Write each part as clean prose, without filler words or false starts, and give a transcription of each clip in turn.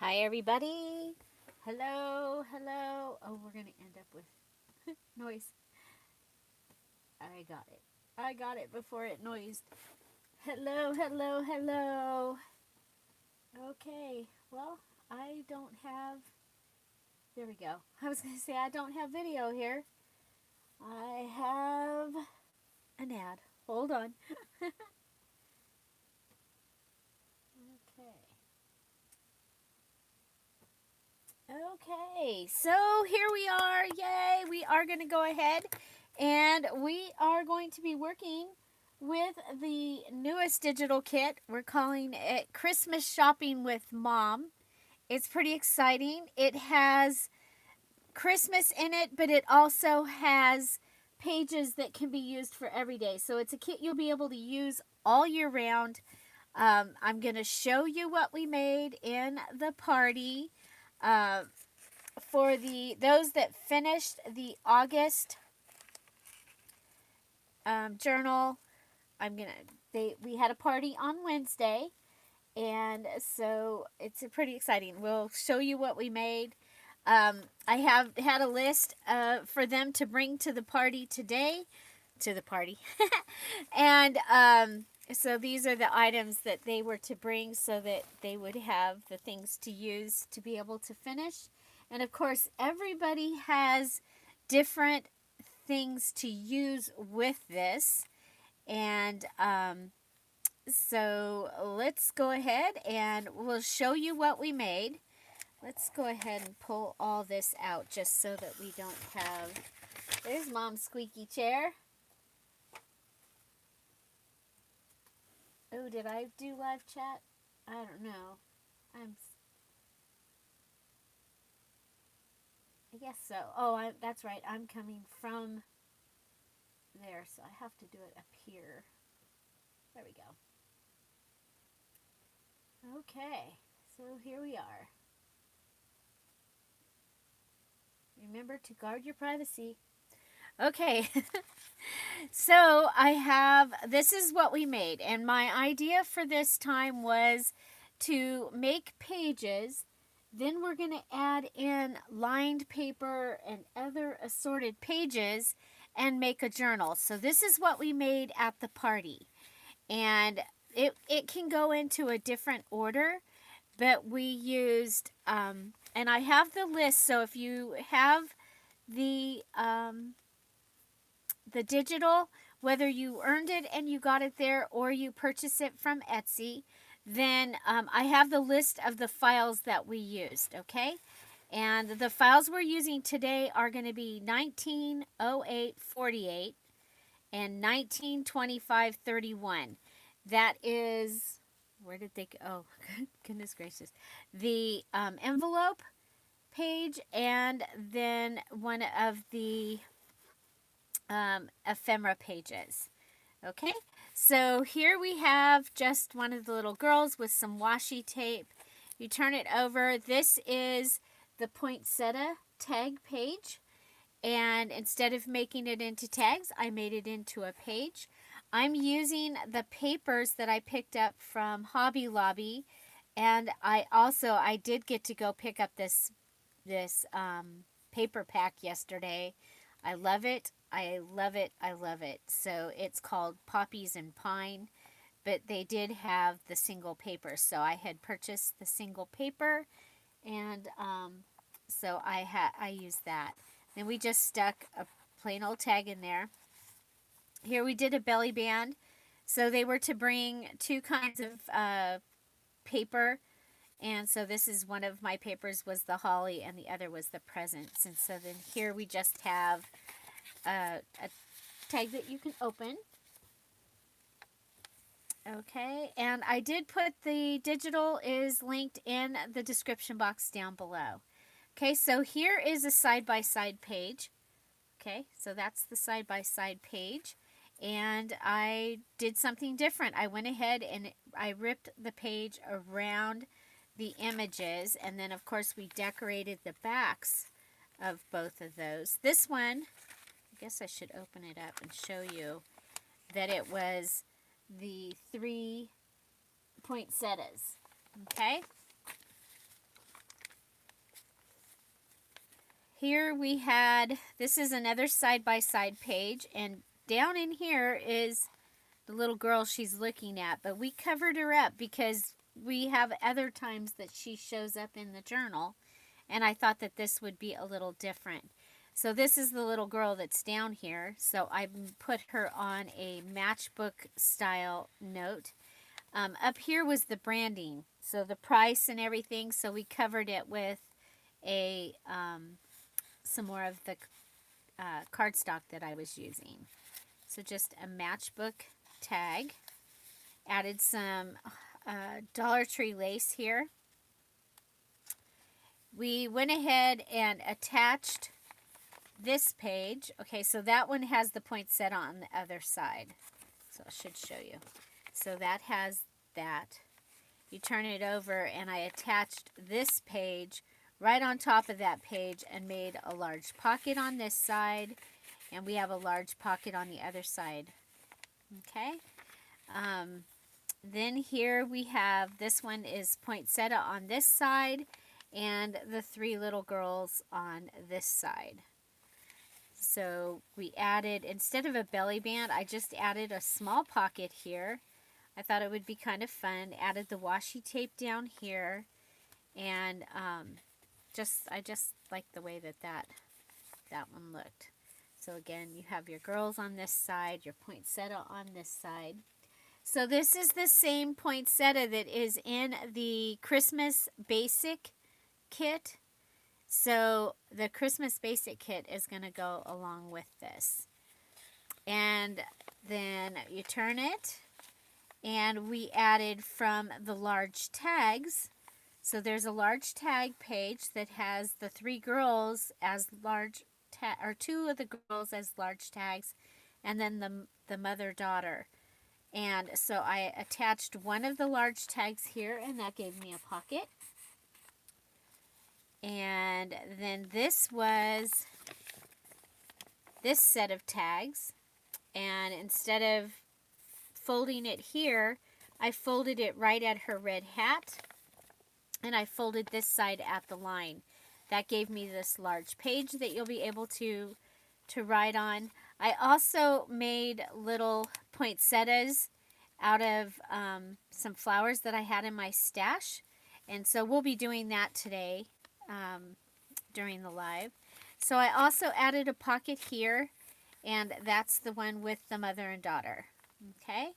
Hi, everybody. Hello, hello. Oh, we're going to end up with noise. I got it. I got it before it noised. Hello, hello, hello. Okay, well, I don't have. There we go. I was going to say I don't have video here. I have an ad. Hold on. Okay. Okay, so here we are. Yay! We are going to go ahead and we are going to be working with the newest digital kit. We're calling it Christmas Shopping with Mom. It's pretty exciting. It has Christmas in it, but it also has pages that can be used for every day. So it's a kit you'll be able to use all year round. I'm going to show you what we made in the party. Uh, for those that finished the August journal, we had a party on Wednesday, and so it's pretty exciting. We'll show you what we made. I have had a list for them to bring to the party today, and so these are the items that they were to bring so that they would have the things to use to be able to finish. And of course, everybody has different things to use with this. And so let's go ahead and we'll show you what we made. Let's go ahead and pull all this out just so that we don't have. There's Mom's squeaky chair. Oh, did I do live chat? I don't know. I'm. I guess so. Oh, that's right. I'm coming from there, so I have to do it up here. There we go. Okay, so here we are. Remember to guard your privacy. Okay, so this is what we made, and my idea for this time was to make pages. Then we're going to add in lined paper and other assorted pages and make a journal. So this is what we made at the party. And it can go into a different order, but we used, and I have the list. So if you have the digital, whether you earned it and you got it there or you purchase it from Etsy, then I have the list of the files that we used, okay? And the files we're using today are going to be 1908-48 and 1925-31. That is, where did they go? Oh, goodness gracious. The envelope page and then one of the ephemera pages. Okay, so here we have just one of the little girls with some washi tape. You turn it over. This is the poinsettia tag page. And instead of making it into tags, I made it into a page. I'm using the papers that I picked up from Hobby Lobby. And I did get to go pick up this paper pack yesterday. I love it. I love it. I love it. So it's called Poppies and Pine, but they did have the single paper. So I had purchased the single paper, and so I used that. Then we just stuck a plain old tag in there. Here we did a belly band. So they were to bring two kinds of paper. And so this is one of my papers was the holly and the other was the presents. And so then here we just have a tag that you can open. Okay, and I did put the digital is linked in the description box down below. Okay, so here is a side-by-side page. Okay, so that's the side-by-side page. And I did something different. I went ahead and I ripped the page around the images. And then, of course, we decorated the backs of both of those. This one, I guess I should open it up and show you that it was the 3 poinsettias. Okay? Here we had, this is another side-by-side page, and down in here is the little girl she's looking at, but we covered her up because we have other times that she shows up in the journal, and I thought that this would be a little different. So this is the little girl that's down here, so I put her on a matchbook style note. Up here was the branding, so the price and everything, so we covered it with a some more of the cardstock that I was using. So just a matchbook tag. Added some Dollar Tree lace here. We went ahead and attached this page. Okay, so that one has the poinsettia on the other side. So I should show you. So that has that. You turn it over, and I attached this page right on top of that page and made a large pocket on this side, and we have a large pocket on the other side. Okay. Then here we have, this one is poinsettia on this side, and the three little girls on this side. So we added, instead of a belly band, I just added a small pocket here. I thought it would be kind of fun. Added the washi tape down here, and I just like the way that one looked. So again, you have your girls on this side, your poinsettia on this side. So this is the same poinsettia that is in the Christmas Basic kit. So the Christmas Basic kit is going to go along with this. And then you turn it, and we added from the large tags. So there's a large tag page that has the three girls as large or two of the girls as large tags, and then the mother-daughter. And so I attached one of the large tags here, and that gave me a pocket. And then this was this set of tags, and instead of folding it here, I folded it right at her red hat, and I folded this side at the line. That gave me this large page that you'll be able to write on. I also made little poinsettias out of some flowers that I had in my stash, and so we'll be doing that today during the live. So I also added a pocket here, and that's the one with the mother and daughter. Okay,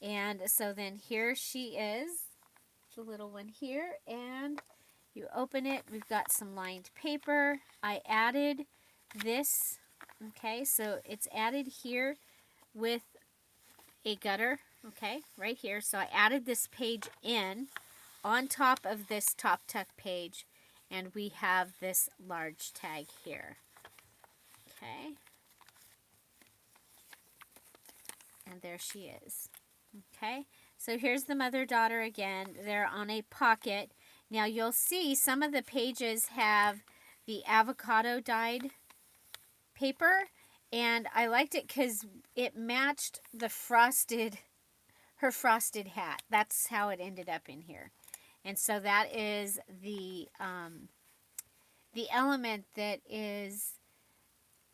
and so then here she is, the little one here, and you open it. We've got some lined paper. I added this. Okay, so it's added here with a gutter. Okay, right here. So I added this page in on top of this top tuck page, and we have this large tag here. Okay, and there she is. Okay, so here's the mother-daughter again. They're on a pocket. Now you'll see some of the pages have the avocado dyed paper, and I liked it because it matched the her frosted hat. That's how it ended up in here. And so that is the element that is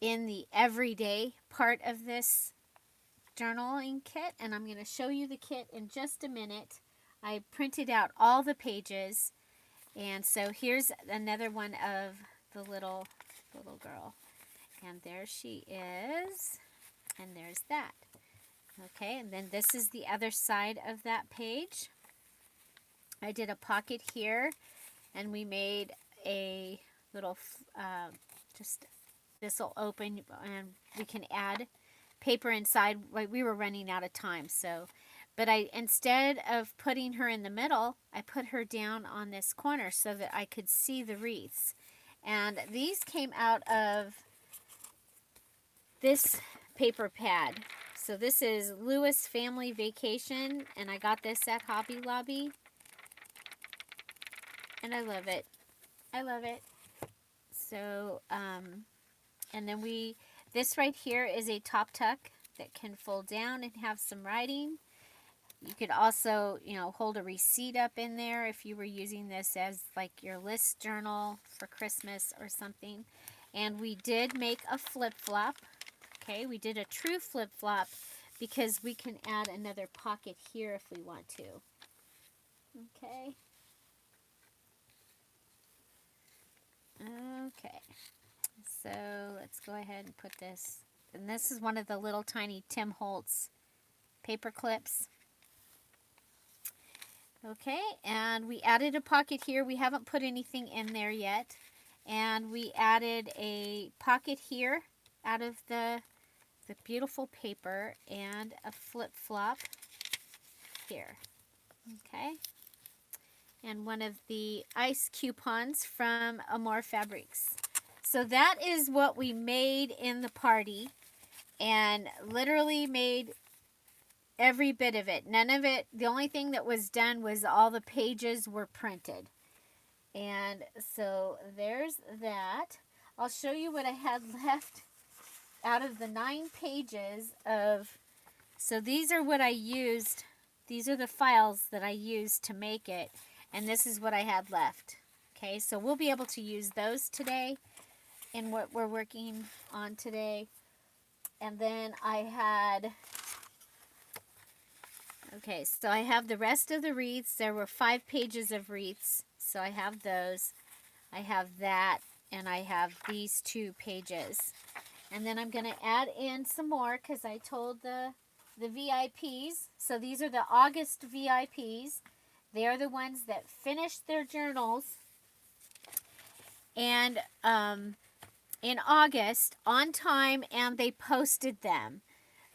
in the everyday part of this journaling kit, and I'm going to show you the kit in just a minute. I printed out all the pages, and so here's another one of the little girl, and there she is, and there's that. Okay, and then this is the other side of that page. I did a pocket here, and we made a little just this will open, and we can add paper inside. We were running out of time, so but instead of putting her in the middle, I put her down on this corner so that I could see the wreaths. And these came out of this paper pad. So this is Lewis Family Vacation, and I got this at Hobby Lobby, and I love it. I love it. So and then this right here is a top tuck that can fold down and have some writing. You could also, hold a receipt up in there if you were using this as like your list journal for Christmas or something. And we did make a flip-flop. Okay, we did a true flip-flop because we can add another pocket here if we want to. Okay. Okay. So let's go ahead and put this. And this is one of the little tiny Tim Holtz paper clips. Okay, and we added a pocket here. We haven't put anything in there yet. And we added a pocket here out of the beautiful paper and a flip-flop here. Okay, and one of the ice coupons from Amore Fabrics. So that is what we made in the party, and literally made every bit of it. None of it, the only thing that was done was all the pages were printed. And so there's that. I'll show you what I had left out of the 9 pages of, so these are what I used. These are the files that I used to make it. And this is what I had left. Okay, so we'll be able to use those today in what we're working on today. And then I had, okay, so I have the rest of the wreaths. There were 5 pages of wreaths, so I have those. I have that, and I have these 2 pages. And then I'm going to add in some more because I told the VIPs. So these are the August VIPs. They are the ones that finished their journals. And in August on time, and they posted them.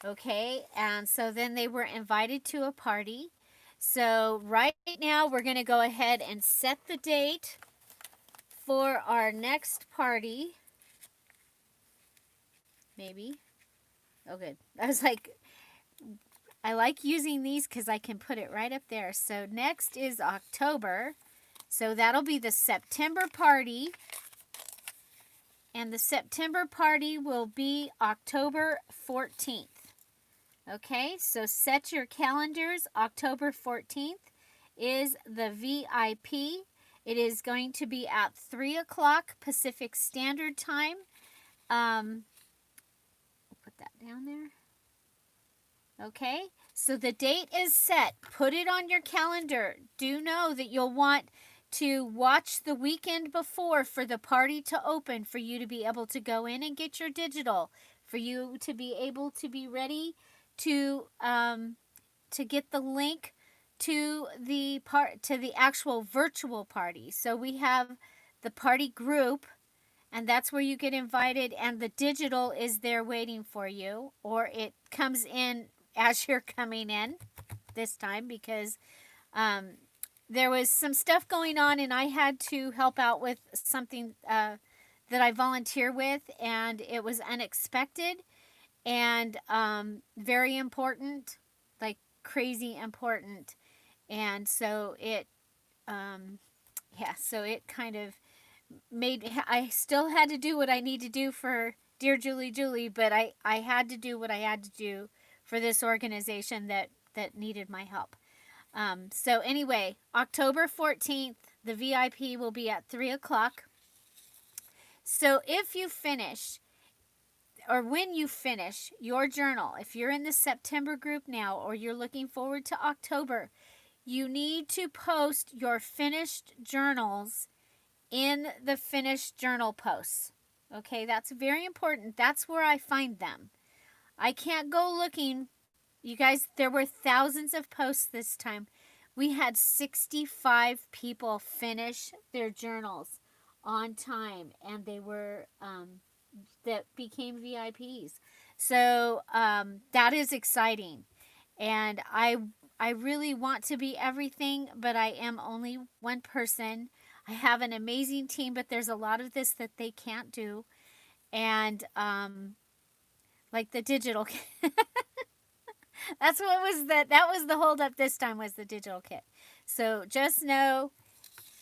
Okay, and so then they were invited to a party. So right now we're going to go ahead and set the date for our next party. Maybe. Oh, good. I was like, I like using these because I can put it right up there. So next is October. So that'll be the September party. And the September party will be October 14th. Okay, so set your calendars. October 14th is the VIP. It is going to be at 3 o'clock Pacific Standard Time. Put that down there. Okay, so the date is set. Put it on your calendar. Do know that you'll want to watch the weekend before for the party to open, for you to be able to go in and get your digital, for you to be able to be ready to get the link to the actual virtual party. So we have the party group, and that's where you get invited, and the digital is there waiting for you, or it comes in as you're coming in this time, because there was some stuff going on, and I had to help out with something that I volunteer with, and it was unexpected and very important, like crazy important. And so it, so it kind of made, I still had to do what I need to do for Dear Julie, but I had to do what I had to do for this organization that needed my help. So anyway, October 14th, the VIP will be at 3 o'clock. So if you finish, or when you finish your journal, if you're in the September group now, or you're looking forward to October, you need to post your finished journals in the finished journal posts. Okay, that's very important. That's where I find them. I can't go looking. You guys, there were thousands of posts this time. We had 65 people finish their journals on time, and they were that became VIPs. So that is exciting, and I really want to be everything, but I am only one person. I have an amazing team, but there's a lot of this that they can't do, and like the digital kit. That's what was that was the holdup this time, was the digital kit. So just know,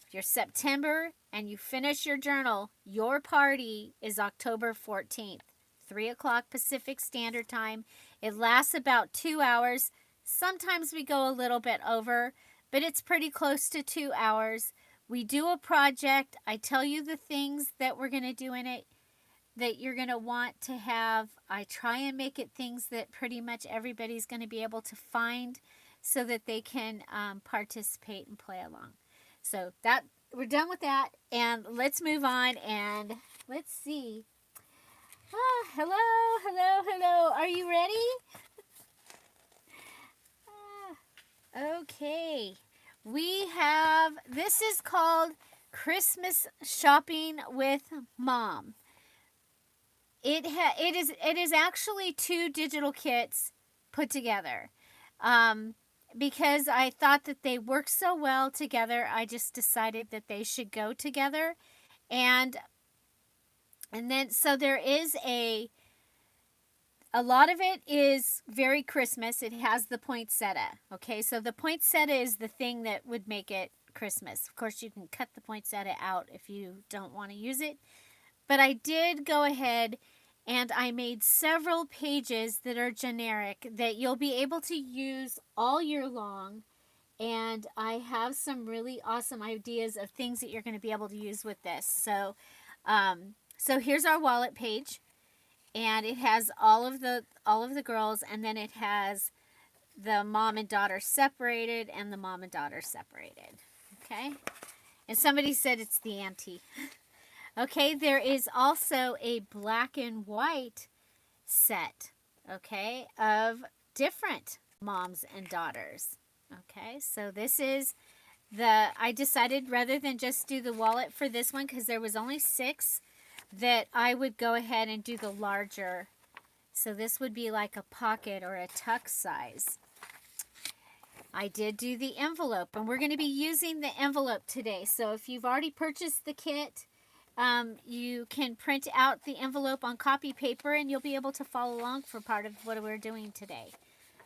if you're September and you finish your journal, your party is October 14th, 3 o'clock Pacific Standard Time. It lasts about 2 hours. Sometimes we go a little bit over, but it's pretty close to 2 hours. We do a project. I tell you the things that we're going to do in it. that you're going to want to have. I try and make it things that pretty much everybody's going to be able to find so that they can participate and play along. So that we're done with that, and let's move on and let's see. Hello, hello, hello. Are you ready? Okay. We have, this is called Christmas Shopping with Mom. It is actually two digital kits put together. Because I thought that they work so well together, I just decided that they should go together. And then so there is a lot of it is very Christmas. It has the poinsettia. Okay, so the poinsettia is the thing that would make it Christmas. Of course, you can cut the poinsettia out if you don't want to use it. But I did go ahead and I made several pages that are generic that you'll be able to use all year long. And I have some really awesome ideas of things that you're going to be able to use with this. So, so here's our wallet page. And it has all of the girls, and then it has the mom and daughter separated and the mom and daughter separated. Okay? And somebody said it's the auntie. Okay, there is also a black and white set, okay, of different moms and daughters. Okay, so this is I decided rather than just do the wallet for this one, because there was only 6, that I would go ahead and do the larger. So this would be like a pocket or a tuck size. I did do the envelope, and we're going to be using the envelope today. So if you've already purchased the kit, you can print out the envelope on copy paper, and you'll be able to follow along for part of what we're doing today.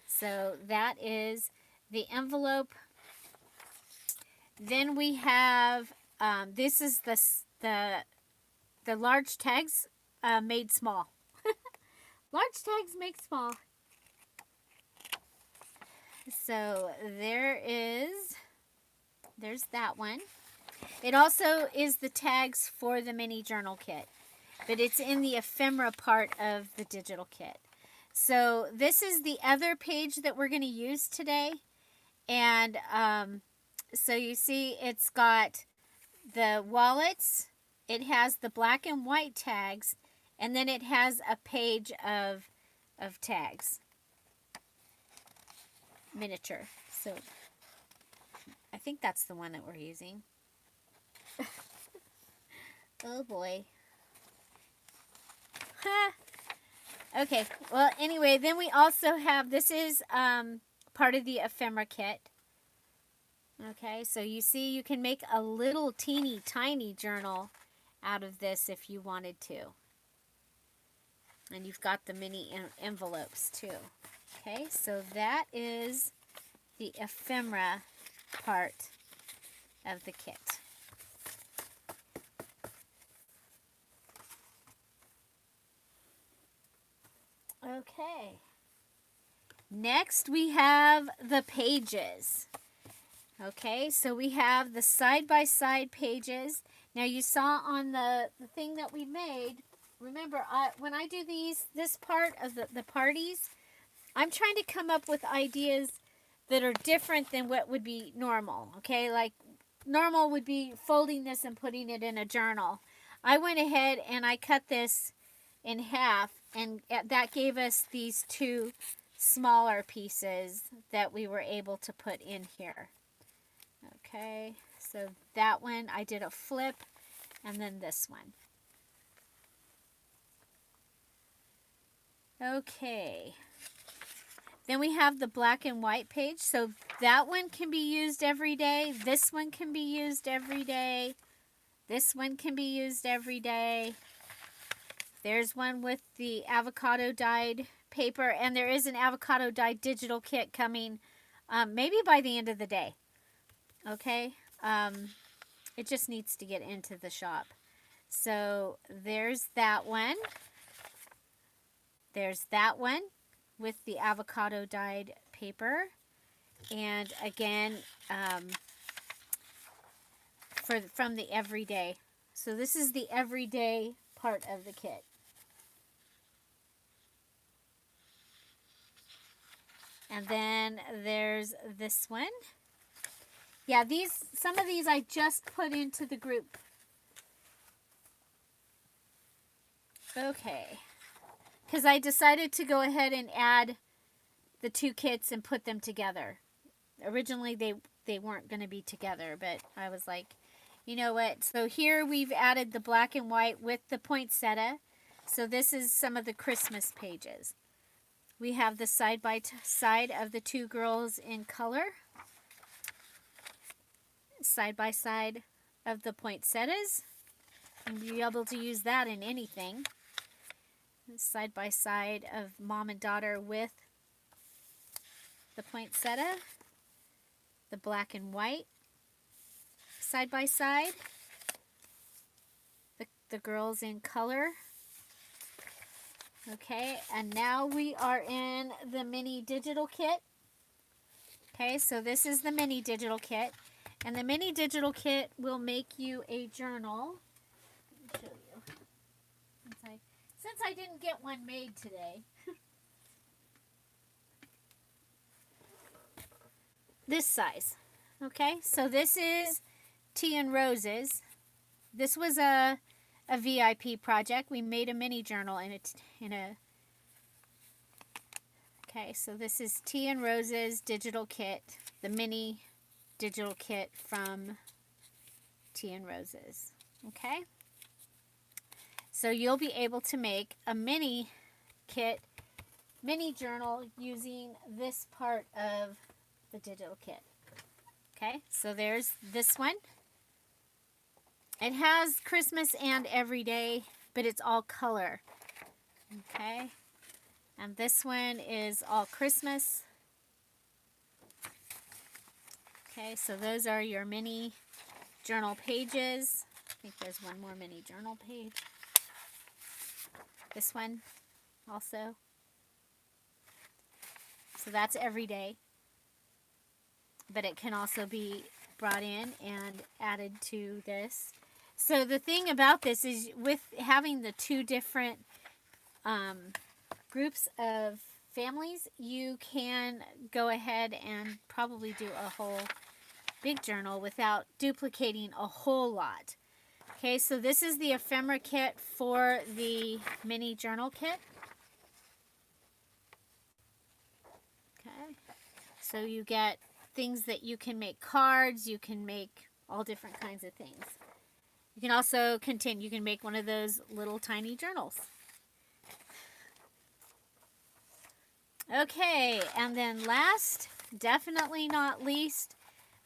So that is the envelope. Then we have, this is the large tags made small. Large tags make small. So there's that one. It also is the tags for the mini journal kit, but it's in the ephemera part of the digital kit. So this is the other page that we're going to use today. And so you see it's got the wallets. It has the black and white tags, and then it has a page of tags, miniature. So I think that's the one that we're using. Oh boy. Okay, well anyway, then we also have, this is part of the ephemera kit. Okay, so you see you can make a little teeny tiny journal out of this if you wanted to. And you've got the mini envelopes too. Okay, so that is the ephemera part of the kit. Okay. Next we have the pages. Okay, so we have the side-by-side pages. Now you saw on the thing that we made, remember, when I do this part of the parties, I'm trying to come up with ideas that are different than what would be normal. Okay, like normal would be folding this and putting it in a journal. I went ahead and I cut this in half, and that gave us these 2 smaller pieces that we were able to put in here. Okay, so that one I did a flip, and then this one. Okay, then we have the black and white page. So that one can be used every day. This one can be used every day. This one can be used every day. There's one with the avocado dyed paper, and there is an avocado dyed digital kit coming maybe by the end of the day. Okay, it just needs to get into the shop. So there's that one. There's that one with the avocado dyed paper. And again, from the everyday. So this is the everyday part of the kit. And then there's this one. Yeah, some of these I just put into the group. Okay. Because I decided to go ahead and add the two kits and put them together. Originally they weren't going to be together, but I was like, you know what? So here we've added the black and white with the poinsettia. So this is some of the Christmas pages. We have the side by side of the two girls in color. Side by side of the poinsettias. And you'll be able to use that in anything. Side by side of mom and daughter with the poinsettia. The black and white. Side by side. The girls in color. Okay, and now we are in the mini digital kit. Okay, so this is the mini digital kit. And the mini digital kit will make you a journal. Let me show you. Since I didn't get one made today. This size. Okay, so this is Tea and Roses. This was a VIP project. We made a mini journal Okay, so this is Tea and Roses digital kit, the mini digital kit from Tea and Roses. Okay, so you'll be able to make a mini kit, mini journal using this part of the digital kit. Okay, so there's this one. It has Christmas and everyday, but it's all color. Okay. And this one is all Christmas. Okay, so those are your mini journal pages. I think there's one more mini journal page. This one also. So that's everyday. But it can also be brought in and added to this. So the thing about this is with having the two different groups of families, you can go ahead and probably do a whole big journal without duplicating a whole lot. Okay, so this is the ephemera kit for the mini journal kit. Okay, so you get things that you can make cards, you can make all different kinds of things. You can also you can make one of those little tiny journals. Okay, and then last, definitely not least,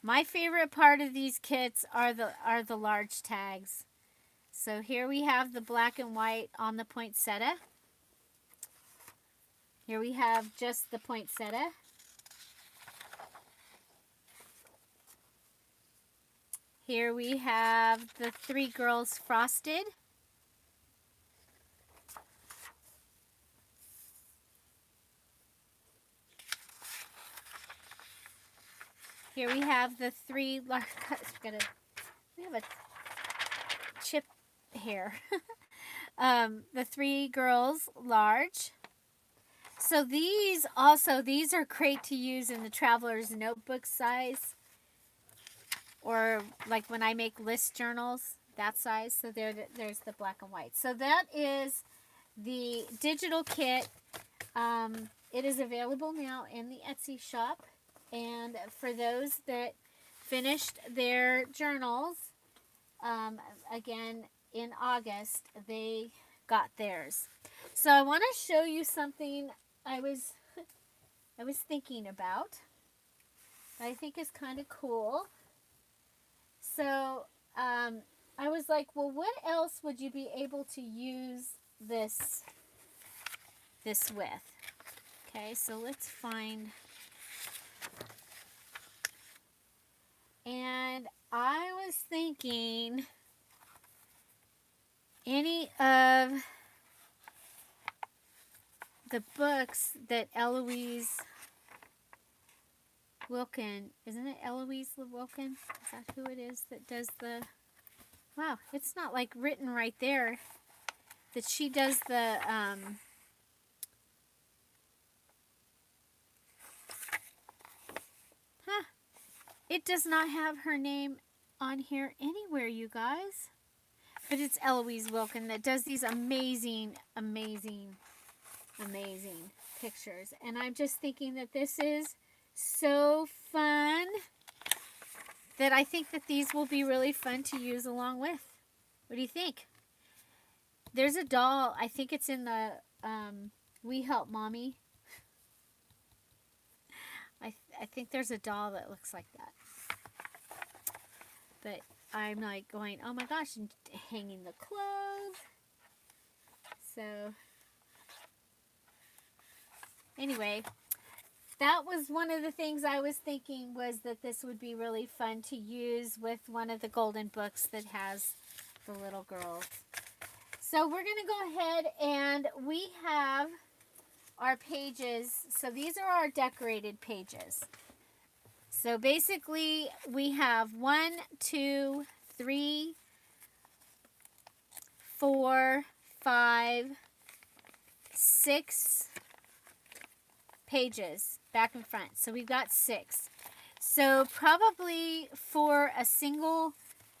my favorite part of these kits are the large tags. So here we have the black and white on the poinsettia. Here we have just the poinsettia. Here we have the three girls frosted. Here we have the three large. We have a chip here. The three girls large. So these are great to use in the traveler's notebook size. Or like when I make list journals, that size. So there's the black and white. So that is the digital kit. It is available now in the Etsy shop. And for those that finished their journals, again, in August, they got theirs. So I want to show you something I was thinking about that I think is kind of cool. So I was like, well, what else would you be able to use this with? Okay, so let's find. And I was thinking any of the books that Eloise Wilkin, isn't it Eloise Wilkin? Is that who it is that does the, wow, it's not like written right there that she does the, It does not have her name on here anywhere, you guys. But it's Eloise Wilkin that does these amazing, amazing, amazing pictures. And I'm just thinking that this is so fun that I think that these will be really fun to use along with. What do you think? There's a doll. I think it's in the We Help Mommy. I think there's a doll that looks like that. But I'm like going, oh my gosh, and hanging the clothes. So anyway, that was one of the things I was thinking, was that this would be really fun to use with one of the golden books that has the little girls. So we're going to go ahead, and we have our pages. So these are our decorated pages. So basically we have 1, 2, 3, 4, 5, 6 pages back and front. So we've got 6. So probably for a single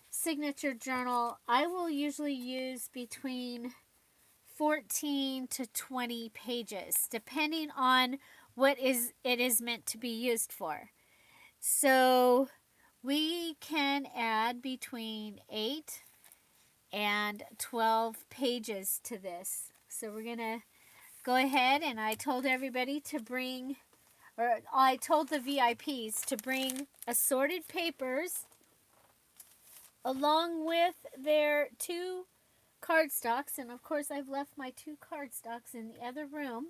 signature journal, I will usually use between 14 to 20 pages, depending on what it is meant to be used for. So we can add between 8 and 12 pages to this. So we're going to go ahead, and I told everybody to bring, or I told the VIPs to bring assorted papers along with their 2 cardstocks. And of course I've left my 2 cardstocks in the other room.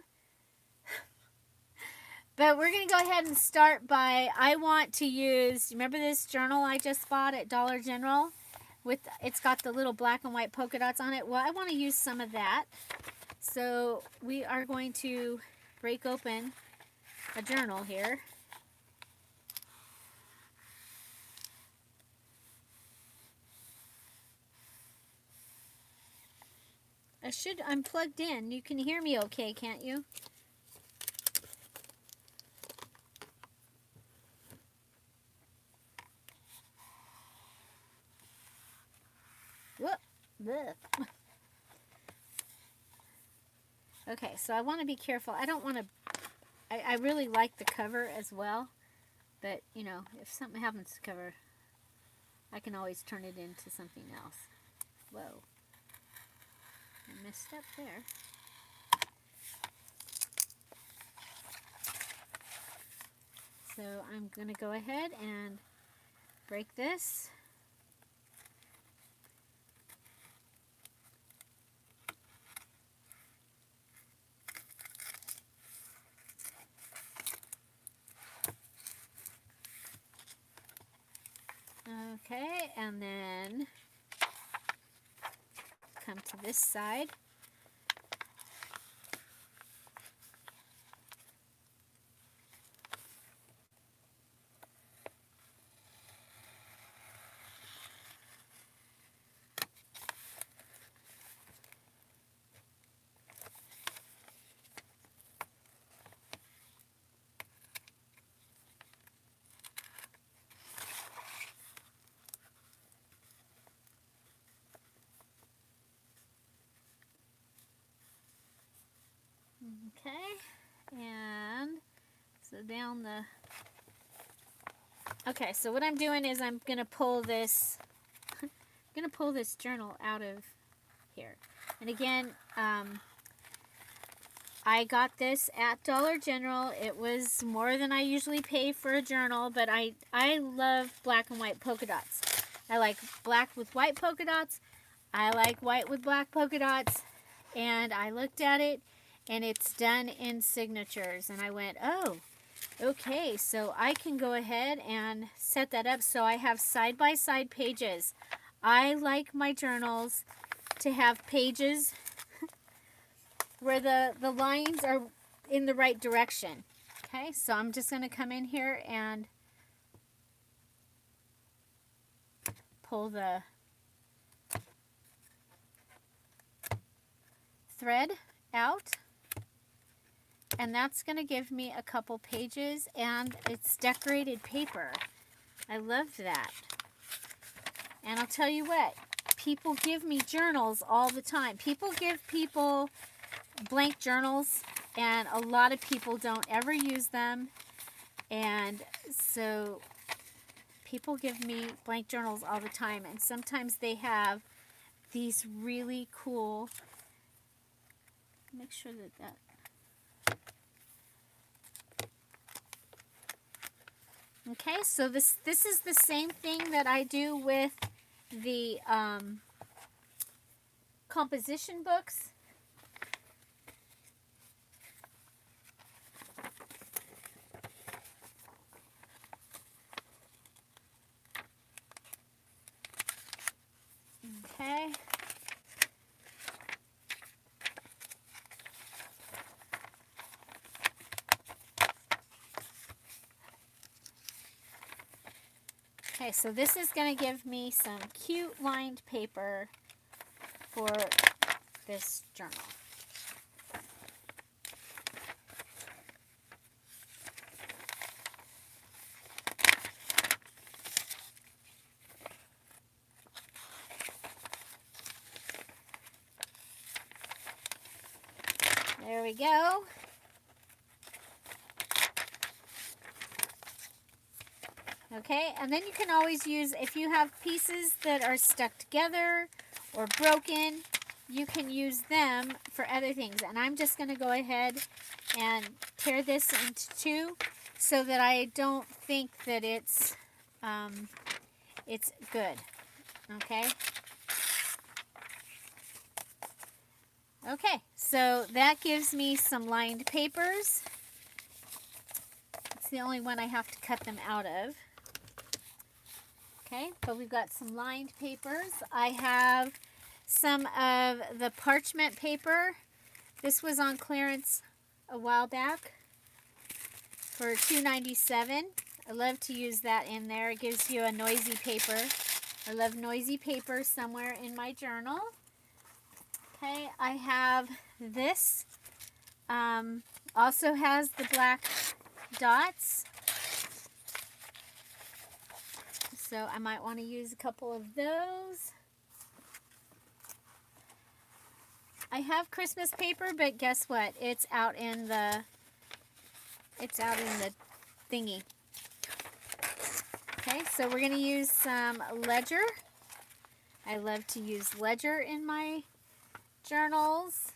But we're going to go ahead and start by, I want to use, remember this journal I just bought at Dollar General? It's got the little black and white polka dots on it. Well, I want to use some of that. So we are going to break open a journal here. I'm plugged in. You can hear me okay, can't you? Whoop. Blech. Okay, so I want to be careful. I don't want to, I really like the cover as well, but, you know, if something happens to the cover, I can always turn it into something else. Whoa. I messed up there. So I'm going to go ahead and break this. Okay, and then come to this side. Okay, and so down the, okay, so what I'm doing is I'm going to pull this, journal out of here. And again, I got this at Dollar General. It was more than I usually pay for a journal, but I love black and white polka dots. I like black with white polka dots. I like white with black polka dots. And I looked at it, and it's done in signatures. And I went, oh, okay, so I can go ahead and set that up so I have side-by-side pages. I like my journals to have pages where the lines are in the right direction. Okay, so I'm just going to come in here and pull the thread out, and that's going to give me a couple pages, and it's decorated paper. I love that. And I'll tell you what, people give me journals all the time. People give people blank journals, and a lot of people don't ever use them. And so people give me blank journals all the time, and sometimes they have these really cool, make sure that okay, so this is the same thing that I do with the composition books. Okay. Okay, so this is going to give me some cute lined paper for this journal. There we go. Okay, and then you can always use, if you have pieces that are stuck together or broken, you can use them for other things. And I'm just going to go ahead and tear this into two so that I don't think that it's good. Okay. Okay, so that gives me some lined papers. It's the only one I have to cut them out of. Okay, but we've got some lined papers. I have some of the parchment paper. This was on clearance a while back for $2.97. I love to use that in there. It gives you a noisy paper. I love noisy paper somewhere in my journal. Okay, I have this. Also has the black dots. So I might want to use a couple of those. I have Christmas paper, but guess what? It's out in the thingy. Okay, so we're going to use some ledger. I love to use ledger in my journals.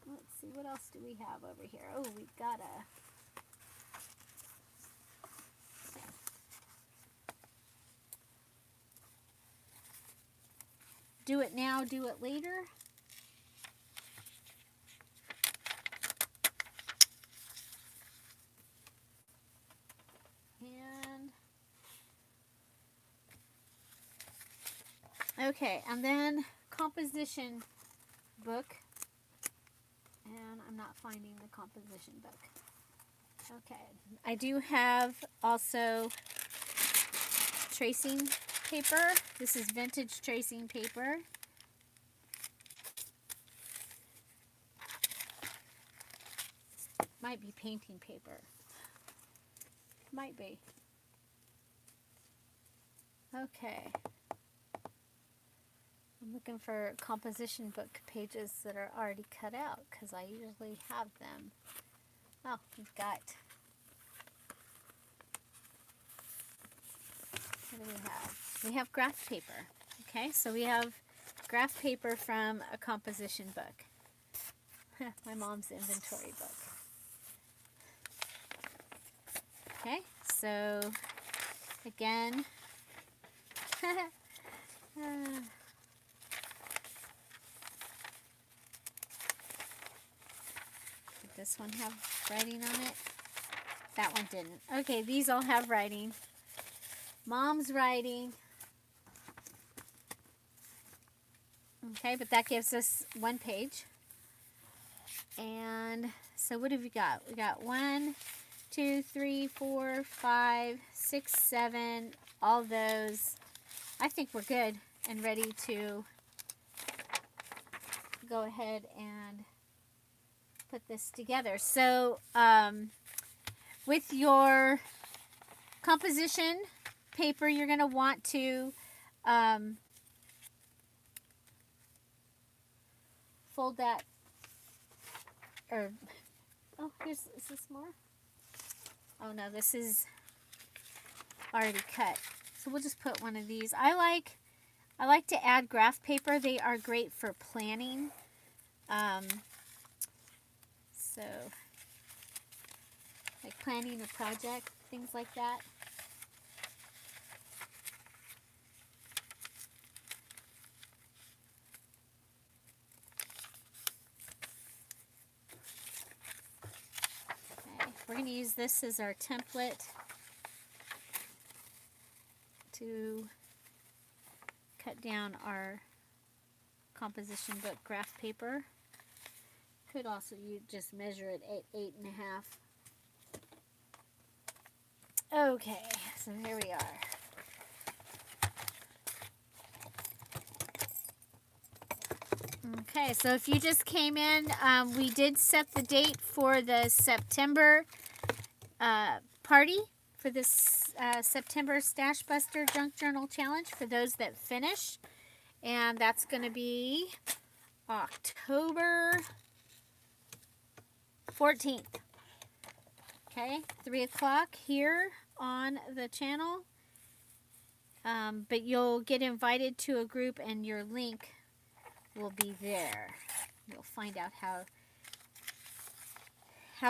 Let's see, what else do we have over here? Oh, we've got a do it now, do it later. Okay, and then composition book. And I'm not finding the composition book. Okay, I do have also tracing paper. This is vintage tracing paper. Might be painting paper. Might be. Okay. I'm looking for composition book pages that are already cut out because I usually have them. Oh, we've got, what do we have? We have graph paper. Okay, so we have graph paper from a composition book. My mom's inventory book. Okay, so again, did this one have writing on it? That one didn't. Okay, these all have writing. Mom's writing. Okay, but that gives us one page. And so what have we got? We got 1, 2, 3, 4, 5, 6, 7, all those. I think we're good and ready to go ahead and put this together. So with your composition paper, you're going to want to fold that, or, oh, is this more? Oh no, this is already cut. So we'll just put one of these. I like to add graph paper. They are great for planning. So, like planning a project, things like that. Okay, we're going to use this as our template to cut down our composition book graph paper. Could also you just measure it at 8.5. Okay, so here we are. Okay, so if you just came in, we did set the date for the September party, for this September Stash Buster Junk Journal Challenge for those that finish. And that's going to be October 14th. Okay, 3 o'clock here on the channel. But you'll get invited to a group and your link will be there. You'll find out how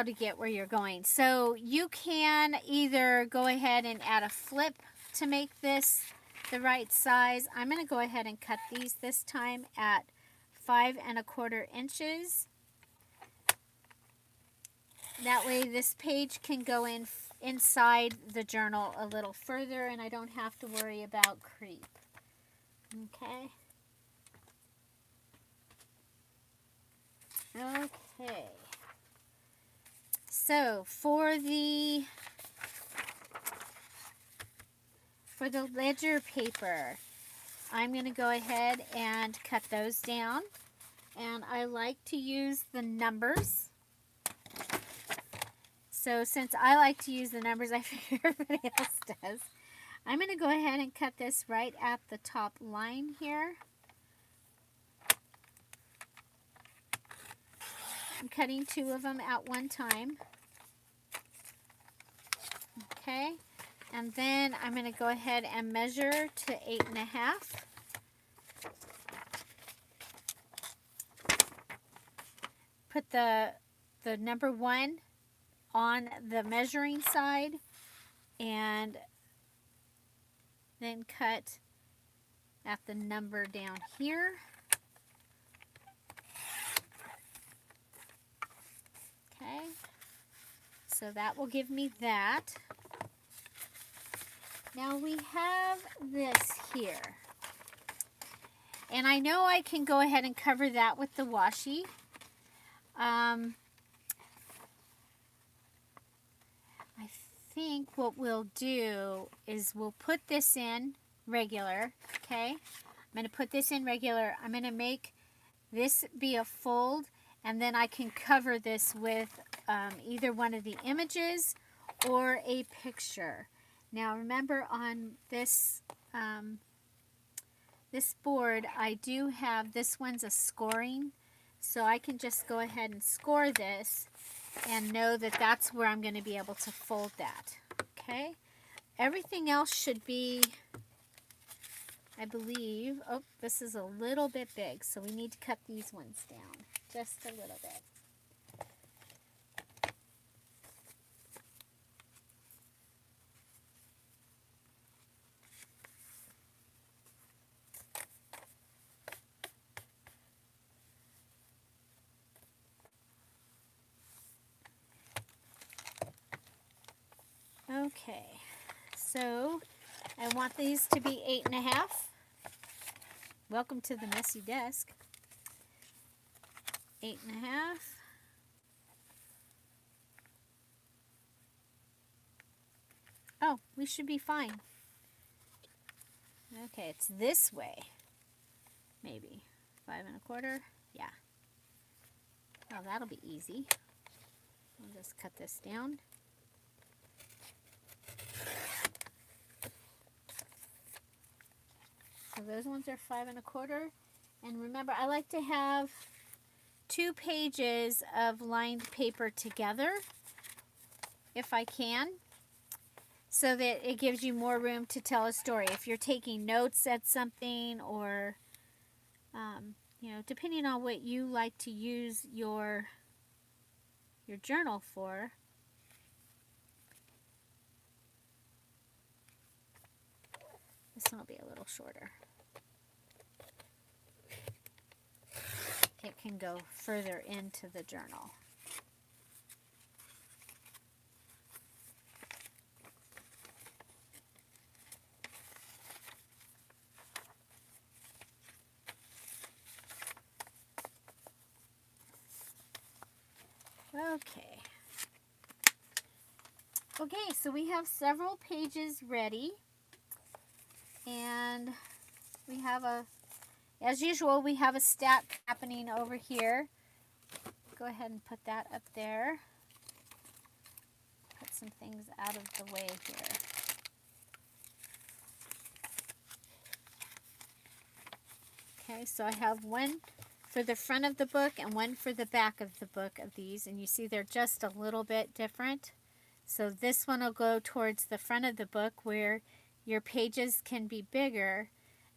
to get where you're going. So you can either go ahead and add a flip to make this the right size. I'm going to go ahead and cut these this time at 5 1/4 inches. That way this page can go inside the journal a little further and I don't have to worry about creep. Okay. Okay. So for the ledger paper, I'm going to go ahead and cut those down. And I like to use the numbers. So since I like to use the numbers, I figure everybody else does. I'm going to go ahead and cut this right at the top line here. I'm cutting 2 of them at one time. Okay, and then I'm going to go ahead and measure to 8.5. Put the number 1 on the measuring side and then cut at the number down here. Okay, so that will give me that. Now we have this here. And I know I can go ahead and cover that with the washi. I think what we'll do is we'll put this in regular, okay? I'm going to put this in regular. I'm going to make this be a fold, and then I can cover this with either one of the images or a picture. Now remember on this this board, I do have, this one's a scoring, so I can just go ahead and score this and know that that's where I'm going to be able to fold that. Okay, everything else should be, I believe, oh, this is a little bit big, so we need to cut these ones down just a little bit. Okay, so I want these to be 8.5. Welcome to the messy desk. 8.5. Oh, we should be fine. Okay, it's this way. Maybe 5 1/4. Yeah. Oh, that'll be easy. I'll just cut this down. So those ones are 5 1/4. And remember, I like to have 2 pages of lined paper together, if I can, so that it gives you more room to tell a story. If you're taking notes at something, or, you know, depending on what you like to use your journal for. This one will be a little shorter. It can go further into the journal. Okay. Okay, so we have several pages ready. And we have as usual, we have a stack happening over here. Go ahead and put that up there. Put some things out of the way here. Okay, so I have one for the front of the book and one for the back of the book of these. And you see they're just a little bit different. So this one will go towards the front of the book where your pages can be bigger.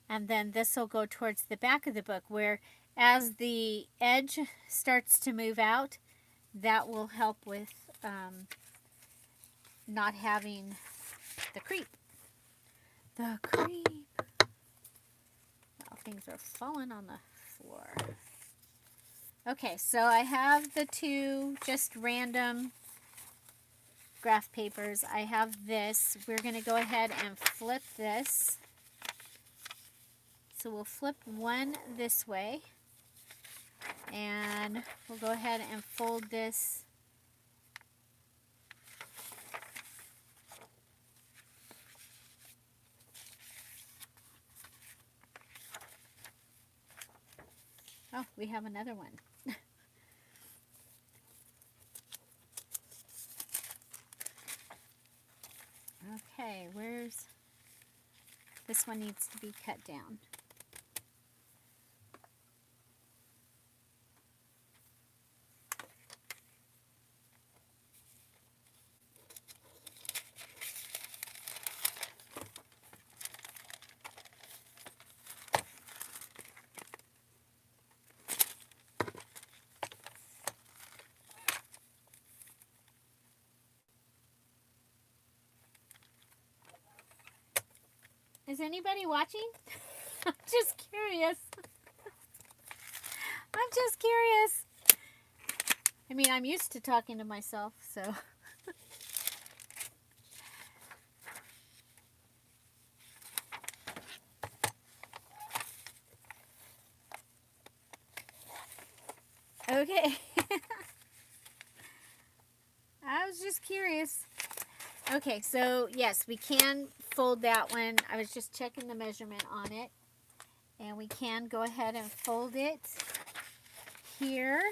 And then this will go towards the back of the book where, as the edge starts to move out, that will help with not having the creep. The creep. Oh, things are falling on the floor. Okay, so I have the 2 just random graph papers. I have this. We're going to go ahead and flip this. So we'll flip one this way, and we'll go ahead and fold this oh, we have another one. Okay, where's this one? Needs to be cut down. Is anybody watching? I'm just curious. I'm just curious. I mean, I'm used to talking to myself, so. Okay. I was just curious. Okay, so yes, we can fold that one. I was just checking the measurement on it. And we can go ahead and fold it here.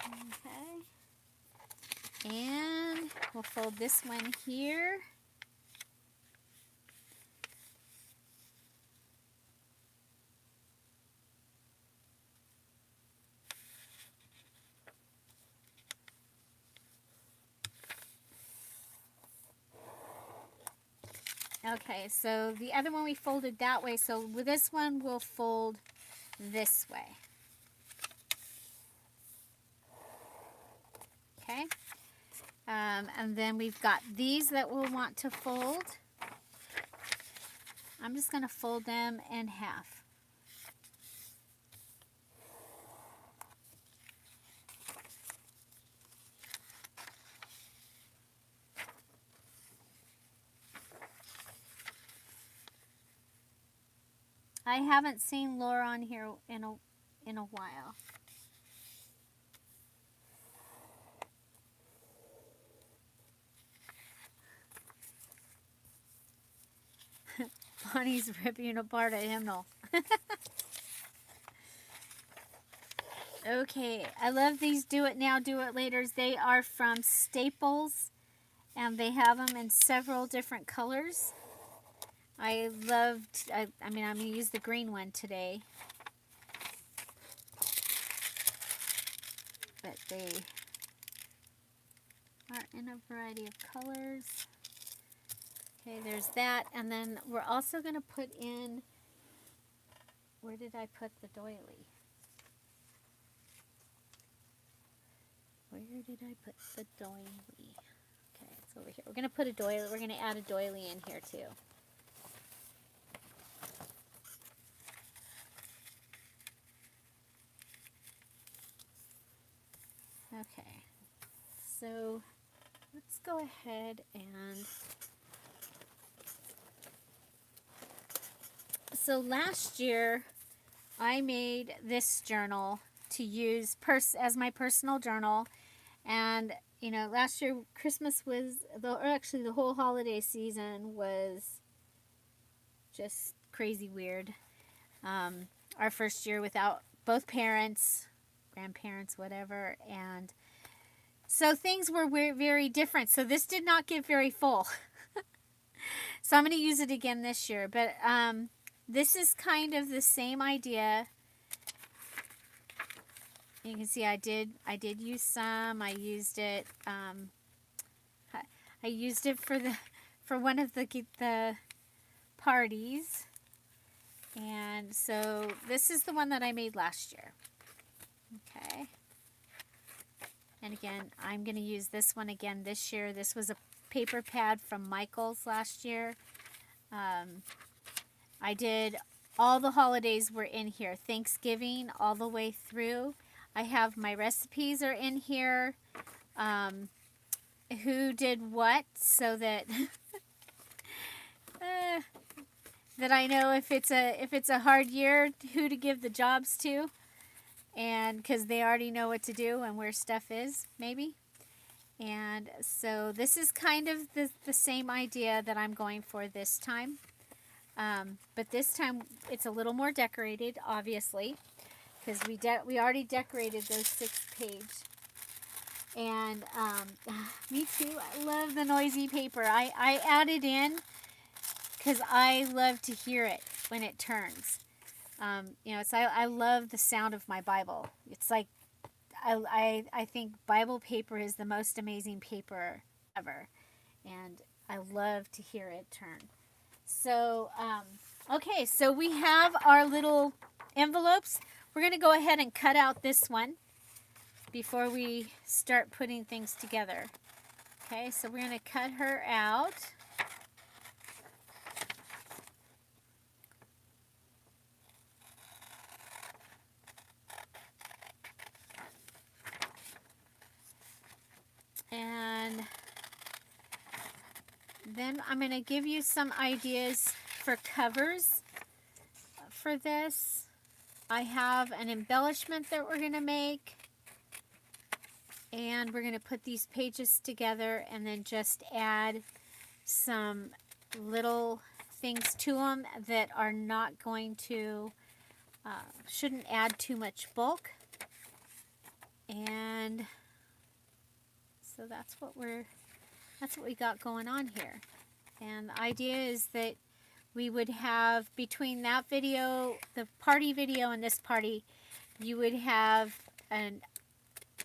Okay. And we'll fold this one here. Okay, so the other one we folded that way, so with this one we'll fold this way. Okay, and then we've got these that we'll want to fold. I'm just going to fold them in half. I haven't seen Laura on here in a while. Bonnie's ripping apart a hymnal. Okay, I love these do it now, do it laters. They are from Staples, and they have them in several different colors. I mean, I'm going to use the green one today, but they are in a variety of colors. Okay, there's that, and then we're also going to put in, where did I put the doily? Where did I put the doily? Okay, it's over here. We're going to put a doily, we're going to add a doily in here too. Okay, so let's go ahead and, so last year I made this journal to use as my personal journal, and you know, last year Christmas was, or actually the whole holiday season was just crazy weird. Our first year without both parents, grandparents, whatever, and so things were very different. So this did not get very full. So I'm going to use it again this year, but this is kind of the same idea. You can see I did use some. I used it. I used it for one of the parties, and so this is the one that I made last year. Okay. And again, I'm going to use this one again this year. This was a paper pad from Michael's last year. I did, all the holidays were in here. Thanksgiving all the way through. I have my recipes are in here. Who did what, so that that I know if it's a hard year, who to give the jobs to. And because they already know what to do and where stuff is, maybe. And so this is kind of the same idea that I'm going for this time. But this time it's a little more decorated, obviously, because we already decorated those 6-page. And me too, I love the noisy paper. I added in because I love to hear it when it turns. You know, I love the sound of my Bible. It's like, I think Bible paper is the most amazing paper ever. And I love to hear it turn. So, okay, so we have our little envelopes. We're going to go ahead and cut out this one before we start putting things together. Okay, so we're going to cut her out. And then I'm going to give you some ideas for covers for this. I have an embellishment that we're going to make. And we're going to put these pages together and then just add some little things to them that are not going to, shouldn't add too much bulk. And so that's what we got going on here. And the idea is that we would have, between that video, the party video, and this party, you would have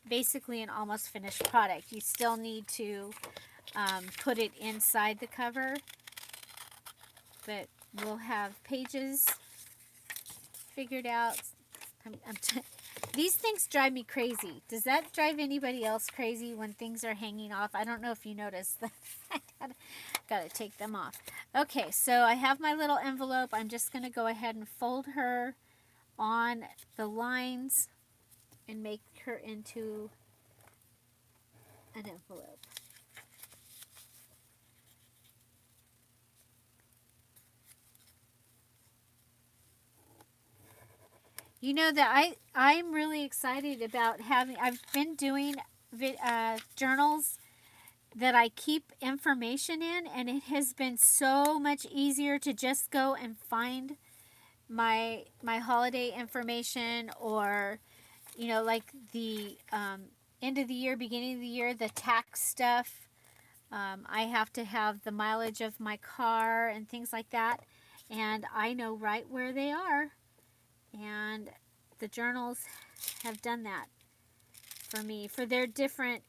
basically an almost finished product. You still need to put it inside the cover, but we'll have pages figured out. These things drive me crazy. Does that drive anybody else crazy when things are hanging off? I don't know if you noticed that. I gotta take them off. Okay, so I have my little envelope. I'm just gonna go ahead and fold her on the lines and make her into an envelope. You know that I'm really excited about having, I've been doing journals that I keep information in, and it has been so much easier to just go and find my holiday information, or you know, like the end of the year, beginning of the year, the tax stuff. I have to have the mileage of my car and things like that. And I know right where they are. And the journals have done that for me for their different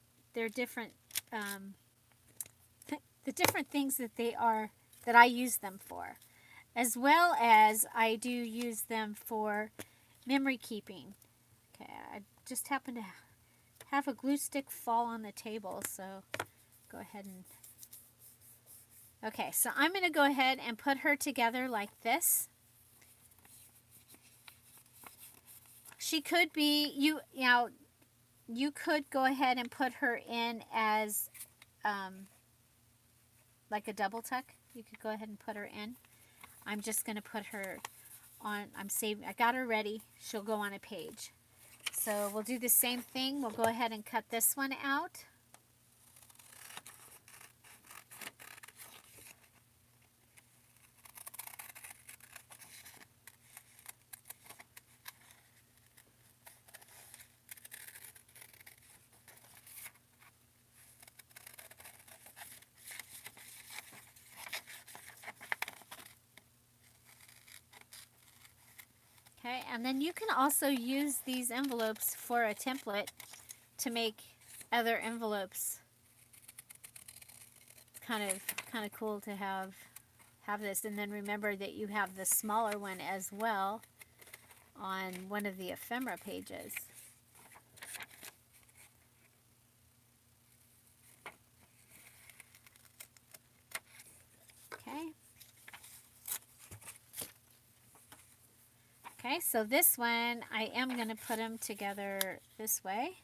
the different things that they are that I use them for, as well as I do use them for memory keeping. Okay, I just happened to have a glue stick fall on the table, so go ahead and okay, so I'm going to go ahead and put her together like this. She could be, you know, you could go ahead and put her in as like a double tuck. You could go ahead and put her in. I'm just going to put her on, I'm saving, I got her ready. She'll go on a page. So we'll do the same thing. We'll go ahead and cut this one out. Okay, and then you can also use these envelopes for a template to make other envelopes. Kind of cool to have this, and then remember that you have the smaller one as well on one of the ephemera pages. Okay. Okay, so this one, I am going to put them together this way.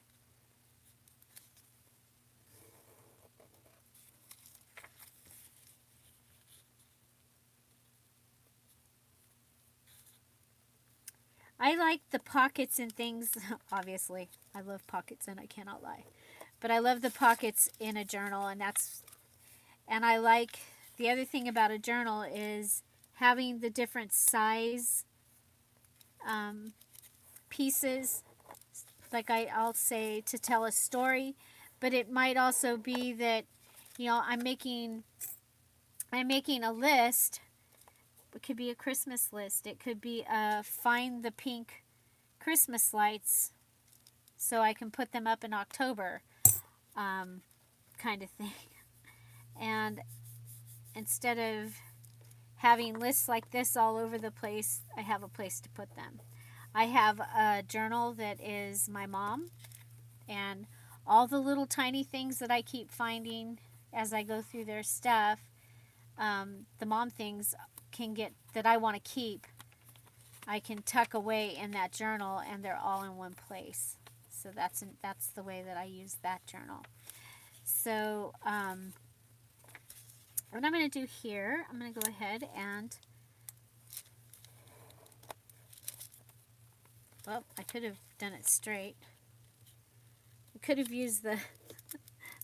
I like the pockets and things, obviously. I love pockets and I cannot lie. But I love the pockets in a journal, and I like, the other thing about a journal is having the different size pieces, like I'll say, to tell a story, but it might also be that, you know, I'm making a list. It could be a Christmas list. It could be a find the pink Christmas lights so I can put them up in October kind of thing. And instead of having lists like this all over the place, I have a place to put them. I have a journal that is my mom, and all the little tiny things that I keep finding as I go through their stuff, the mom things can get that I want to keep, I can tuck away in that journal, and they're all in one place. So that's the way that I use that journal. So what I'm going to do here, I'm going to go ahead and, well, I could have done it straight. I could have used the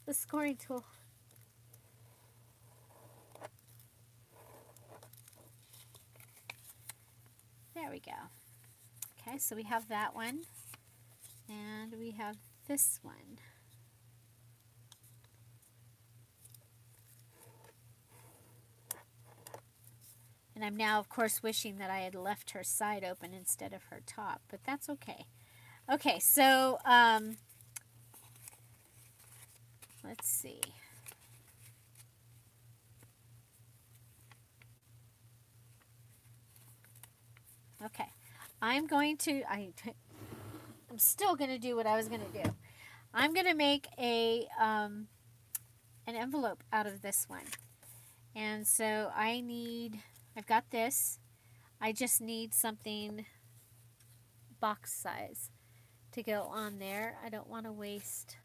the scoring tool. There we go. Okay, so we have that one, and we have this one. And I'm now, of course, wishing that I had left her side open instead of her top, but that's okay. Okay, so let's see. Okay, I'm still going to do what I was going to do. I'm going to make an envelope out of this one. And so I've got this. I just need something box size to go on there. I don't want to waste.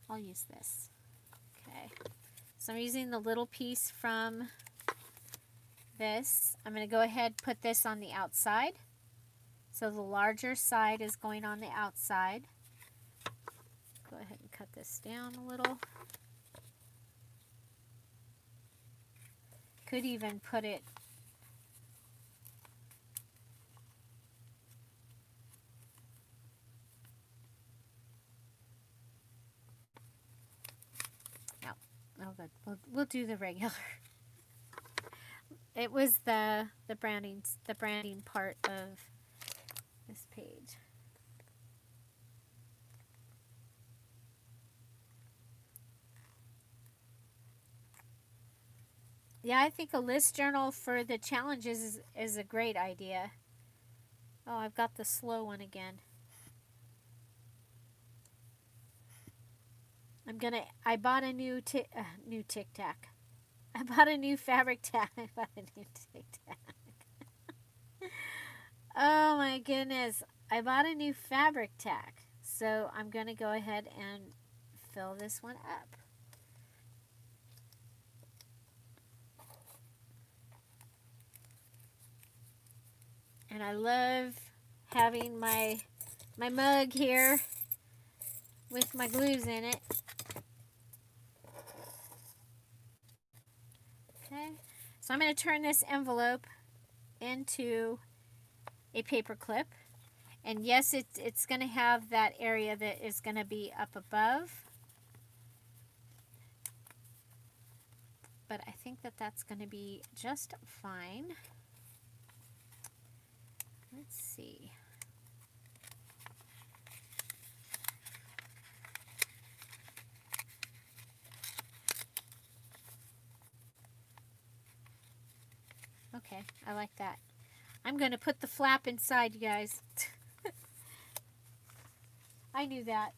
I'll use this. Okay. So I'm using the little piece from this. I'm going to go ahead and put this on the outside. So the larger side is going on the outside. Go ahead and cut this down a little. Could even put it Oh, good. We'll do the regular. It was the branding part of this page. Yeah, I think a list journal for the challenges is a great idea. Oh, I've got the slow one again. I bought a new Tic Tac. I bought a new fabric tack. I bought a new Tic Tac. Oh my goodness. I bought a new fabric tack. So I'm going to go ahead and fill this one up. And I love having my mug here with my glues in it. Okay. So I'm going to turn this envelope into a paper clip. And yes, it's going to have that area that is going to be up above. But I think that that's going to be just fine. Let's see. Okay, I like that. I'm going to put the flap inside, you guys. I knew that.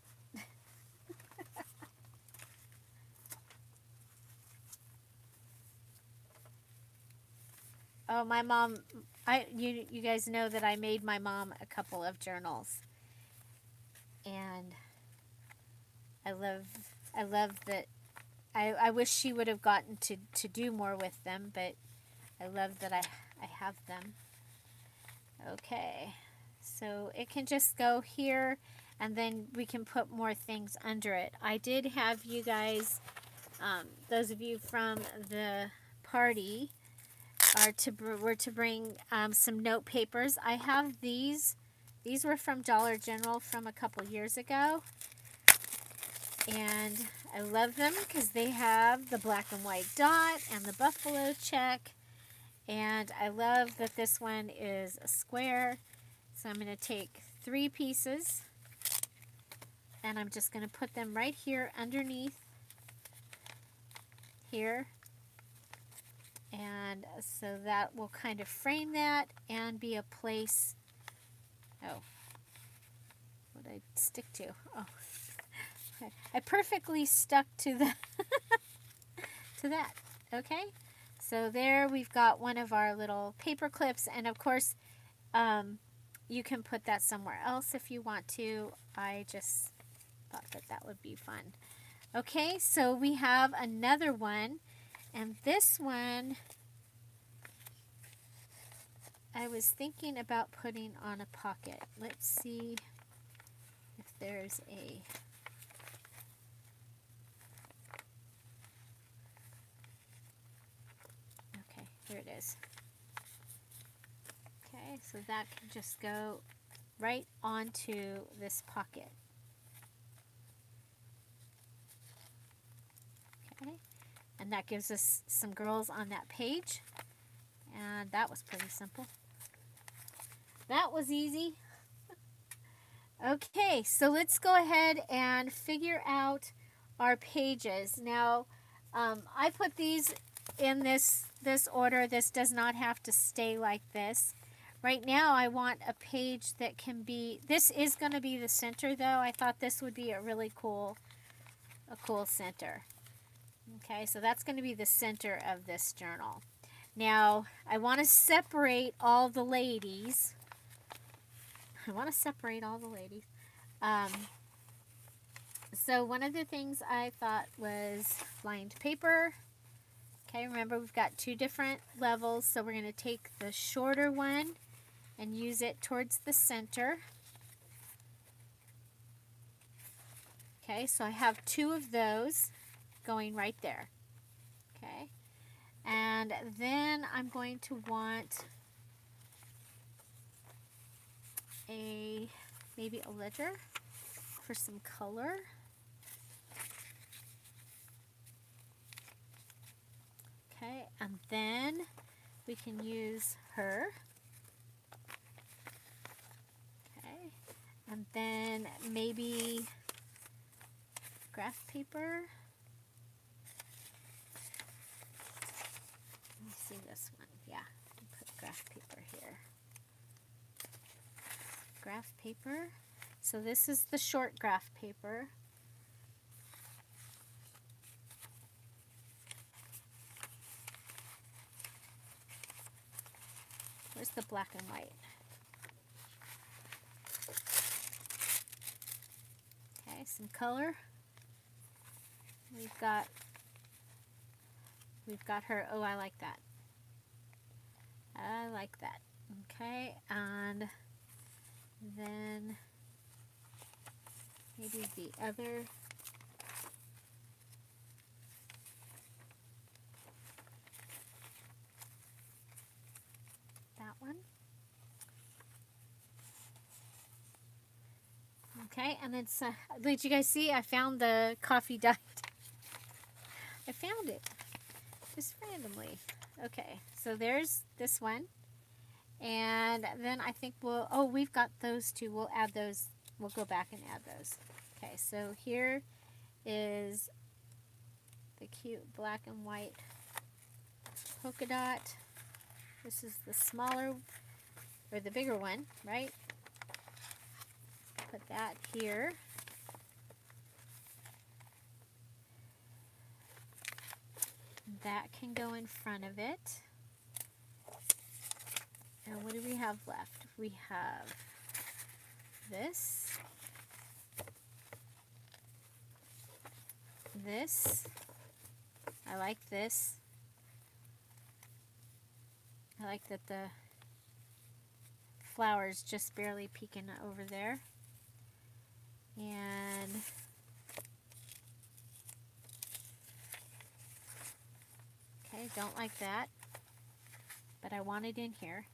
Oh, my mom, you guys know that I made my mom a couple of journals. And I love that. I wish she would have gotten to do more with them, but I love that I have them. Okay, so it can just go here, and then we can put more things under it. I did have you guys, those of you from the party, were to bring some note papers. I have these. These were from Dollar General from a couple years ago. And I love them because they have the black and white dot and the buffalo check. And I love that this one is a square. So I'm going to take 3 pieces and I'm just going to put them right here underneath here. And so that will kind of frame that and be a place. Oh, what did I stick to? Oh, I perfectly stuck to the to that. Okay, so there we've got one of our little paper clips, and of course you can put that somewhere else if you want to. I just thought that that would be fun. Okay, so we have another one, and this one I was thinking about putting on a pocket. Let's see if there's a... Okay, here it is. Okay, so that can just go right onto this pocket. Okay, and that gives us some girls on that page. And that was pretty simple. That was easy. Okay, so let's go ahead and figure out our pages. Now, I put these in this order. This does not have to stay like this. Right now, I want a page that can be, this is going to be the center though. I thought this would be a really cool center. Okay, so that's going to be the center of this journal. Now, I want to separate all the ladies. So one of the things I thought was lined paper. Okay, remember we've got 2 different levels, so we're going to take the shorter one and use it towards the center. Okay, so I have 2 of those going right there. Okay, and then I'm going to want maybe a ledger for some color. And then we can use her. Okay. And then maybe graph paper. Let me see this one. Yeah, put graph paper here. Graph paper. So this is the short graph paper. Where's the black and white? Okay, some color. We've got her. Oh, I like that. I like that. Okay, and then maybe the other. That one. Okay, and it's, did you guys see? I found the coffee dye. I found it just randomly. Okay, so there's this one. And then I think we'll, oh, we've got those two. We'll add those. We'll go back and add those. Okay, so here is the cute black and white polka dot. This is the smaller, or the bigger one, right? Put that here. That can go in front of it. And what do we have left? We have this. This. I like this. I like that the flower's just barely peeking over there. And okay, don't like that, but I want it in here.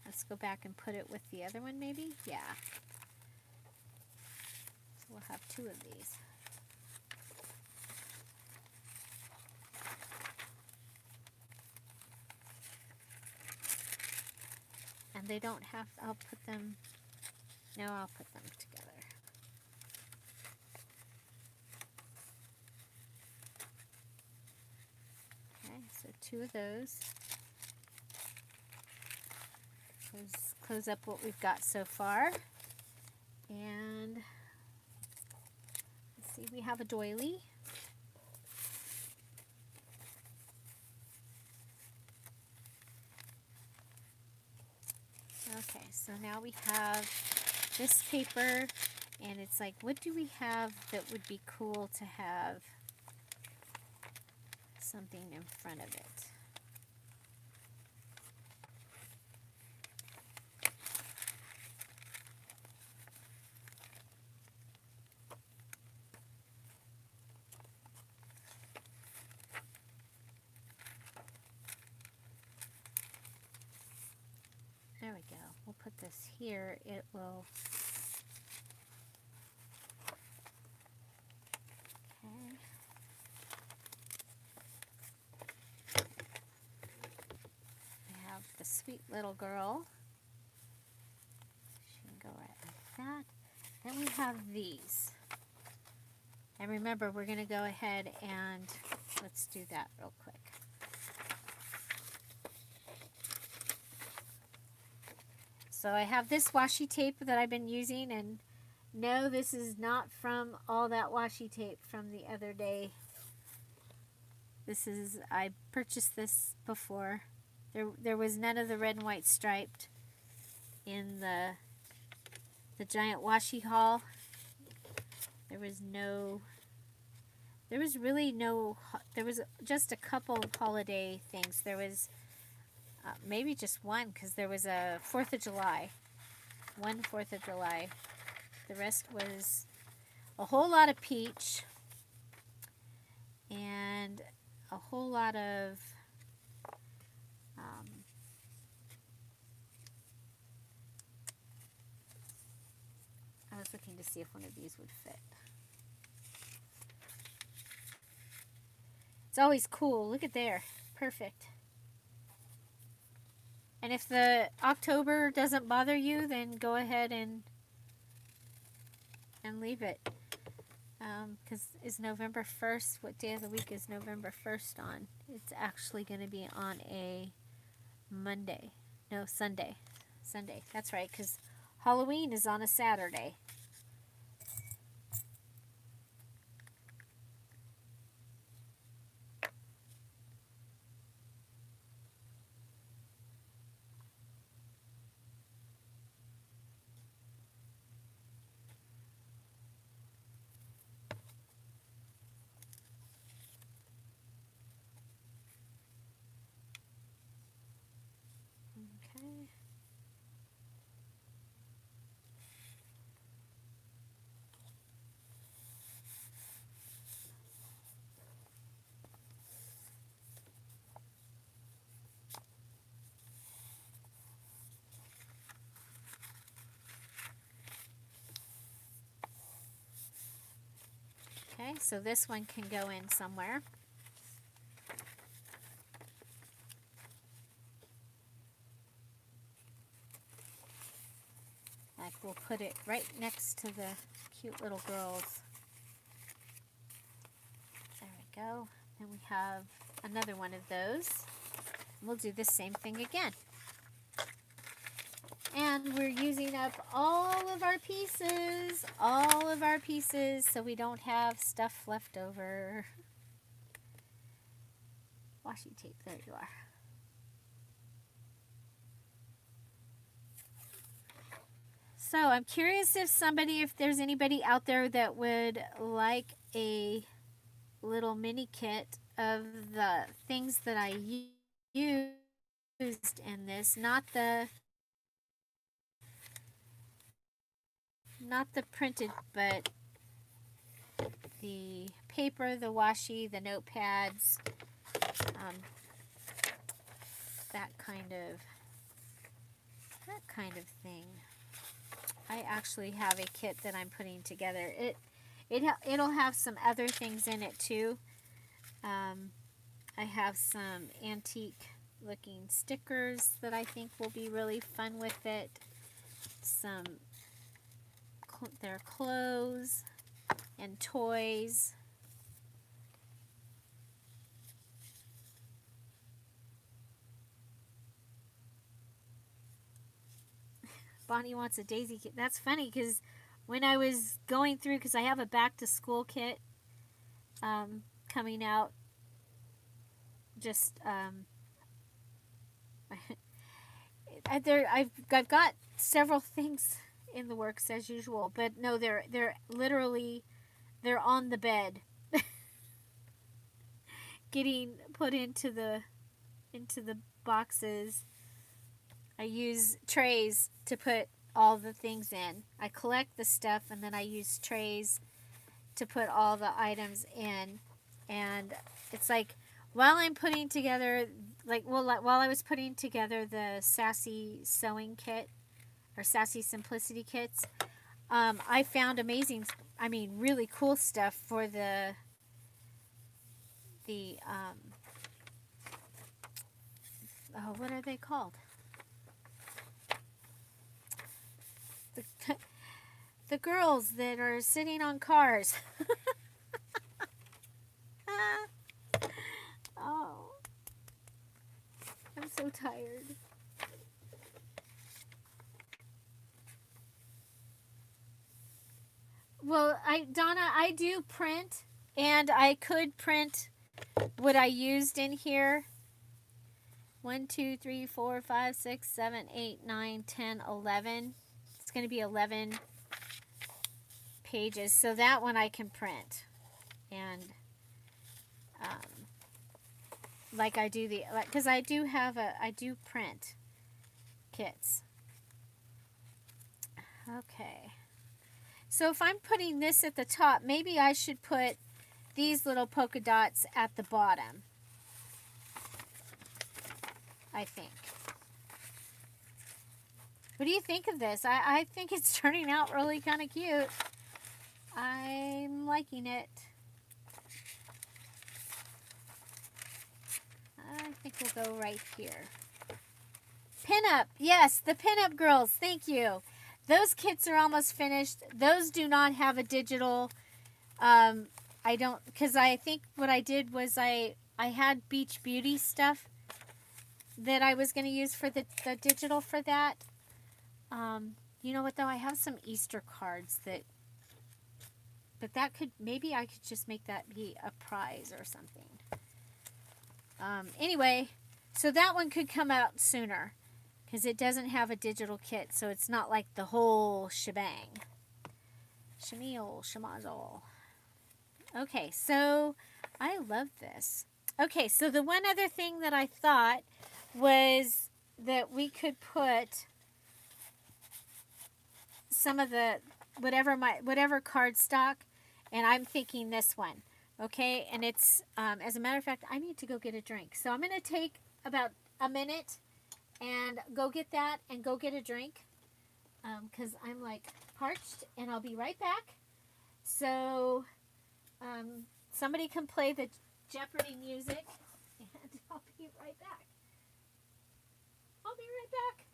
Let's go back and put it with the other one maybe? Yeah. So we'll have two of these. And they don't have, I'll put them, no, I'll put them together. Okay, so two of those. Close up what we've got so far. And let's see, we have a doily. Okay, so now we have this paper, and it's like, what do we have that would be cool to have something in front of it? There we go. We'll put this here. It will. Okay. We have the sweet little girl. She can go right like that. Then we have these. And remember, we're going to go ahead and let's do that real quick. So I have this washi tape that I've been using, and no, this is not from all that washi tape from the other day. This is, I purchased this before. There was none of the red and white striped in the giant washi haul. There was really no, there was just a couple of holiday things. There was maybe just one, because there was a 4th of July. One 4th of July. The rest was a whole lot of peach and a whole lot of I was looking to see if one of these would fit. It's always cool. Look at there. Perfect. And if the October doesn't bother you, then go ahead and leave it. Because is November 1st, what day of the week is November 1st on? It's actually going to be on a Monday. No, Sunday. Sunday. That's right, because Halloween is on a Saturday. Okay. Okay, so this one can go in somewhere. Like we'll put it right next to the cute little girls. There we go. Then we have another one of those. We'll do the same thing again. And we're using up all of our pieces, so we don't have stuff left over. Washi tape, there you are. So I'm curious if there's anybody out there that would like a little mini kit of the things that I used in this, not the printed, but the paper, the washi, the notepads, that kind of thing. I actually have a kit that I'm putting together. It'll have some other things in it too. I have some antique looking stickers that I think will be really fun with it. Some their clothes and toys. Bonnie wants a daisy kit. That's funny because when I was going through, because I have a back to school kit coming out, just I've got several things in the works as usual, but no, they're literally they're on the bed, getting put into the boxes. I use trays to put all the things in. I collect the stuff and then I use trays to put all the items in. And it's like while I'm putting together, while I was putting together the Sassy Sewing Kit or Sassy Simplicity Kits, I found really cool stuff for the what are they called? The girls that are sitting on cars. Oh, I'm so tired. Well, Donna, I do print, and I could print what I used in here. 1, 2, 3, 4, 5, 6, 7, 8, 9, 10, 11. It's going to be 11 pages, so that one I can print. And like I do because I do print kits. Okay. So if I'm putting this at the top, maybe I should put these little polka dots at the bottom. I think. What do you think of this? I think it's turning out really kind of cute. I'm liking it. I think we'll go right here. Pinup. Yes, the Pinup Girls. Thank you. Those kits are almost finished. Those do not have a digital. I don't, because I think what I did was I had Beach Beauty stuff that I was going to use for the digital for that. You know what though? I have some Easter cards but that could, maybe I could just make that be a prize or something. Anyway, so that one could come out sooner because it doesn't have a digital kit, so it's not like the whole shebang. Shamil, shamazel. Okay, so I love this. Okay, so the one other thing that I thought was that we could put some of the whatever cardstock, and I'm thinking this one. Okay, and it's as a matter of fact, I need to go get a drink, so I'm gonna take about a minute and go get that and go get a drink because I'm like parched, and I'll be right back. So somebody can play the Jeopardy music, and I'll be right back. I'll be right back.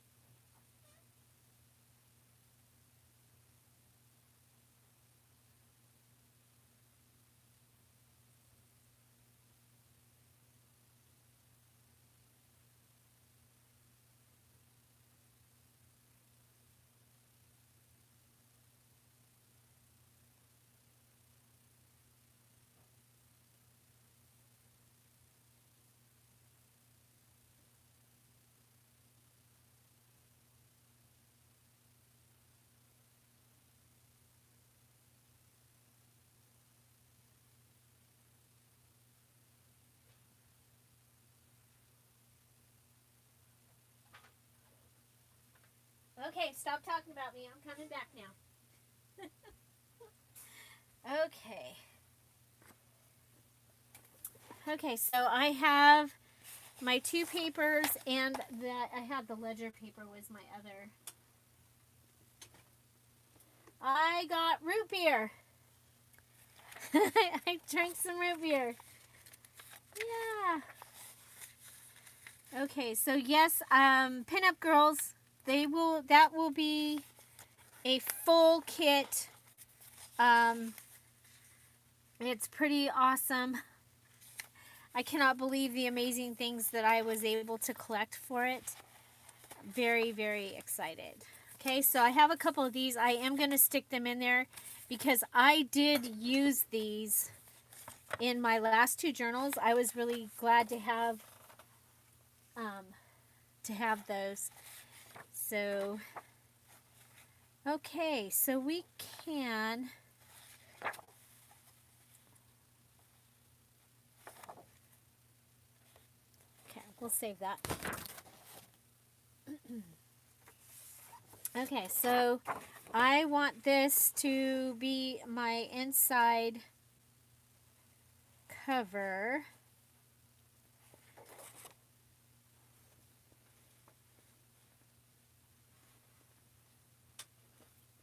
Okay, stop talking about me. I'm coming back now. Okay. Okay, so I have my two papers, and I had the ledger paper was my other. I got root beer. I drank some root beer. Yeah. Okay, so yes, Pinup Girls, that will be a full kit. It's pretty awesome. I cannot believe the amazing things that I was able to collect for it. Very, very excited. Okay, so I have a couple of these. I am going to stick them in there because I did use these in my last two journals. I was really glad to have those. So, okay, so we can... We'll save that. Okay, so I want this to be my inside cover.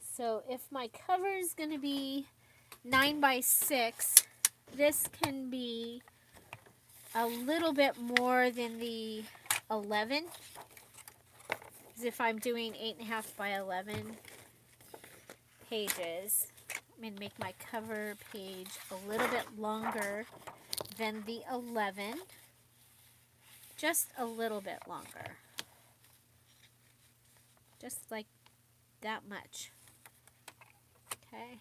So if my cover is going to be 9 by 6, this can be a little bit more than the 11, because if I'm doing 8.5 by 11 pages, I'm going to make my cover page a little bit longer than the 11, just a little bit longer, just like that much. Okay,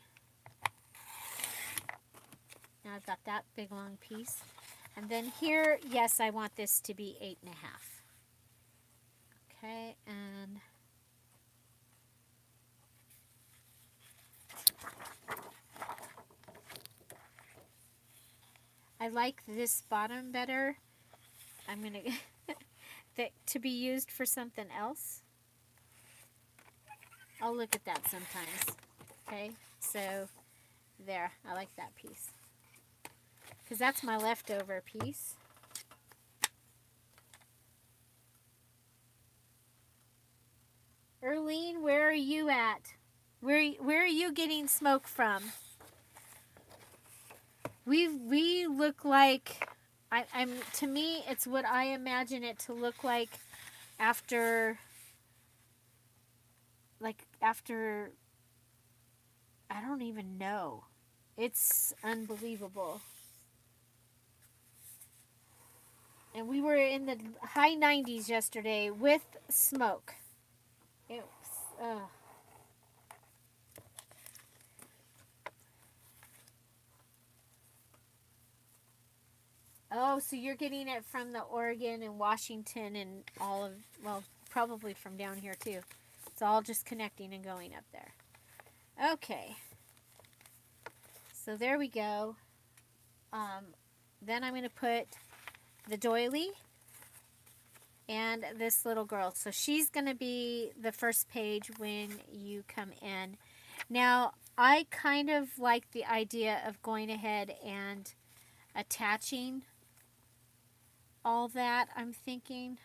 now I've got that big long piece. And then here, yes, I want this to be 8.5. Okay, and I like this bottom better. I'm going to be used for something else. I'll look at that sometimes. Okay, so there, I like that piece, because that's my leftover piece. Erlene, where are you at? Where are you getting smoke from? We look like I'm to me, it's what I imagine it to look like after, after, I don't even know. It's unbelievable. And we were in the high 90s yesterday with smoke. It was, oh, so you're getting it from the Oregon and Washington and all of, well, probably from down here too. It's all just connecting and going up there. Okay. So there we go. Then I'm going to put the doily and this little girl. So she's going to be the first page when you come in. Now, I kind of like the idea of going ahead and attaching all that, I'm thinking.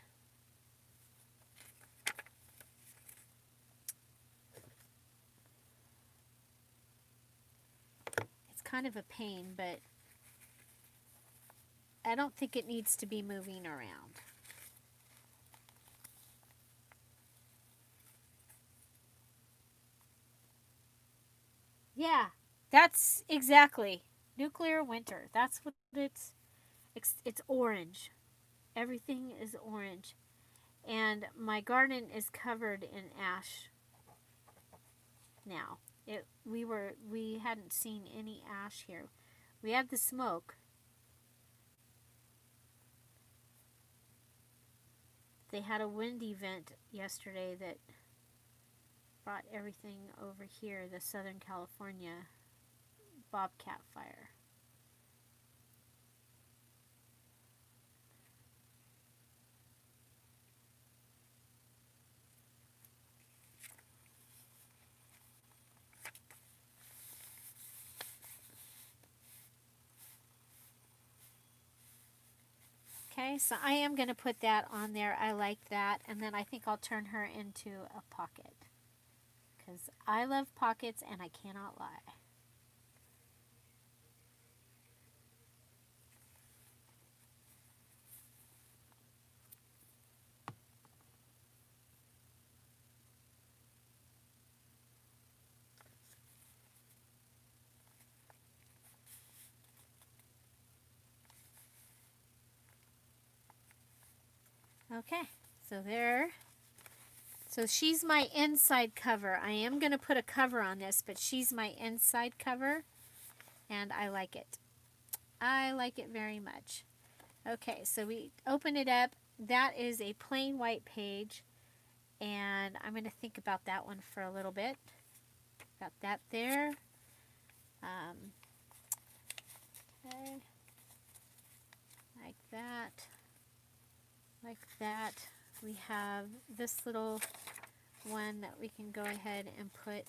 It's kind of a pain, but I don't think it needs to be moving around. Yeah, that's exactly nuclear winter. That's what it's orange. Everything is orange. And my garden is covered in ash now. We hadn't seen any ash here. We had the smoke. They had a wind event yesterday that brought everything over here, the Southern California bobcat fire. Okay, so I am going to put that on there. I like that. And then I think I'll turn her into a pocket. Because I love pockets and I cannot lie. Okay, so there. So she's my inside cover. I am going to put a cover on this, but she's my inside cover. And I like it. I like it very much. Okay, so we open it up. That is a plain white page. And I'm going to think about that one for a little bit. Got that there. Okay. Like that. Like that. We have this little one that we can go ahead and put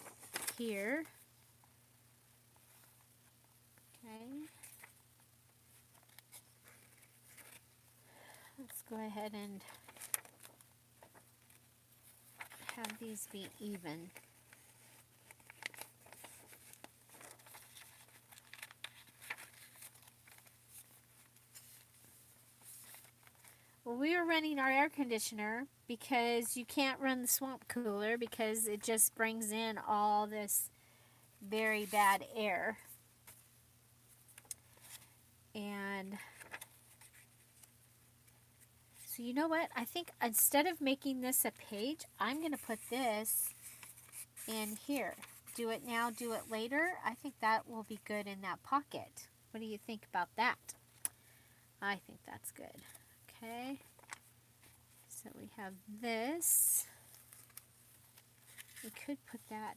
here. Okay. Let's go ahead and have these be even. Well, we were running our air conditioner because you can't run the swamp cooler because it just brings in all this very bad air. And so you know what? I think instead of making this a page, I'm going to put this in here. Do it now, do it later. I think that will be good in that pocket. What do you think about that? I think that's good. Okay. So we have this. We could put that.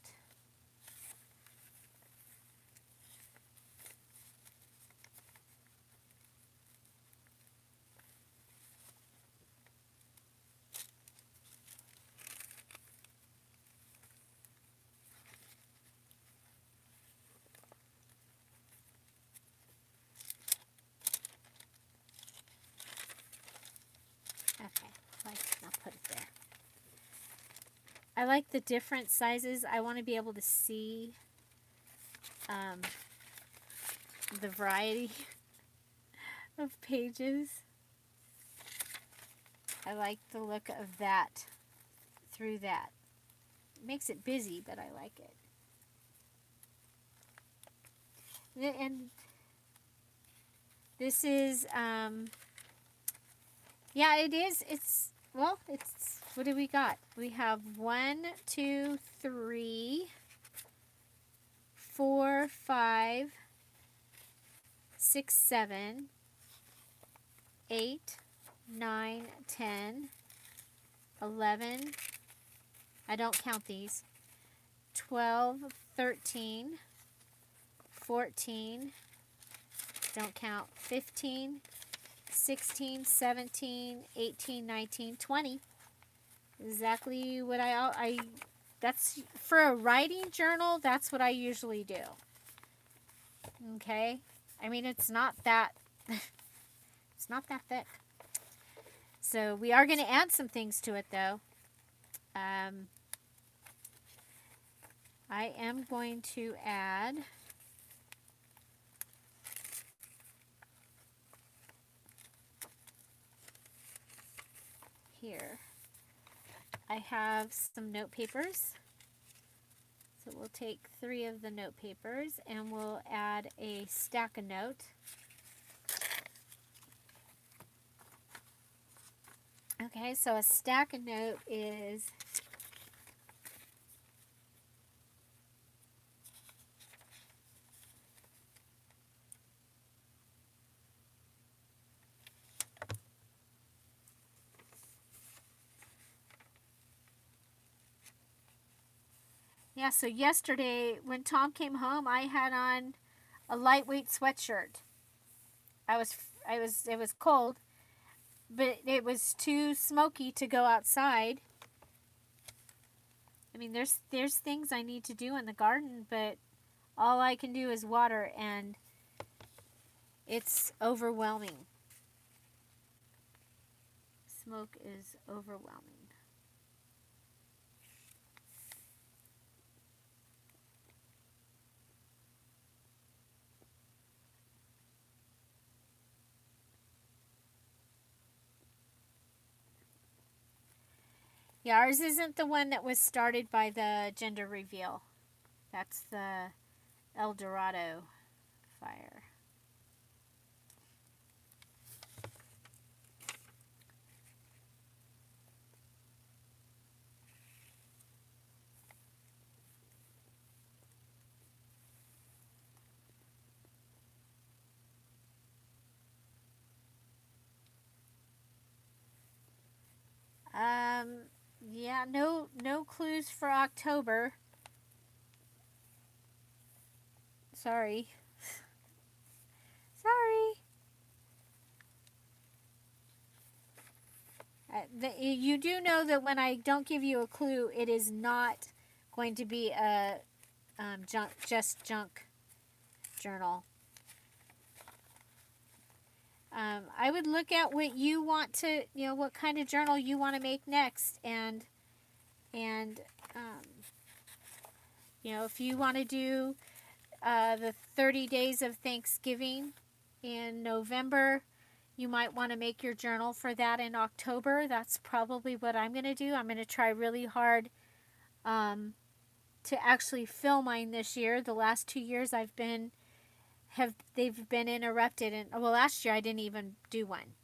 Okay, I'll put it there. I like the different sizes. I want to be able to see the variety of pages. I like the look of that through that. It makes it busy, but I like it. And this is, yeah, it is. Well, what do we got? We have 1, 2, 3, 4, 5, 6, 7, 8, 9, 10, 11. I don't count these. 12, 13, 14. Don't count. 15, 16, 17, 18, 19, 20. Exactly what that's for a writing journal, that's what I usually do. Okay? I mean, it's not that it's not that thick. So we are going to add some things to it though. I am going to add here. I have some note papers. So we'll take 3 of the note papers and we'll add a stack of note. Okay, so a stack of note is yeah, so yesterday when Tom came home, I had on a lightweight sweatshirt. It was cold, but it was too smoky to go outside. I mean, there's things I need to do in the garden, but all I can do is water, and it's overwhelming. Smoke is overwhelming. Yeah, ours isn't the one that was started by the gender reveal. That's the El Dorado fire. Yeah, no clues for October. Sorry. Sorry. You do know that when I don't give you a clue, it is not going to be a junk journal. I would look at what you want to, what kind of journal you want to make next, and if you want to do the 30 days of Thanksgiving in November, you might want to make your journal for that in October. That's probably what I'm going to do. I'm going to try really hard to actually fill mine this year. The last 2 years they've been interrupted, and well, last year I didn't even do one.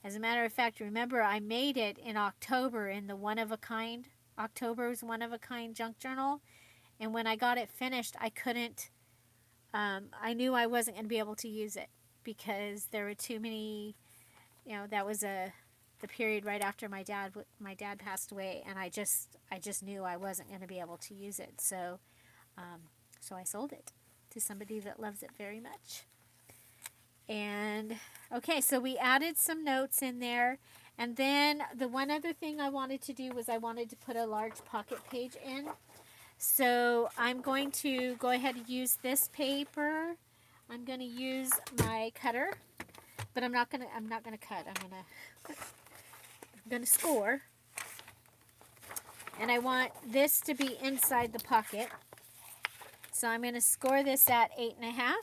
As a matter of fact, remember I made it in October in the one-of-a-kind, October's one-of-a-kind junk journal, and when I got it finished, I couldn't, I knew I wasn't going to be able to use it because there were too many, that was the period right after my dad passed away, and I just knew I wasn't going to be able to use it, so I sold it to somebody that loves it very much. And okay, so we added some notes in there, and then the one other thing I wanted to do was I wanted to put a large pocket page in. So I'm going to go ahead and use this paper. I'm going to use my cutter, but I'm not gonna cut. I'm gonna score, and I want this to be inside the pocket. So I'm going to score this at 8.5.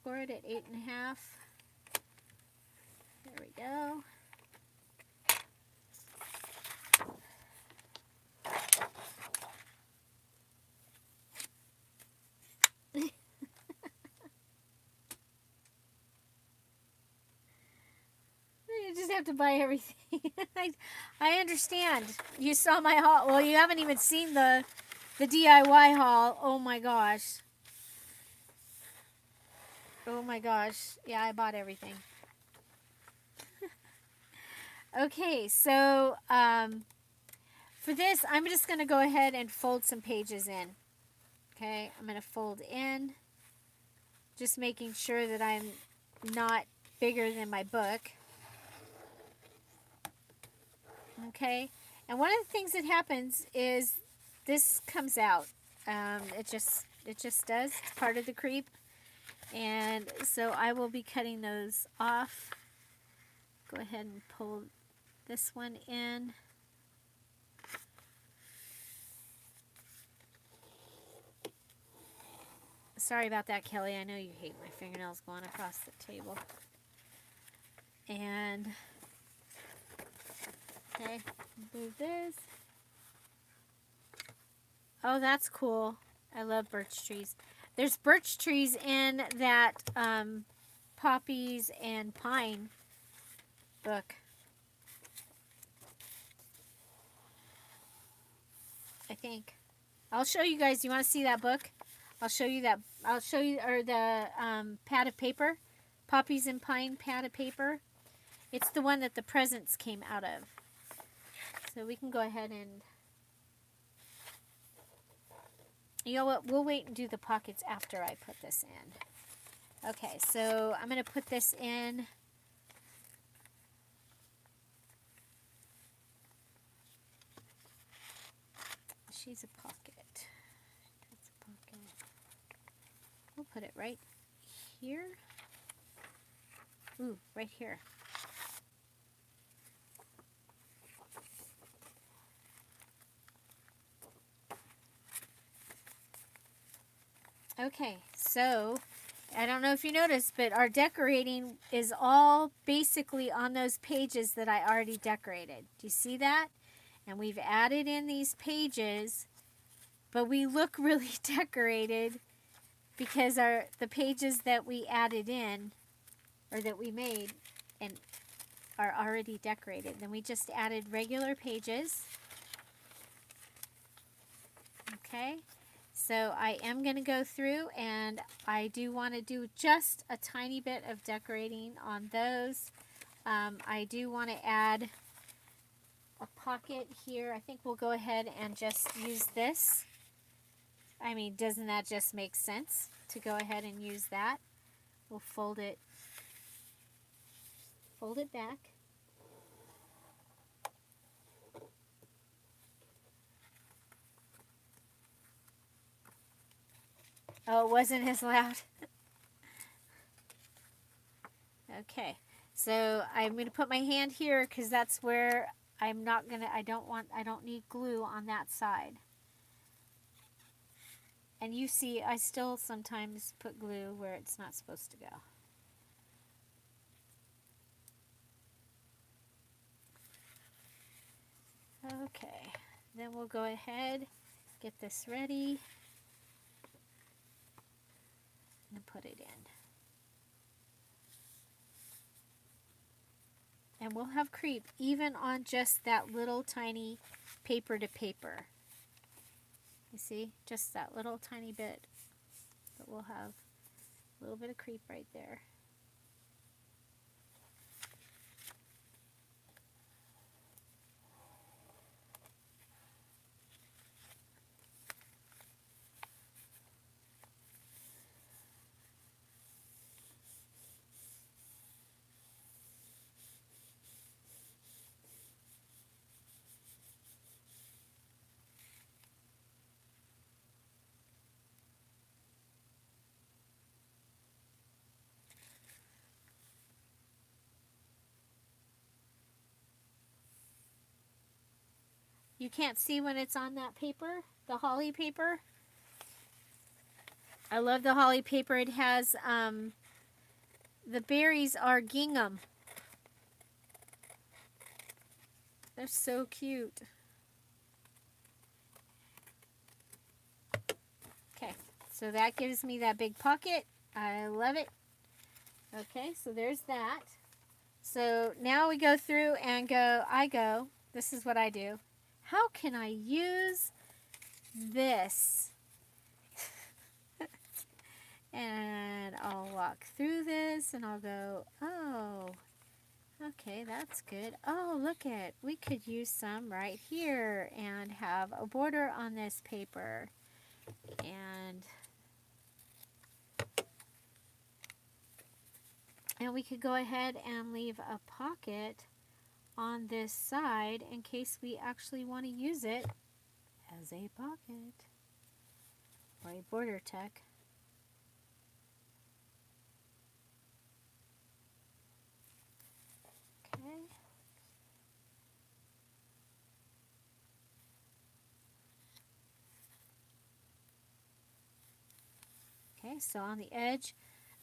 score it at 8.5. There we go. You just have to buy everything. I understand. You saw my haul. Well, you haven't even seen the DIY haul. Oh my gosh. Oh my gosh. Yeah, I bought everything. Okay, so for this, I'm just going to go ahead and fold some pages in. Okay, I'm going to fold in, just making sure that I'm not bigger than my book. Okay, and one of the things that happens is this comes out. It just does. It's part of the creep. And so I will be cutting those off. Go ahead and pull this one in. Sorry about that, Kelly. I know you hate my fingernails going across the table. And, okay, move this. Oh, that's cool. I love birch trees. There's birch trees in that poppies and pine book. I think. I'll show you guys. You want to see that book? I'll show you that. I'll show you, or the pad of paper. Poppies and pine pad of paper. It's the one that the presents came out of. So we can go ahead and... You know what? We'll wait and do the pockets after I put this in. Okay, so I'm going to put this in. She's a pocket. That's a pocket. We'll put it right here. Ooh, right here. Okay, so I don't know if you noticed, but our decorating is all basically on those pages that I already decorated. Do you see that? And we've added in these pages, but we look really decorated because the pages that we added in, or that we made, and are already decorated. Then we just added regular pages. Okay. So I am going to go through, and I do want to do just a tiny bit of decorating on those. I do want to add a pocket here. I think we'll go ahead and just use this. I mean, doesn't that just make sense to go ahead and use that? We'll fold it back. Oh, it wasn't as loud. Okay, so I'm going to put my hand here because that's where I don't need glue on that side. And you see, I still sometimes put glue where it's not supposed to go. Okay, then we'll go ahead, get this ready, and put it in. And we'll have creep even on just that little tiny paper to paper. You see, just that little tiny bit. But we'll have a little bit of creep right there. You can't see when it's on that paper, the holly paper. I love the holly paper. It has The berries are gingham. They're so cute. Okay, so that gives me that big pocket. I love it. Okay, so there's that. So now we go through and this is what I do. How can I use this? And I'll walk through this and I'll go, oh, okay, that's good. Oh, look it. We could use some right here and have a border on this paper. And we could go ahead and leave a pocket on this side in case we actually want to use it as a pocket or a border tuck. Okay. Okay, so on the edge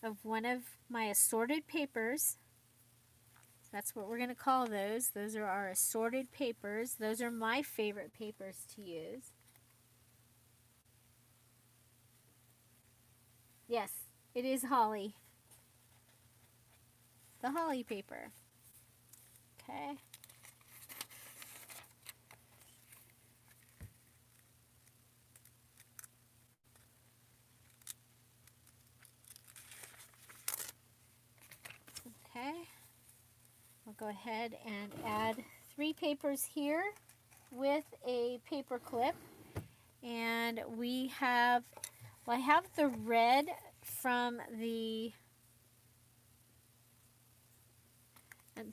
of one of my assorted papers, that's what we're going to call those. Those are our assorted papers. Those are my favorite papers to use. Yes, it is holly. The holly paper. Okay. Okay. We'll go ahead and add 3 papers here with a paper clip. And we have, well, I have the red from the,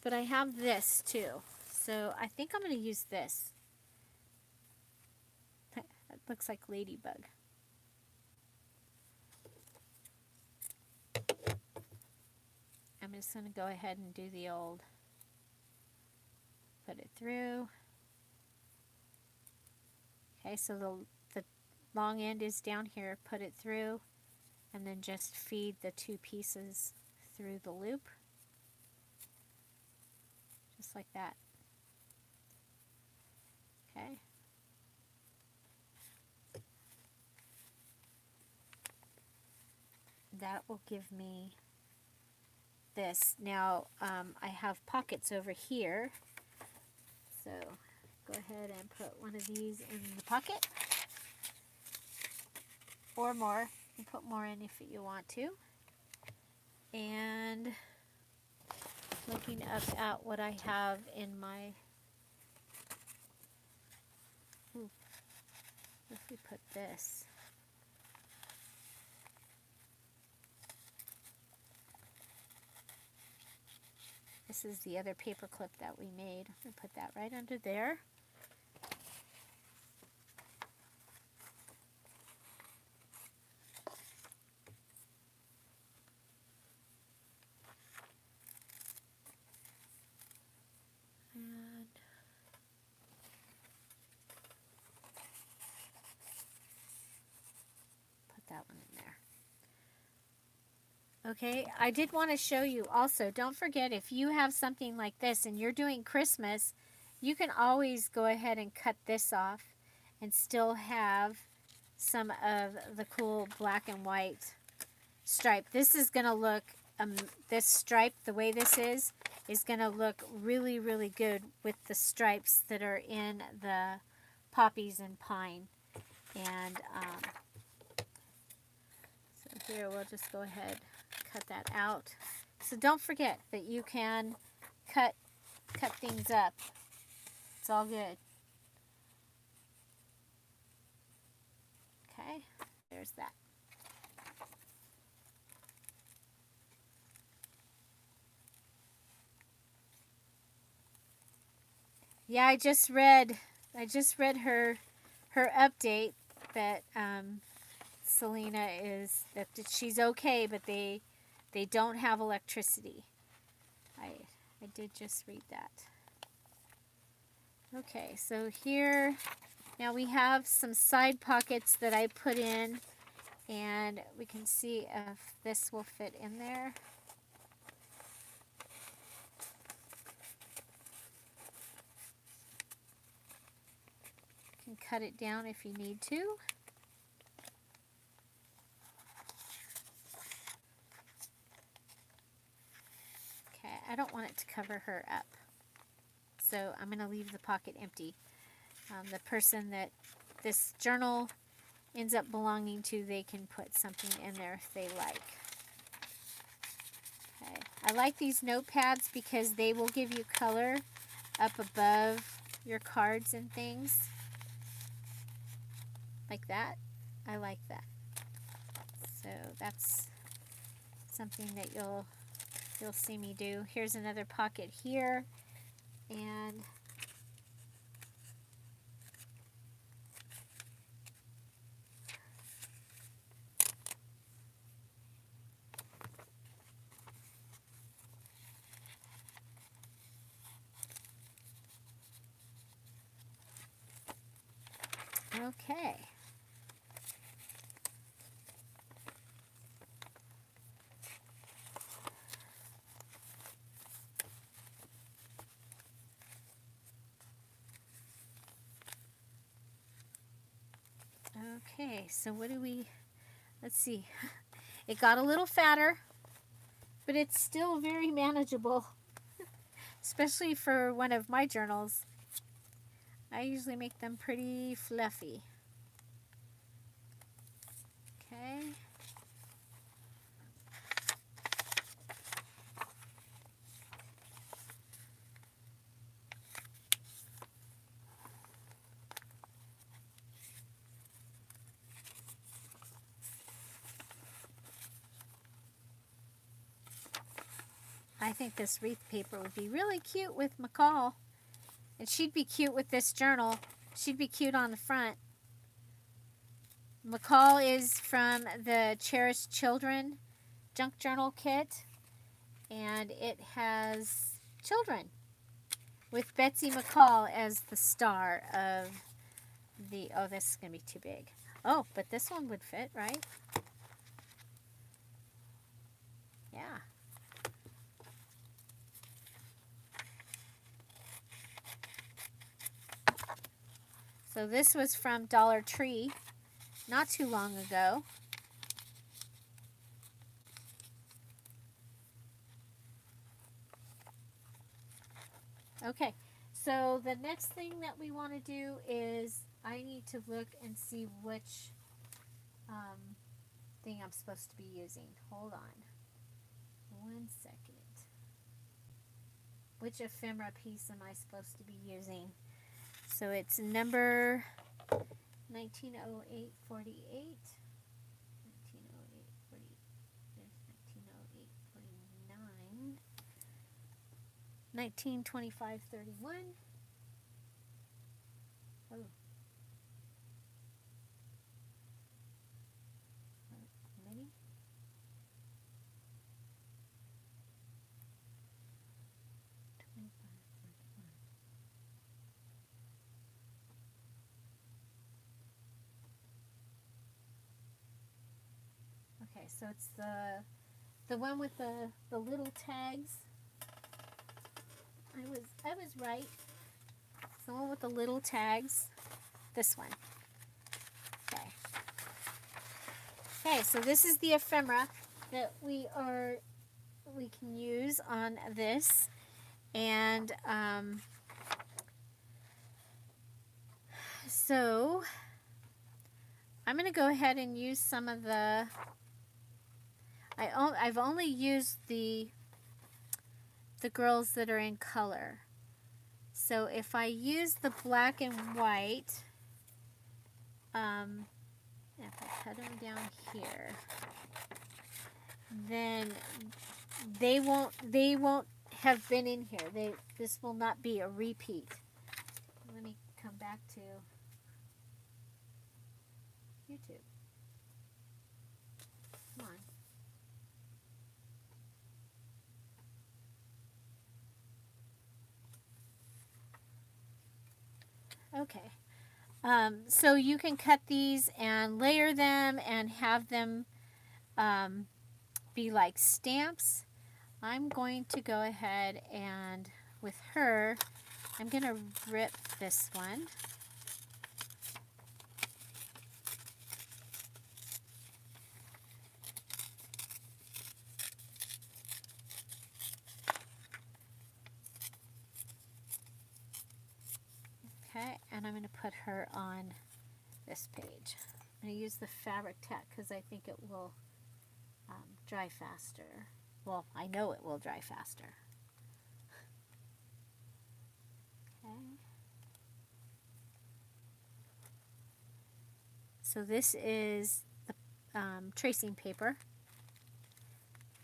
but I have this too. So I think I'm going to use this. It looks like ladybug. I'm just going to go ahead and do the old, put it through. Okay, so the long end is down here, put it through, and then just feed the 2 pieces through the loop. Just like that. Okay. That will give me this. Now, I have pockets over here. So, go ahead and put one of these in the pocket. Or more. You can put more in if you want to. And looking up at what I have in my, if we put this, this is the other paper clip that we made. I'm going to put that right under there. And put that one in there. Okay, I did want to show you also, don't forget, if you have something like this and you're doing Christmas, you can always go ahead and cut this off and still have some of the cool black and white stripe. This is going to look, this stripe, the way this is going to look really, really good with the stripes that are in the poppies and pine. And so here we'll just go ahead, cut that out. So don't forget that you can cut things up. It's all good. Okay, there's that. Yeah, I just read her update that Selena is, that she's okay, but they don't have electricity. I did just read that. Okay, so here now we have some side pockets that I put in, and we can see if this will fit in there. can cut it down if you need to. Okay, I don't want it to cover her up, so I'm going to leave the pocket empty. The person that this journal ends up belonging to, they can put something in there if they like. Okay. I like these notepads because they will give you color up above your cards and things. Like that. I like that. So that's something that you'll see me do. Here's another pocket here, and okay. Okay, so what do we, let's see. It got a little fatter, but it's still very manageable, especially for one of my journals. I usually make them pretty fluffy. Okay. I think this wreath paper would be really cute with McCall. And she'd be cute with this journal. She'd be cute on the front. McCall is from the Cherished Children Junk Journal Kit. And it has children with Betsy McCall as the star of the... Oh, this is going to be too big. Oh, but this one would fit, right? Yeah. So this was from Dollar Tree not too long ago. Okay, so the next thing that we want to do is I need to look and see which thing I'm supposed to be using. Hold on. 1 second. Which ephemera piece am I supposed to be using? So it's number 190848. 190840. There's 190849. 192531. Oh. Many? Okay, so it's the one with the little tags. I was right. It's the one with the little tags. This one. Okay. Okay, so this is the ephemera that we can use on this, and so I'm going to go ahead and use some of the. I've only used the girls that are in color. So if I use the black and white, if I cut them down here, then they won't have been in here. This will not be a repeat. Let me come back to YouTube. Come on. Okay, so you can cut these and layer them and have them be like stamps. I'm going to go ahead and with her, I'm going to rip this one. put her on this page. I'm going to use the fabric tack because I think it will dry faster. Well, I know it will dry faster. Okay. So this is the tracing paper.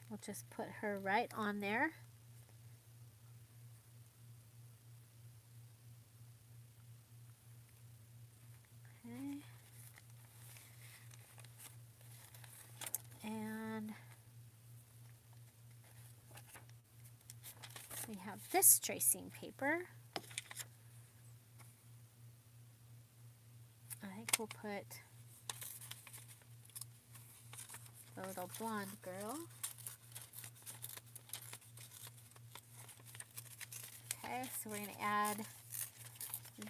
We'll just put her right on there. Okay. And we have this tracing paper. I think we'll put the little blonde girl. Okay, so we're going to add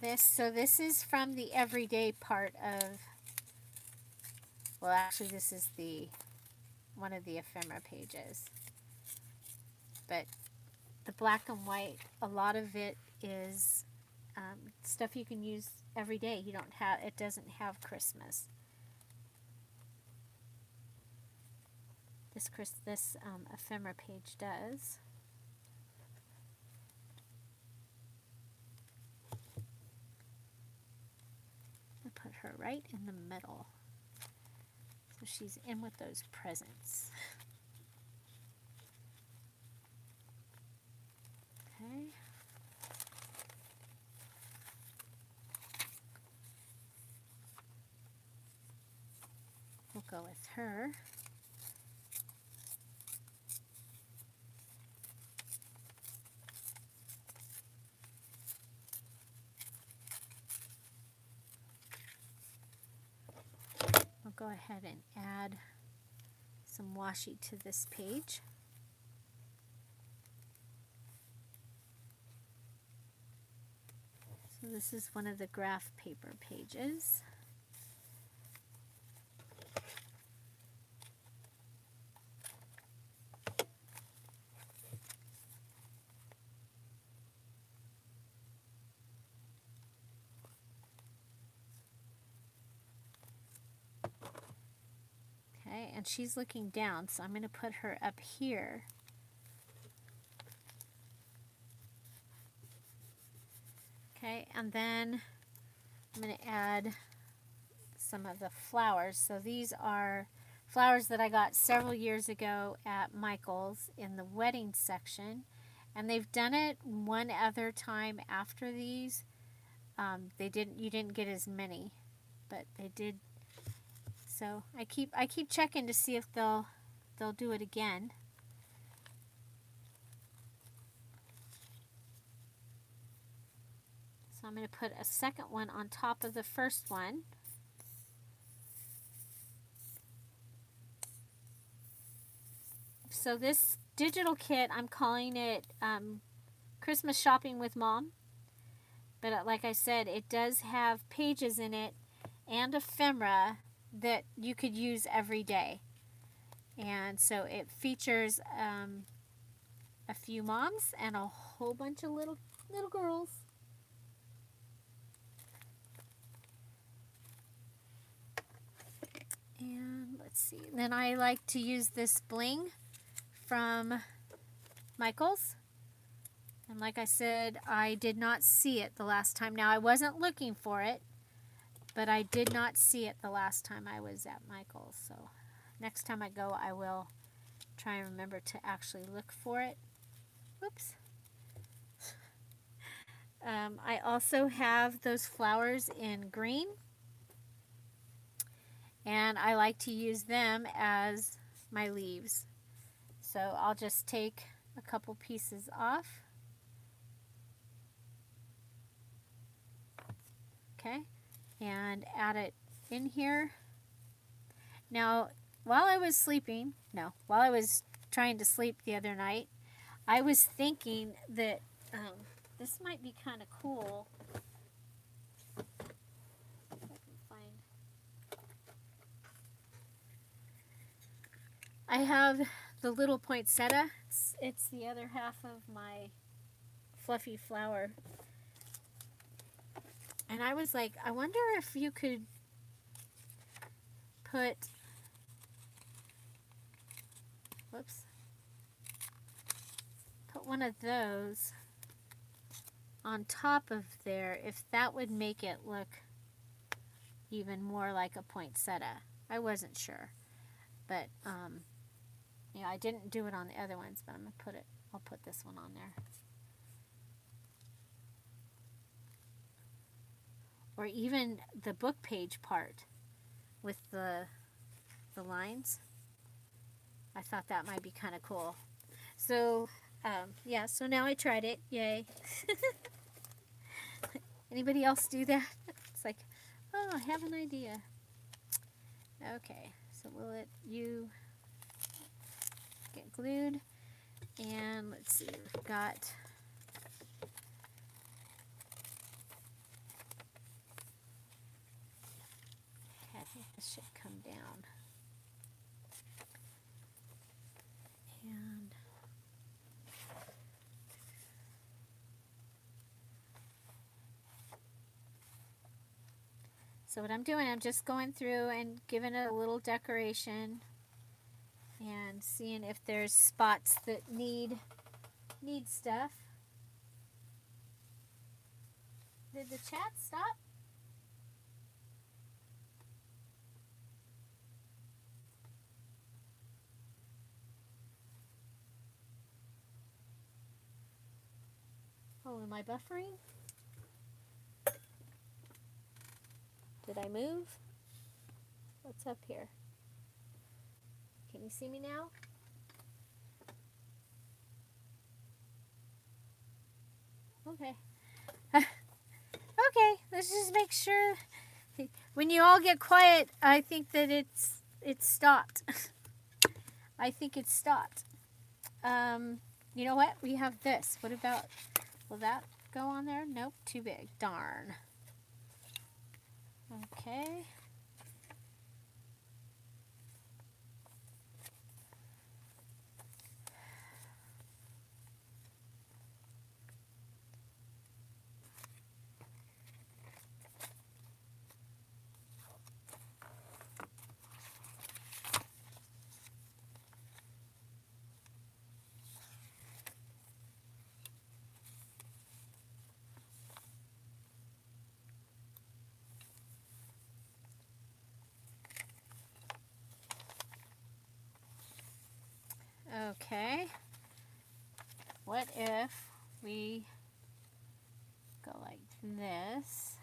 this. So this is from the everyday part of, well, actually this is one of the ephemera pages. But the black and white, a lot of it is stuff you can use every day. It doesn't have Christmas. This ephemera page does. I put her right in the middle, so she's in with those presents. Okay. We'll go with her. We'll go ahead and add some washi to this page. So this is one of the graph paper pages. Okay, and she's looking down, so I'm going to put her up here. Okay, and then I'm going to add some of the flowers. So these are flowers that I got several years ago at Michael's in the wedding section. And they've done it one other time after these. You didn't get as many, but they did. So I keep checking to see if they'll do it again. So I'm going to put a second one on top of the first one. So this digital kit, I'm calling it Christmas Shopping with Mom. But like I said, it does have pages in it and ephemera that you could use every day. And so it features a few moms and a whole bunch of little girls. And let's see. Then I like to use this bling from Michael's. And like I said, I did not see it the last time. Now, I wasn't looking for it, but I did not see it the last time I was at Michael's. So next time I go, I will try and remember to actually look for it. Whoops. I also have those flowers in green. And I like to use them as my leaves. So I'll just take a couple pieces off. Okay, and add it in here. Now, while I was trying to sleep the other night, I was thinking that this might be kind of cool. If I can find. I have the little poinsettia. It's the other half of my fluffy flower. And I was like, I wonder if you could put, whoops, put one of those on top of there, if that would make it look even more like a poinsettia. I wasn't sure, but yeah, I didn't do it on the other ones, but I'll put this one on there. Or even the book page part with the lines. I thought that might be kind of cool. So, yeah, so now I tried it. Yay. Anybody else do that? It's like, oh, I have an idea. Okay, so we'll let you get glued. And let's see, we've got I think this should come down. And so what I'm doing, I'm just going through and giving it a little decoration and seeing if there's spots that need stuff. Did the chat stop? Oh, am I buffering? Did I move? What's up here? Can you see me now? Okay. Okay, let's just make sure. When you all get quiet, I think that it's stopped. I think it's stopped. You know what? We have this. What about, will that go on there? Nope, too big. Darn. Okay. Okay. What if we go like this?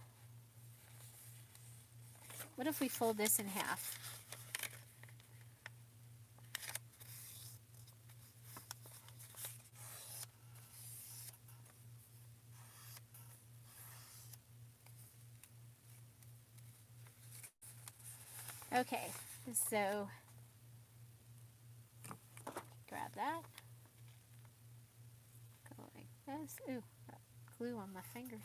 What if we fold this in half? Okay, so grab that. Go like this. Ooh, got glue on my fingers.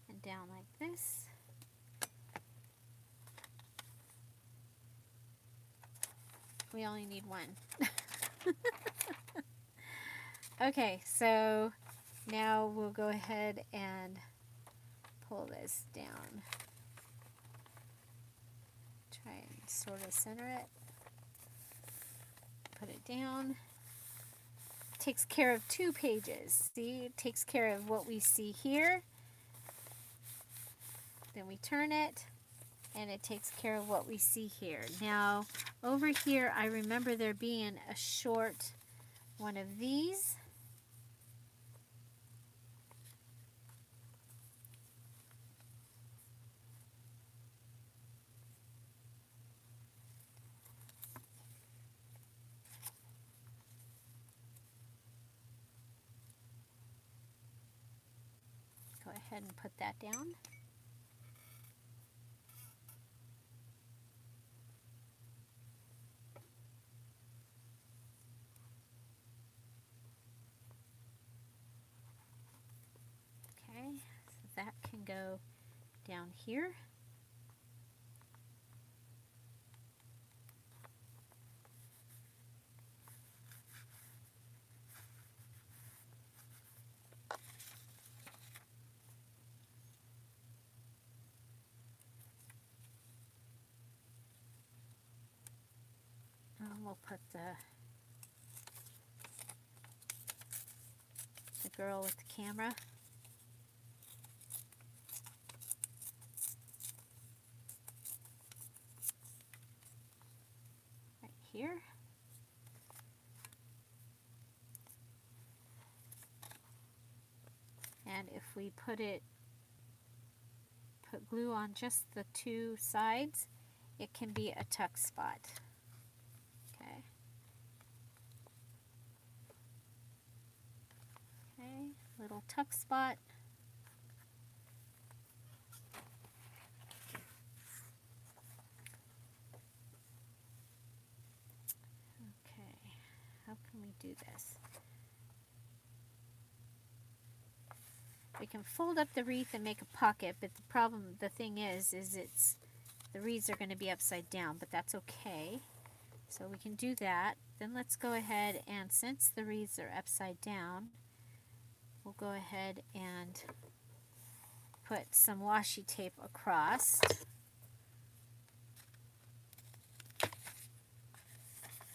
And down like this. We only need one. Okay, so now we'll go ahead and pull this down. Try and sort of center it. Put it down. Takes care of 2 pages. See, it takes care of what we see here. Then we turn it, and it takes care of what we see here. Now, over here, I remember there being a short one of these. Go ahead and put that down. Okay, so that can go down here. And we'll put the girl with the camera. Right here. And if we put glue on just the two sides, it can be a tuck spot. Okay. Okay, little tuck spot. Okay, how can we do this? We can fold up the wreath and make a pocket, but the thing is the wreaths are going to be upside down, but that's okay. So we can do that. Then let's go ahead and, since the wreaths are upside down, we'll go ahead and put some washi tape across.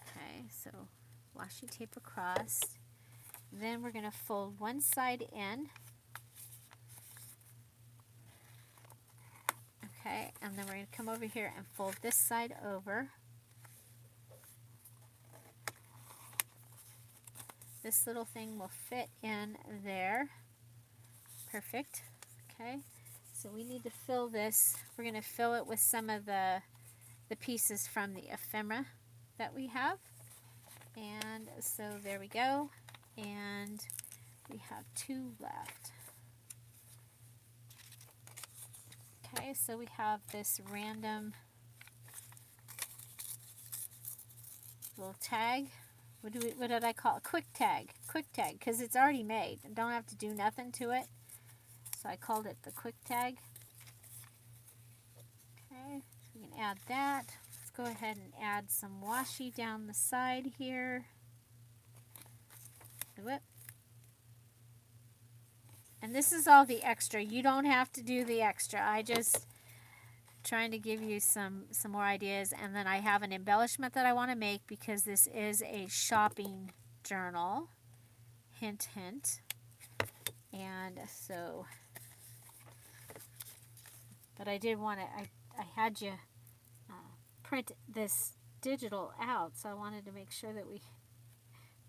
Okay, so washi tape across. Then we're going to fold one side in. Okay, and then we're going to come over here and fold this side over. This little thing will fit in there. Perfect. Okay, so we need to fill this. We're going to fill it with some of the pieces from the ephemera that we have. And so there we go. And we have two left. Okay, so we have this random little tag. What did I call it? Quick tag, because it's already made. I don't have to do nothing to it. So I called it the quick tag. Okay, so we can add that. Let's go ahead and add some washi down the side here. Whip. And this is all the extra. You don't have to do the extra. I just trying to give you some more ideas. And then I have an embellishment that I want to make because this is a shopping journal. Hint, hint. And so, but I did want to, I had you print this digital out, so I wanted to make sure that we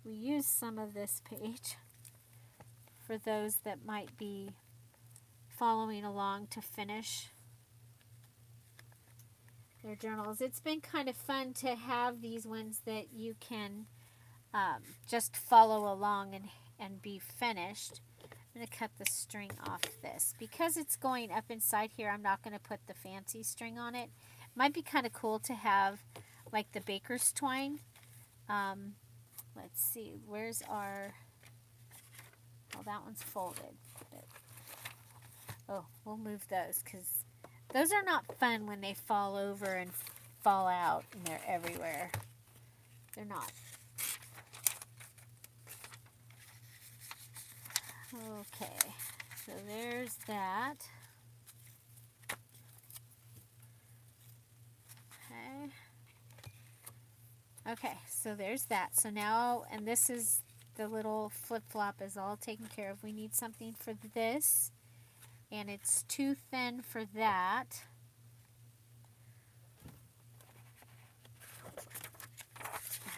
use some of this page for those that might be following along to finish their journals. It's been kind of fun to have these ones that you can just follow along and be finished. I'm going to cut the string off this. Because it's going up inside here, I'm not going to put the fancy string on it. It might be kind of cool to have like the baker's twine. Let's see, where's our... Well, that one's folded. But, oh, we'll move those because those are not fun when they fall over and fall out and they're everywhere. They're not. Okay, so there's that. Okay. Okay, so there's that. So now, and this is the little flip-flop is all taken care of. We need something for this, and it's too thin for that.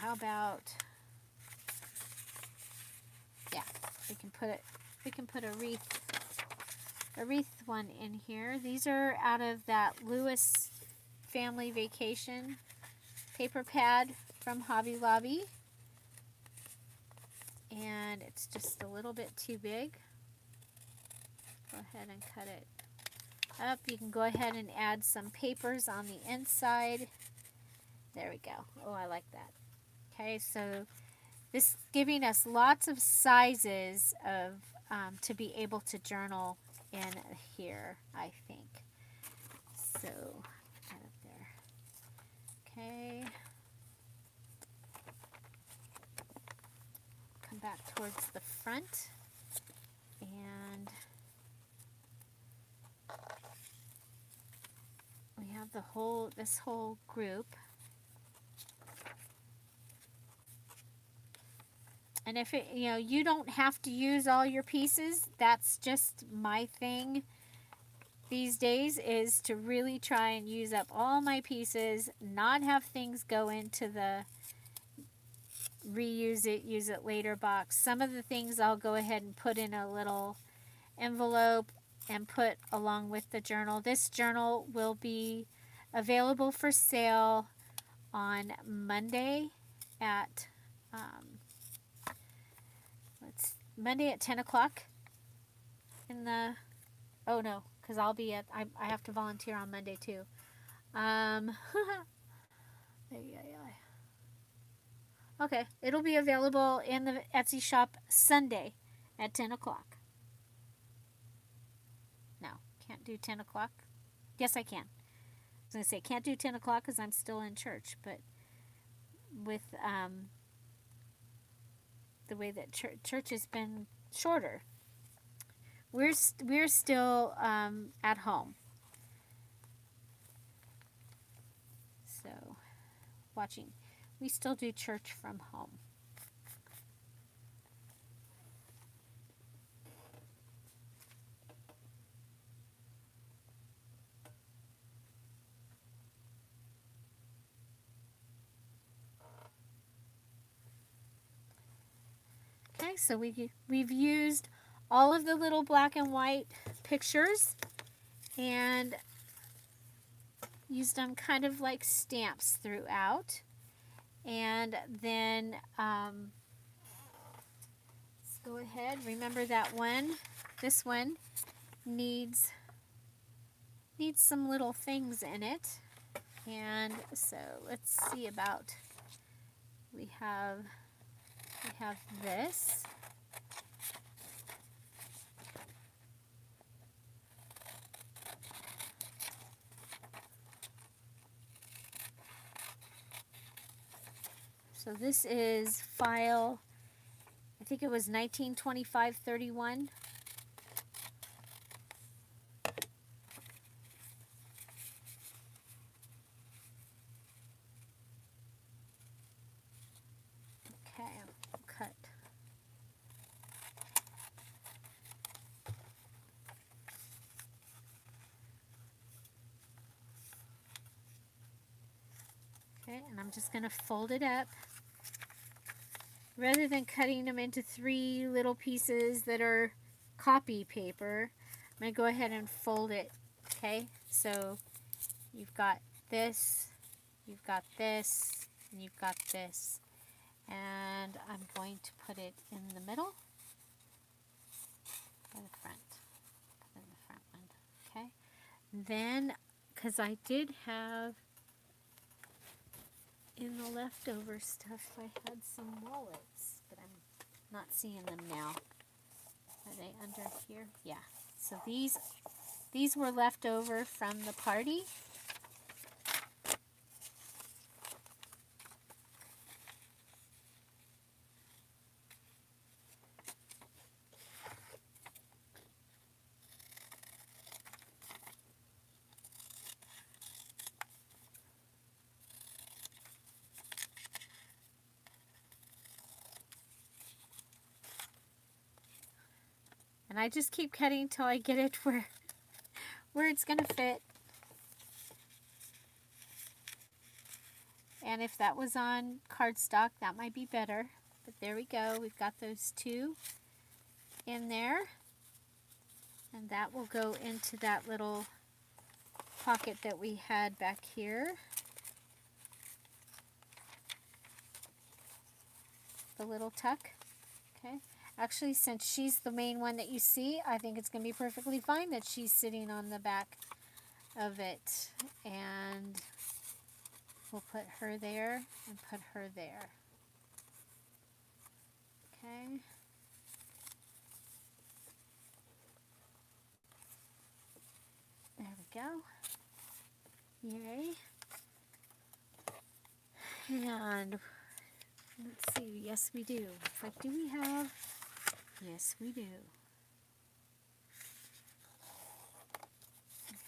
How about, yeah, we can put a wreath one in here. These are out of that Lewis Family Vacation paper pad from Hobby Lobby. And it's just a little bit too big. Go ahead and cut it up. You can go ahead and add some papers on the inside. There we go. Oh, I like that. Okay, so this is giving us lots of sizes of to be able to journal in here, I think. So, add it there. Okay. Come back towards the front, and we have this whole group. And if it, you don't have to use all your pieces. That's just my thing these days, is to really try and use up all my pieces, not have things go into the reuse it, use it later box. Some of the things I'll go ahead and put in a little envelope and put along with the journal. This journal will be available for sale on Monday at Monday at 10 o'clock in the, oh no, because I'll be at, I have to volunteer on Monday too. Okay, it'll be available in the Etsy shop Sunday at 10 o'clock. No, can't do 10 o'clock. Yes, I can. I was going to say, can't do 10 o'clock because I'm still in church, but with the way that church has been shorter, we're still at home. So, watching. We still do church from home. Okay, so we've used all of the little black and white pictures and used them kind of like stamps throughout. And then let's go ahead. Remember that one. This one needs some little things in it. And so let's see about, we have this. So this is file, I think it was 1925-31. Okay, I'll cut. Okay, and I'm just going to fold it up. Rather than cutting them into 3 little pieces that are copy paper, I'm going to go ahead and fold it. Okay, so you've got this, you've got this, and you've got this. And I'm going to put it in the middle or the front. Put in the front one. Okay. Then, because I did have in the leftover stuff, I had some wallets, but I'm not seeing them now. Are they under here? Yeah. So these were left over from the party. And I just keep cutting till I get it where it's going to fit. And if that was on cardstock, that might be better. But there we go. We've got those 2 in there. And that will go into that little pocket that we had back here. The little tuck. Okay. Actually, since she's the main one that you see, I think it's going to be perfectly fine that she's sitting on the back of it. And we'll put her there and put her there. Okay. There we go. Yay. And let's see. Yes, we do. What do we have? Yes, we do.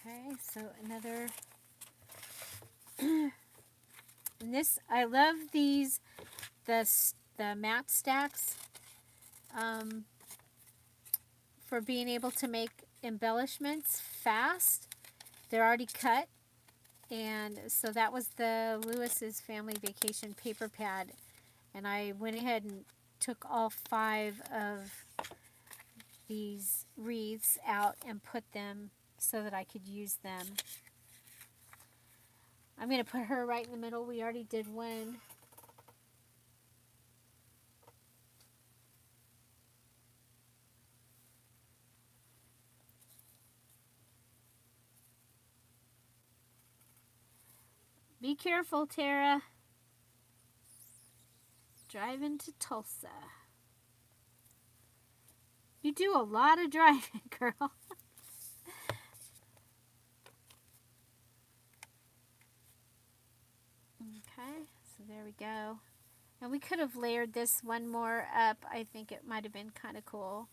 Okay, so another. And this, I love these, the matte stacks. um, for being able to make embellishments fast. They're already cut. And so that was the Lewis's Family Vacation paper pad. And I went ahead and took all 5 of these wreaths out and put them so that I could use them. I'm going to put her right in the middle. We already did one. Be careful, Tara. Driving to Tulsa. You do a lot of driving, girl. Okay, so there we go. And we could have layered this one more up. I think it might have been kind of cool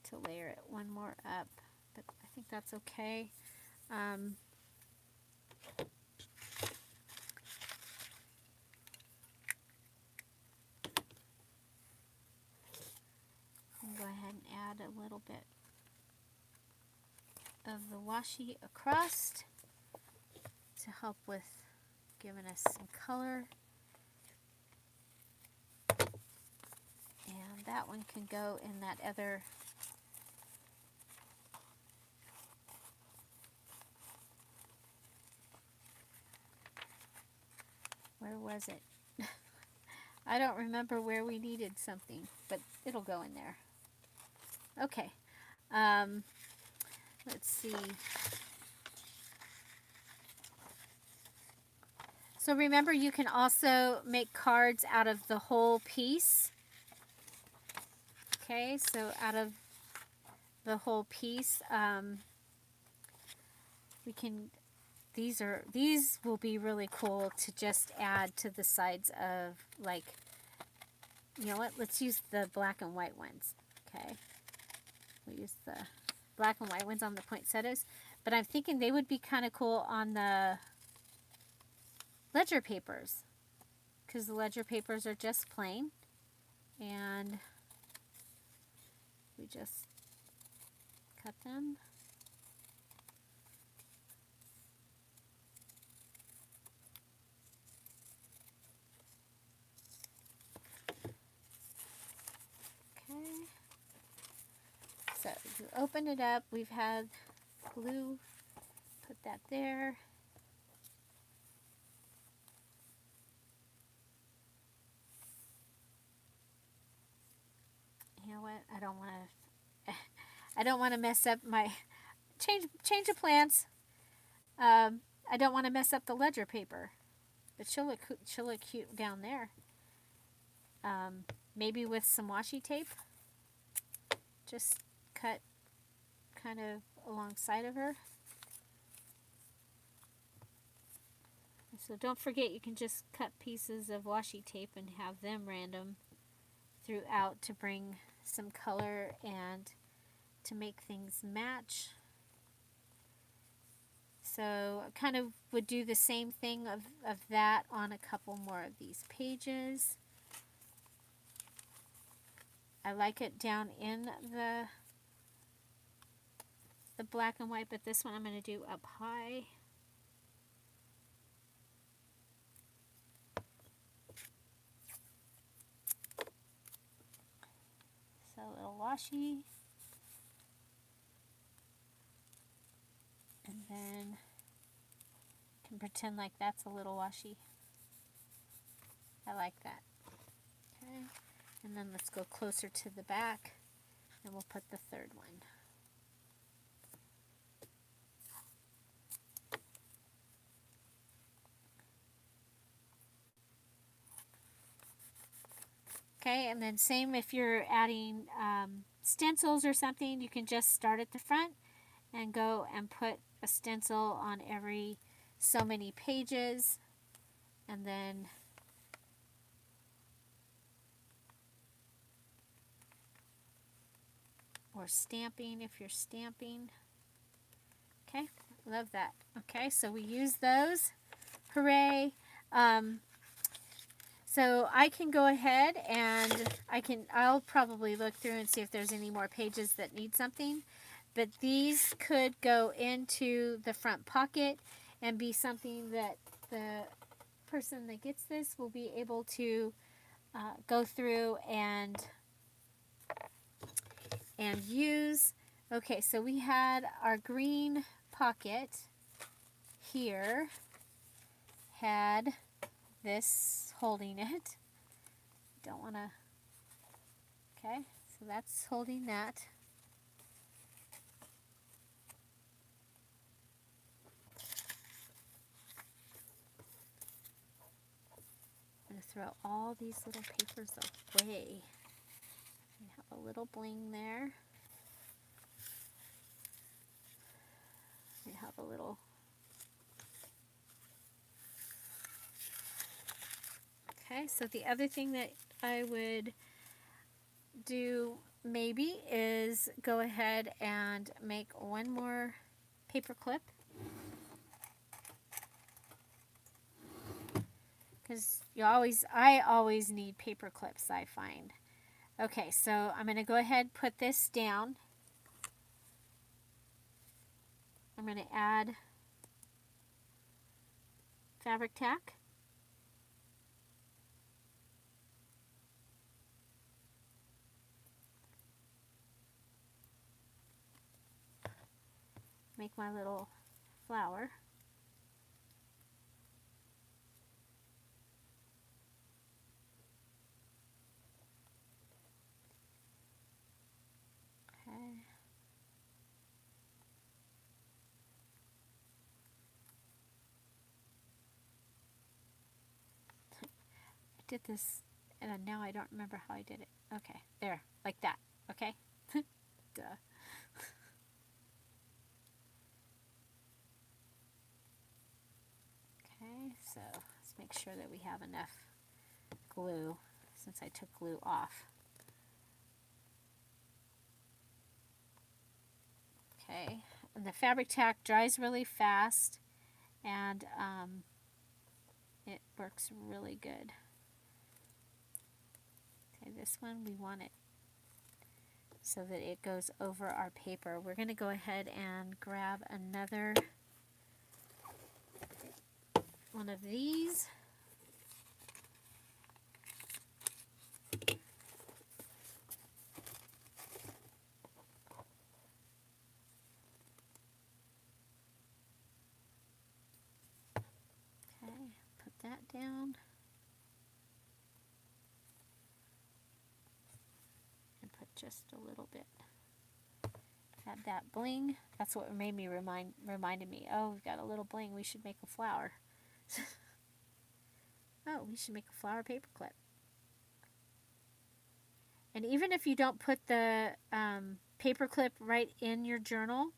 to layer it one more up, but I think that's okay. I'm going to go ahead and add a little bit of the washi across to help with giving us some color. And that one can go in that other where was it? I don't remember where we needed something, but it'll go in there. Okay. Let's see. So remember, you can also make cards out of the whole piece. Okay, so out of the whole piece, we can, these will be really cool to just add to the sides of, like, you know what, let's use the black and white ones. Okay, we'll use the black and white ones on the poinsettias, but I'm thinking they would be kind of cool on the ledger papers, because the ledger papers are just plain, and we just cut them. Okay, so you open it up, we've had glue, put that there. You know what? I don't want to mess up my change of plans. I don't want to mess up the ledger paper, but she'll look cute down there. Maybe with some washi tape. Just cut kind of alongside of her. So don't forget, you can just cut pieces of washi tape and have them random throughout to bring some color and to make things match. So I kind of would do the same thing of that on a couple more of these pages. I like it down in the black and white, but this one I'm going to do up high. So a little washi. And then can pretend like that's a little washi. I like that. Okay. And then let's go closer to the back and we'll put the third one. Okay, and then same if you're adding stencils or something, you can just start at the front and go and put a stencil on every so many pages, and then or stamping if you're stamping. Okay, love that. Okay, so we use those. Hooray! So I can go ahead and I'll probably look through and see if there's any more pages that need something. But these could go into the front pocket and be something that the person that gets this will be able to go through and use. Okay, so we had our green pocket here, had this holding it. Don't want to, okay, so that's holding that. I'm going to throw all these little papers away. We have a little bling there. We have a little, okay, so the other thing that I would do maybe is go ahead and make one more paper clip, because I always need paper clips, I find. Okay, so I'm going to go ahead and put this down. I'm going to add fabric tack. Make my little flower. Okay. I did this and now I don't remember how I did it. Okay, there, like that. Okay. Duh. Okay, so let's make sure that we have enough glue since I took glue off. Okay, and the fabric tack dries really fast and it works really good. Okay, this one we want it so that it goes over our paper. We're going to go ahead and grab another one of these. Okay, put that down. And put just a little bit. Add that bling. That's what made me reminded me. Oh, we've got a little bling. We should make a flower. Oh, we should make a flower paper clip. And even if you don't put the paper clip right in your journal,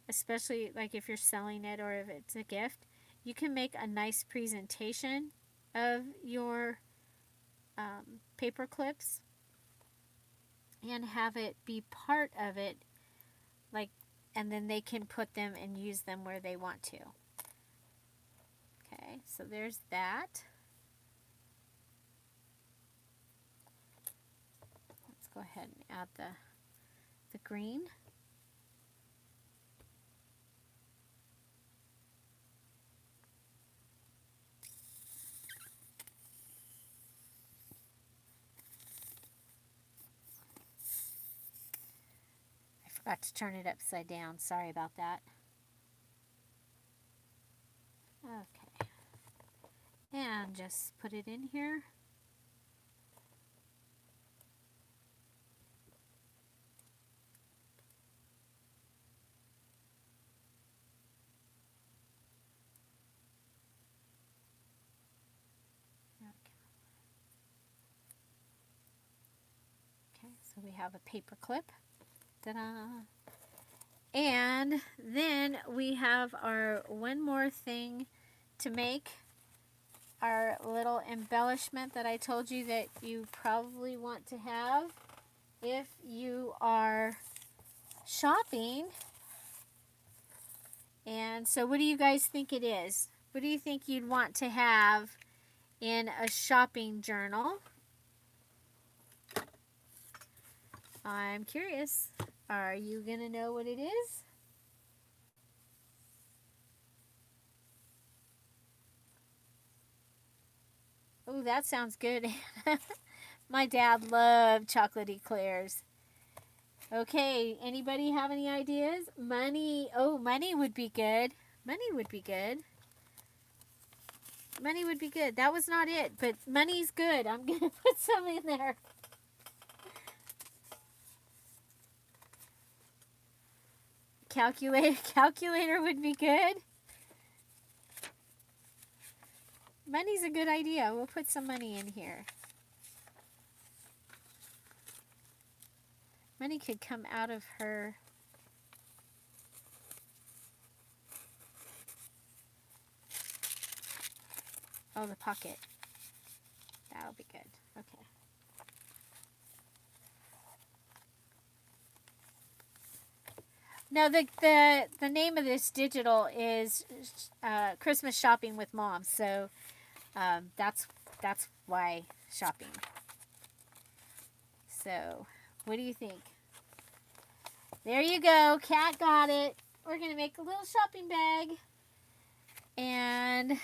especially like if you're selling it or if it's a gift, you can make a nice presentation of your paper clips and have it be part of it, like, and then they can put them and use them where they want to. Okay, so there's that. Let's go ahead and add the green. I forgot to turn it upside down. Sorry about that. Okay. And just put it in here. Okay, so we have a paper clip. Ta-da! And then we have our one more thing to make, our little embellishment that I told you that you probably want to have if you are shopping. And so what do you guys think it is? What do you think you'd want to have in a shopping journal. I'm curious. Are you going to know what it is? Oh, that sounds good. My dad loved chocolate eclairs. Okay, anybody have any ideas? Money. Oh, money would be good. Money would be good. Money would be good. That was not it, but money's good. I'm going to put some in there. Calculator would be good. Money's a good idea. We'll put some money in here. Money could come out of her. Oh, the pocket. That'll be good. Okay. No, the name of this digital is Christmas Shopping with Mom. So that's why shopping. So, what do you think? There you go. Cat got it. We're going to make a little shopping bag. And,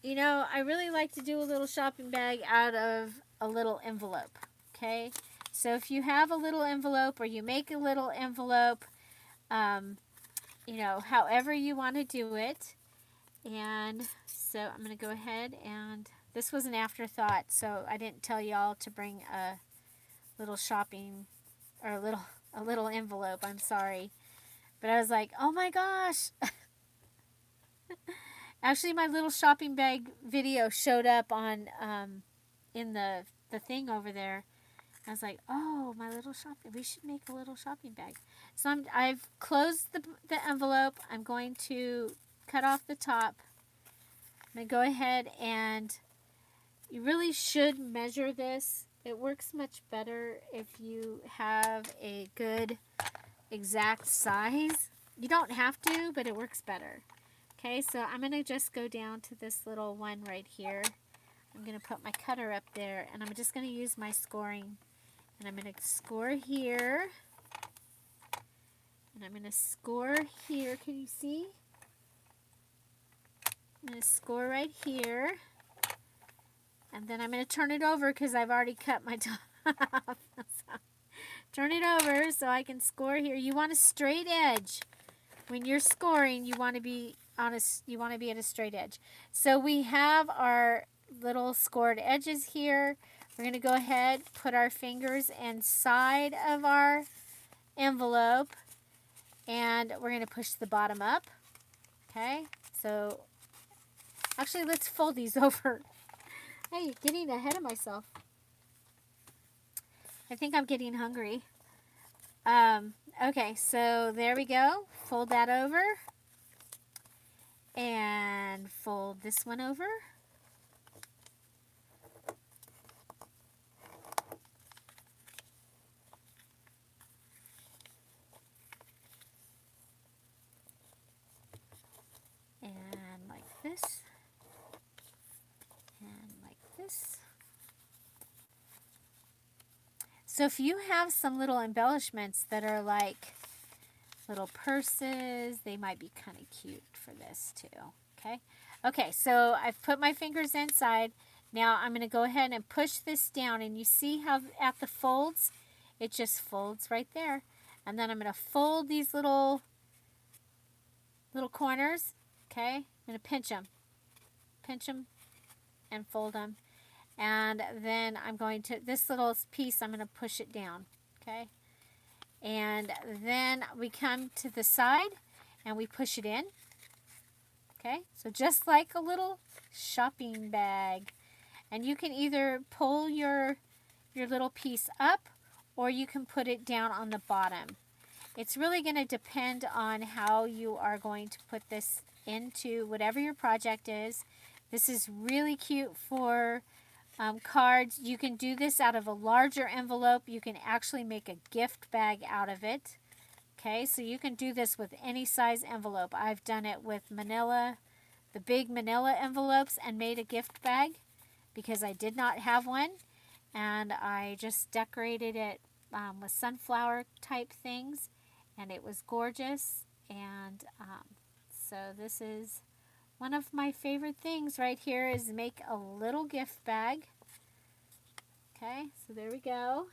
you know, I really like to do a little shopping bag out of a little envelope. Okay? So if you have a little envelope or you make a little envelope, you know, however you want to do it. And so I'm going to go ahead and this was an afterthought, so I didn't tell y'all to bring a little shopping or a little envelope. I'm sorry. But I was like, "Oh my gosh." Actually, my little shopping bag video showed up on in the thing over there. I was like, "Oh, my little shopping. We should make a little shopping bag." So I've closed the envelope. I'm going to cut off the top. I'm going to go ahead and you really should measure this. It works much better if you have a good exact size. You don't have to, but it works better. Okay, so I'm going to just go down to this little one right here. I'm going to put my cutter up there, and I'm just going to use my scoring. And I'm going to score here. And I'm going to score here. Can you see? I'm going to score right here. And then I'm going to turn it over because I've already cut my top. So, turn it over so I can score here. You want a straight edge. When you're scoring, you want to be at a straight edge. So we have our little scored edges here. We're going to go ahead, put our fingers inside of our envelope, and we're going to push the bottom up. Okay, so actually let's fold these over. Hey, getting ahead of myself. I think I'm getting hungry. Okay, so there we go. Fold that over. And fold this one over. And like this. And like this. So if you have some little embellishments that are like little purses, they might be kind of cute for this too. Okay. Okay, so I've put my fingers inside. Now I'm going to go ahead and push this down, and you see how at the folds, it just folds right there. And then I'm going to fold these little corners. Okay, I'm going to pinch them and fold them. And then I'm going to, this little piece, I'm going to push it down. Okay. And then we come to the side and we push it in. Okay. So just like a little shopping bag. And you can either pull your little piece up or you can put it down on the bottom. It's really going to depend on how you are going to put this into whatever your project is. This is really cute for cards. You can do this out of a larger envelope. You can actually make a gift bag out of it. Okay, so you can do this with any size envelope. I've done it with manila. the big manila envelopes and made a gift bag because I did not have one. And I just decorated it with sunflower type things, and it was gorgeous. And so this is one of my favorite things right here, is make a little gift bag. Okay, so there we go.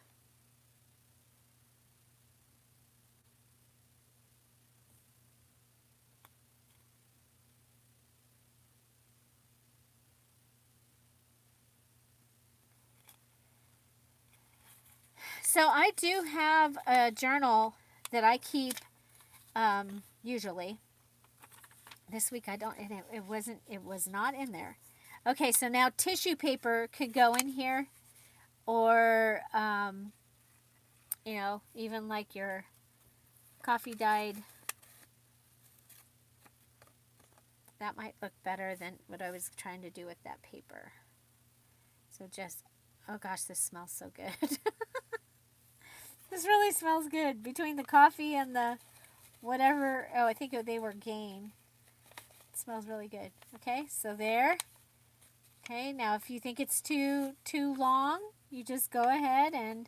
So I do have a journal that I keep usually. This week I don't. It wasn't. It was not in there. Okay, so now tissue paper could go in here, or even like your coffee dyed. That might look better than what I was trying to do with that paper. So just, oh gosh, this smells so good. This really smells good. Between the coffee and the whatever, oh, I think they were Gain. It smells really good. Okay, so there. Okay, now if you think it's too long, you just go ahead and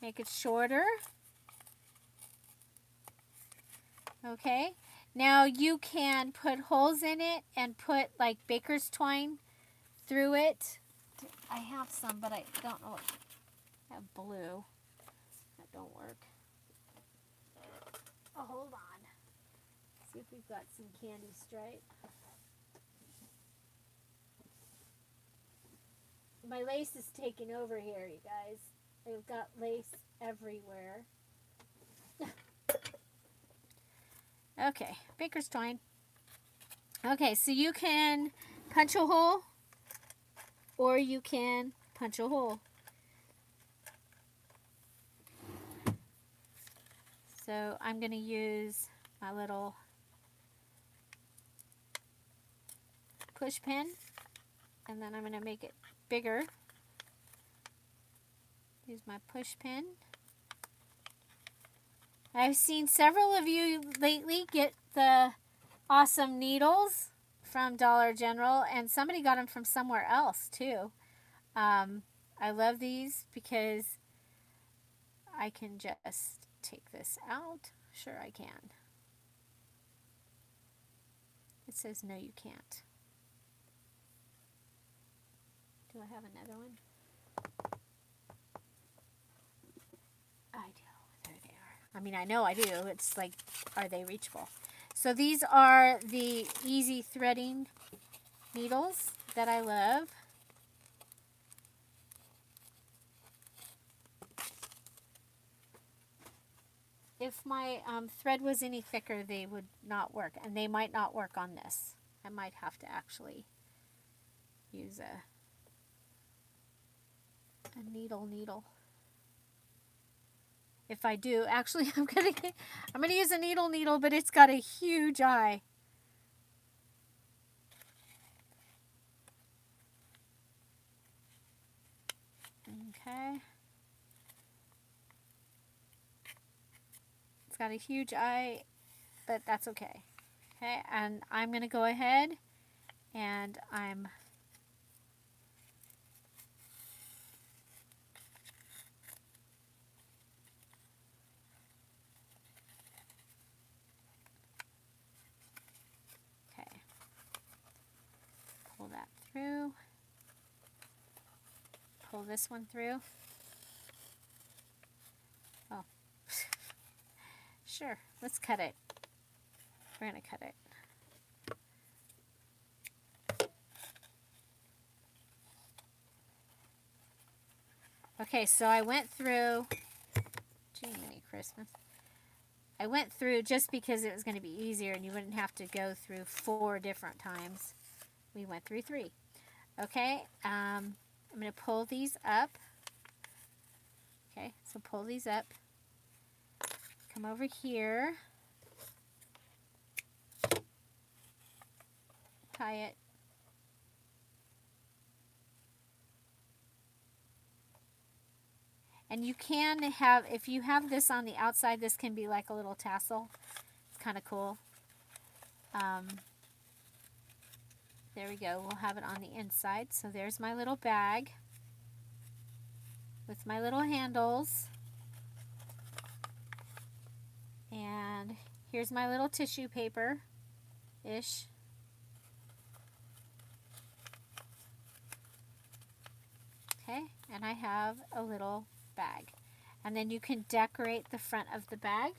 make it shorter. Okay, now you can put holes in it and put like baker's twine through it. I have some, but I don't know. I have blue. That don't work. Oh, hold on. See if we've got some candy stripe. My lace is taking over here, you guys. I've got lace everywhere. Okay, baker's twine. Okay, so you can punch a hole, or you can punch a hole. So I'm going to use my little push pin, and then I'm going to make it bigger. Use my push pin. I've seen several of you lately get the awesome needles from Dollar General, and somebody got them from somewhere else too. I love these because I can just take this out. Sure I can. It says no, you can't. Do I have another one? I do. There they are. I mean, I know I do. It's like, are they reachable? So these are the easy threading needles that I love. If my thread was any thicker, they would not work, and they might not work on this. I might have to actually use a needle. If I do, actually, I'm gonna use a needle, but it's got a huge eye. Okay. It's got a huge eye, but that's okay. Okay, and I'm going to go ahead and I'm okay. Pull that through. Pull this one through. Oh. Sure, let's cut it. We're going to cut it. Okay, so I went through, Jiminy Christmas. I went through just because it was going to be easier and you wouldn't have to go through 4 different times. We went through 3. Okay, I'm going to pull these up. Okay, so pull these up. Come over here. Tie it. And you can have, if you have this on the outside, this can be like a little tassel. It's kind of cool. There we go. We'll have it on the inside. So there's my little bag with my little handles. And here's my little tissue paper-ish. Okay, and I have a little bag. And then you can decorate the front of the bag.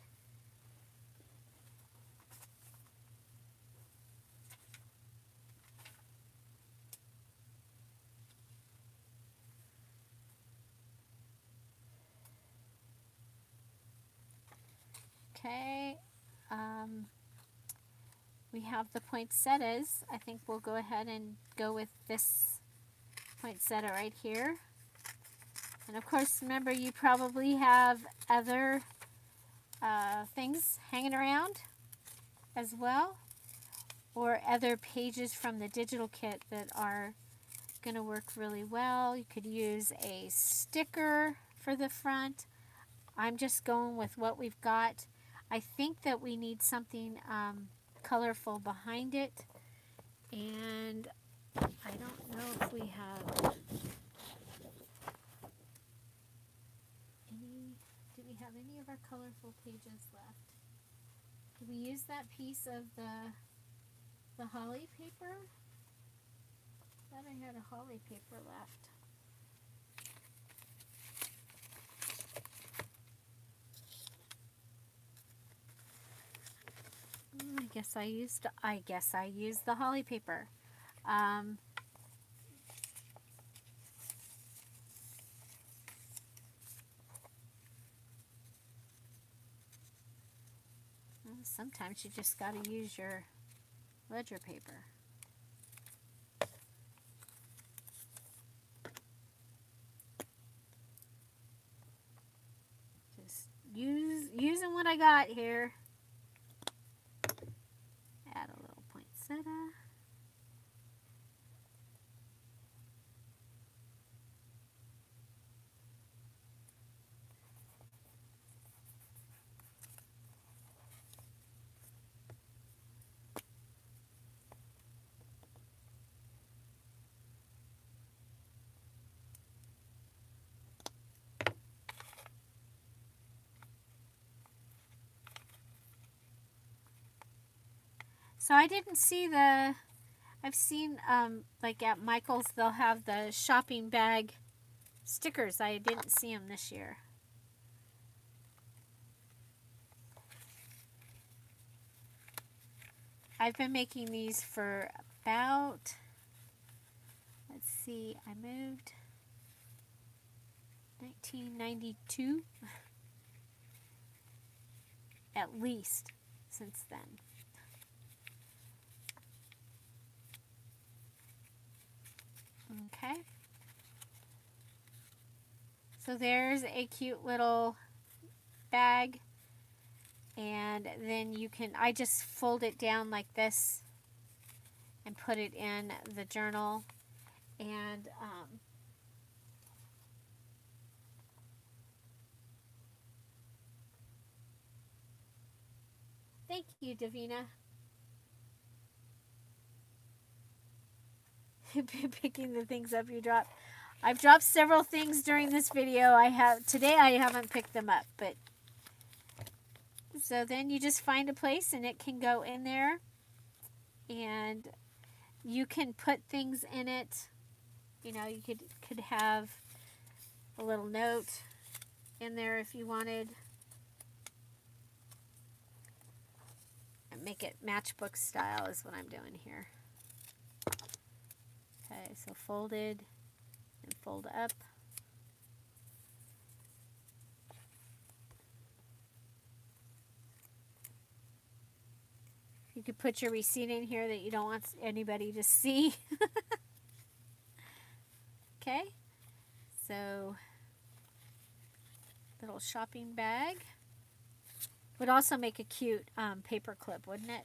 Okay, we have the poinsettias. I think we'll go ahead and go with this poinsettia right here. And of course, remember, you probably have other things hanging around as well, or other pages from the digital kit that are going to work really well. You could use a sticker for the front. I'm just going with what we've got. I think that we need something colorful behind it, and I don't know if we have any. Do we have any of our colorful pages left? Did we use that piece of the holly paper? I thought I had a holly paper left. I guess I used the holly paper. Sometimes you just got to use your ledger paper. Just using what I got here. Add a little poinsettia. So I didn't see I've seen like at Michael's they'll have the shopping bag stickers. I didn't see them this year. I've been making these for about, let's see, I moved 1992 at least since then. Okay. So there's a cute little bag, and then you can, I just fold it down like this and put it in the journal. And thank you, Davina. Picking the things up you dropped. I've dropped several things during this video. Today I haven't picked them up, but so then you just find a place and it can go in there, and you can put things in it. You know, you could have a little note in there if you wanted. And make it matchbook style is what I'm doing here. Okay, so folded and fold up. You could put your receipt in here that you don't want anybody to see. Okay, so little shopping bag. Would also make a cute paper clip, wouldn't it?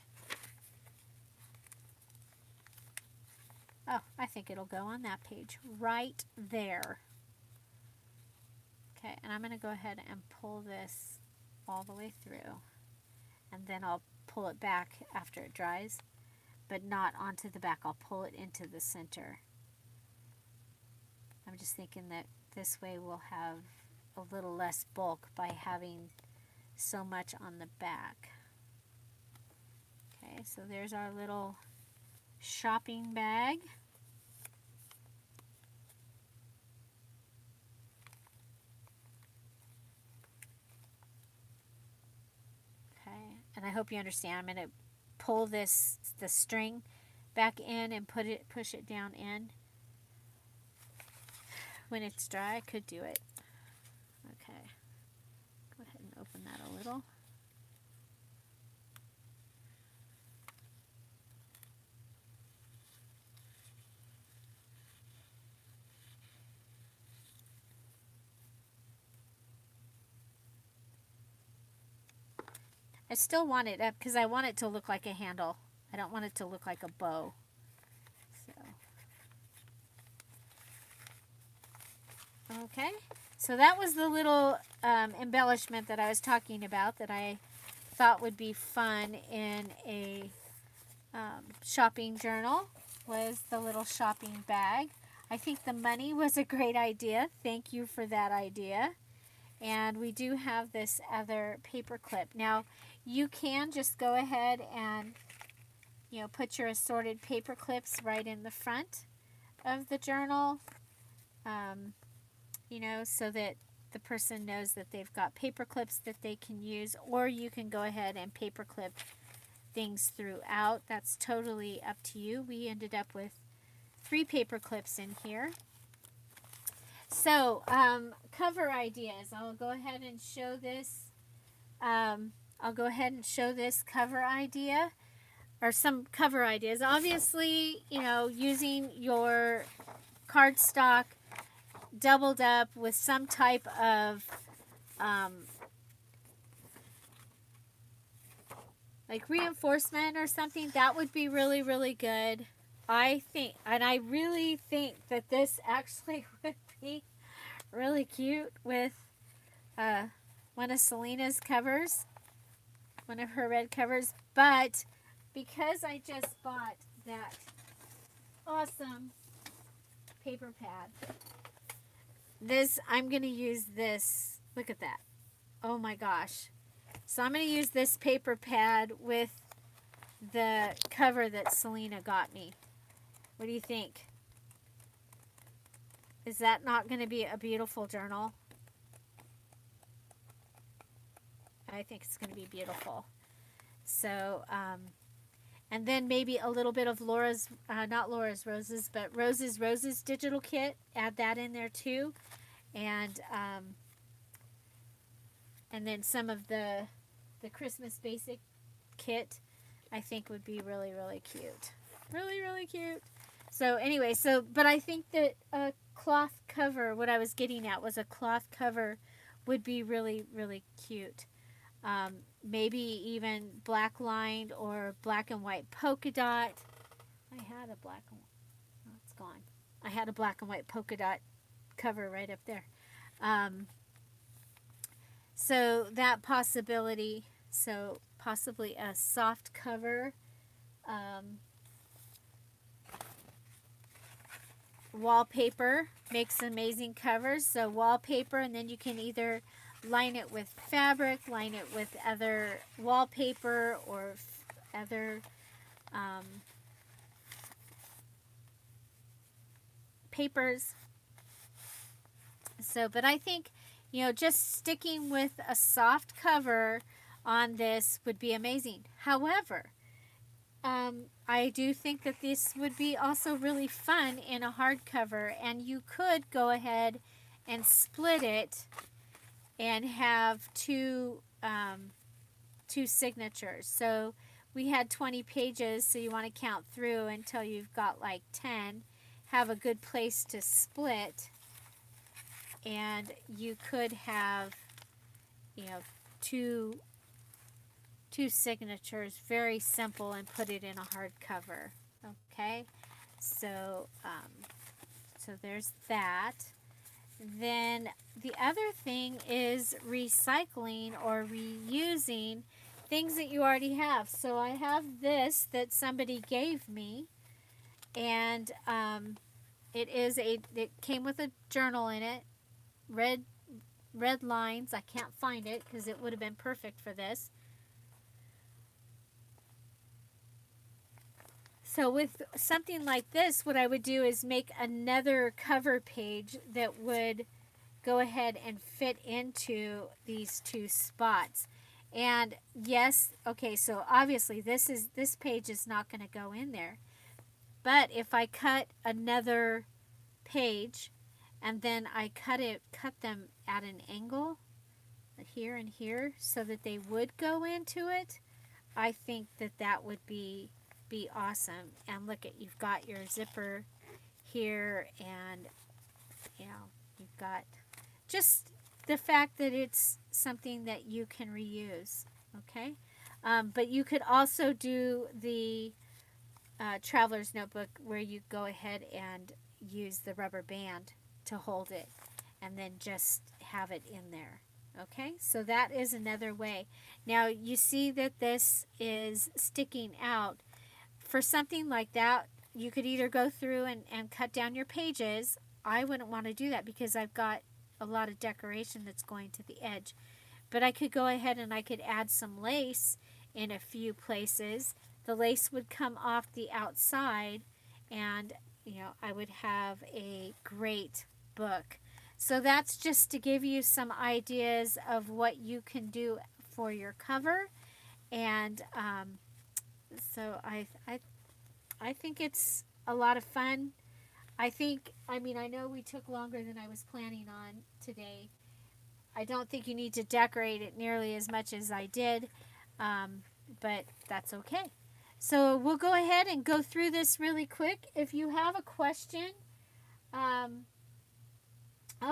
Oh, I think it'll go on that page right there. Okay, and I'm going to go ahead and pull this all the way through. And then I'll pull it back after it dries. but not onto the back. I'll pull it into the center. I'm just thinking that this way we'll have a little less bulk by having so much on the back. Okay, so there's our little shopping bag. Okay, and I hope you understand. I'm going to pull the string back in and push it down in. When it's dry, I could do it. Okay, go ahead and open that a little. I still want it up because I want it to look like a handle. I don't want it to look like a bow. Okay, so that was the little embellishment that I was talking about that I thought would be fun in a shopping journal, was the little shopping bag. I think the money was a great idea. Thank you for that idea. And we do have this other paper clip. Now, you can just go ahead and, you know, put your assorted paper clips right in the front of the journal. You know, so that the person knows that they've got paper clips that they can use, or you can go ahead and paper clip things throughout. That's totally up to you. We ended up with 3 paper clips in here. So, cover ideas. I'll go ahead and show this. I'll go ahead and show this cover idea, or some cover ideas. Obviously, you know, using your cardstock doubled up with some type of like reinforcement or something, that would be really, really good. I think, and I really think that this actually would be really cute with one of Selena's covers, one of her red covers. But because I just bought that awesome paper pad, I'm going to use this. Look at that. Oh my gosh. So I'm going to use this paper pad with the cover that Selena got me. What do you think? Is that not going to be a beautiful journal? I think it's going to be beautiful. So, and then maybe a little bit of Laura's, not Laura's Roses, but Rose's Roses digital kit. Add that in there too. And then some of the Christmas basic kit, I think would be really, really cute. Really, really cute. So anyway, but I think that a cloth cover, what I was getting at was a cloth cover would be really, really cute. Maybe even black lined or black and white polka dot. I had a black and white, oh, it's gone. I had a black and white polka dot cover right up there. So that possibility, so possibly a soft cover. Wallpaper makes amazing covers. So wallpaper, and then you can either line it with fabric, line it with other wallpaper or other papers. So, but I think, you know, just sticking with a soft cover on this would be amazing. However, I do think that this would be also really fun in a hardcover, and you could go ahead and split it and have two signatures. So we had 20 pages, so you want to count through until you've got like 10. Have a good place to split, and you could have, you know, two signatures, very simple, and put it in a hardcover. Okay, so so there's that. Then the other thing is recycling or reusing things that you already have. So I have this that somebody gave me, and it came with a journal in it, red lines. I can't find it because it would have been perfect for this. So with something like this, what I would do is make another cover page that would go ahead and fit into these two spots. And yes, okay, so obviously this page is not going to go in there. But if I cut another page and then I cut them at an angle here and here so that they would go into it, I think that would be awesome. And look at, you've got your zipper here, and you've got just the fact that it's something that you can reuse. Okay, but you could also do the traveler's notebook where you go ahead and use the rubber band to hold it and then just have it in there. Okay, so that is another way. Now you see that this is sticking out. For something like that, you could either go through and cut down your pages. I wouldn't want to do that because I've got a lot of decoration that's going to the edge. But I could go ahead and I could add some lace in a few places. The lace would come off the outside, and I would have a great book. So that's just to give you some ideas of what you can do for your cover. And so I think it's a lot of fun. I know we took longer than I was planning on today. I don't think you need to decorate it nearly as much as I did, but that's okay. So we'll go ahead and go through this really quick. If you have a question, oh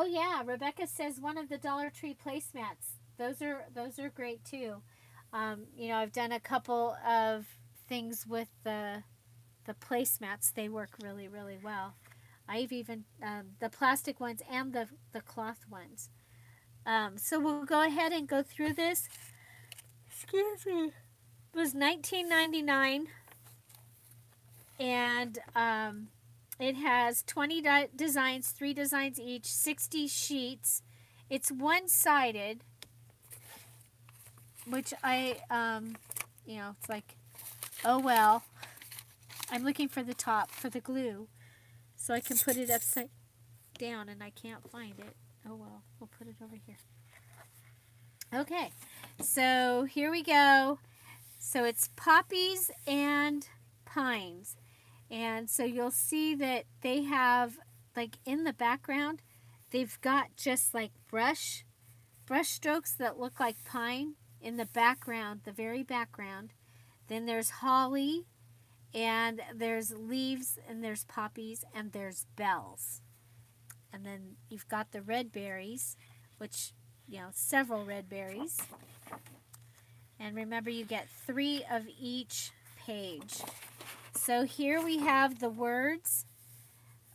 yeah, Rebecca says one of the Dollar Tree placemats. Those are great too. I've done a couple of things with the placemats. They work really, really well. I've even the plastic ones and the cloth ones. So we'll go ahead and go through this. Excuse me. It was $19.99, and it has 20 designs, 3 designs each, 60 sheets. It's one-sided, which it's like, oh well. I'm looking for the top for the glue so I can put it upside down, and I can't find it. Oh well, we'll put it over here. Okay, so here we go. So it's poppies and pines. And so you'll see that they have, like in the background, they've got just like brush strokes that look like pine in the background, the very background. Then there's holly, and there's leaves, and there's poppies, and there's bells. And then you've got the red berries, which, several red berries. And remember, you get 3 of each page. So here we have the words.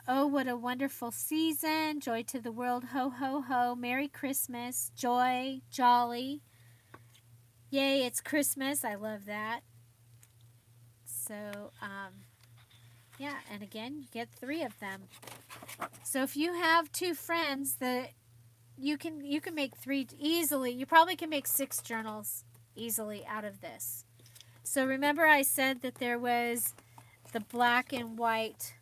Oh, what a wonderful season. Joy to the world. Ho, ho, ho. Merry Christmas. Joy. Jolly. Yay, it's Christmas. I love that. So, yeah, and again, you get 3 of them. So if you have 2 friends, you can make 3 easily. You probably can make 6 journals easily out of this. So remember I said that there was the black and white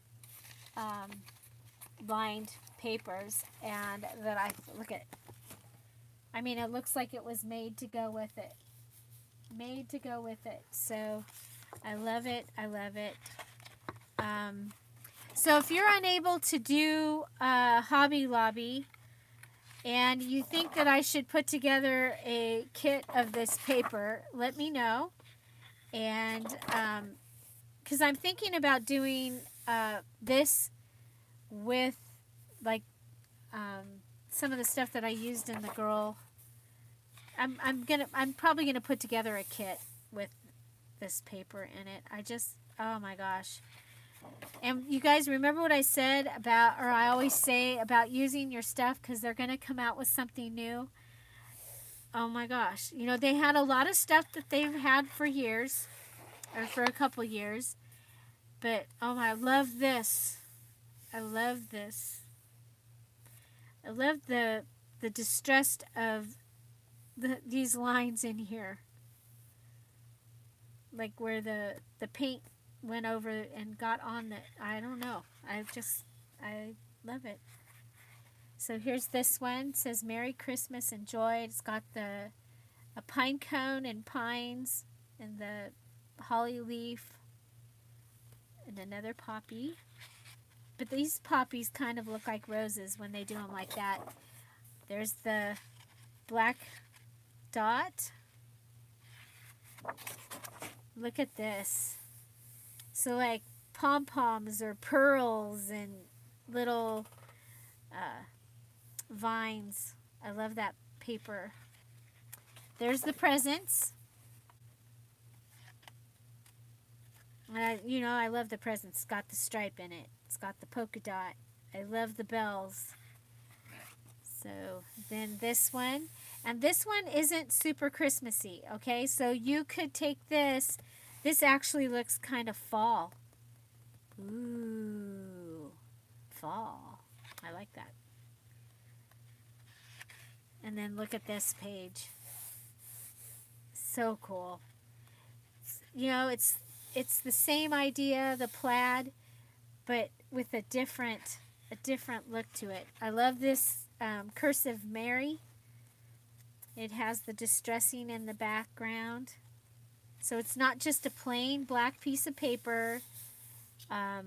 lined papers, and that look at, it looks like it was made to go with it. Made to go with it. So I love it. I love it. So if you're unable to do Hobby Lobby and you think that I should put together a kit of this paper, let me know. And because I'm thinking about doing this with like some of the stuff that I used in the girl. I'm probably gonna put together a kit with this paper in it. Oh my gosh. And you guys remember what I said about, or I always say about using your stuff, because they're going to come out with something new. Oh my gosh. You know, they had a lot of stuff that they've had for years, or for a couple years. But, oh my, I love this. I love this. I love the distressed of these lines in here. Like where the paint went over and got on the, I don't know. I love it. So here's this one. It says Merry Christmas and Joy. It's got a pine cone and pines and the holly leaf and another poppy. But these poppies kind of look like roses when they do them like that. There's the black dot. Look at this. So like pom-poms or pearls and little vines. I love that paper. There's the presents. You know, I love the presents. It's got the stripe in it. It's got the polka dot. I love the bells. So then this one. And this one isn't super Christmassy, okay? So you could take this. This actually looks kind of fall. Ooh, fall. I like that. And then look at this page. So cool. You know, it's the same idea, the plaid, but with a different look to it. I love this cursive Mary. It has the distressing in the background. So it's not just a plain black piece of paper. I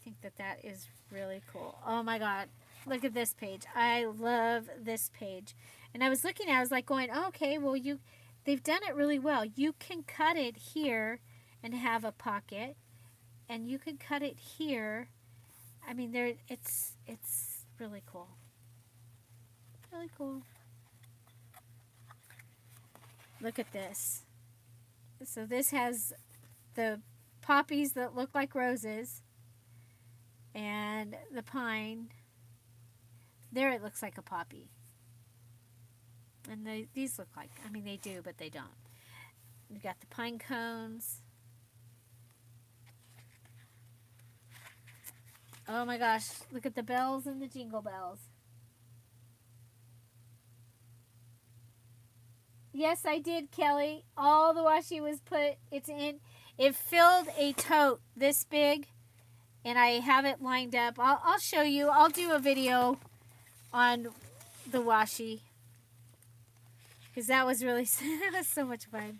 think that is really cool. Oh my God. Look at this page. I love this page. And I was looking at it, I was like going, oh, okay, well, they've done it really well. You can cut it here and have a pocket. And you can cut it here. I mean, it's really cool. Really cool. Look at this. So this has the poppies that look like roses and the pine. There it looks like a poppy. And these look like, I mean, they do, but they don't. We've got the pine cones. Oh my gosh, look at the bells and the jingle bells. Yes, I did, Kelly. All the washi was put, it's in. It filled a tote this big, and I have it lined up. I'll show you. I'll do a video on the washi, because that was really, that was so much fun.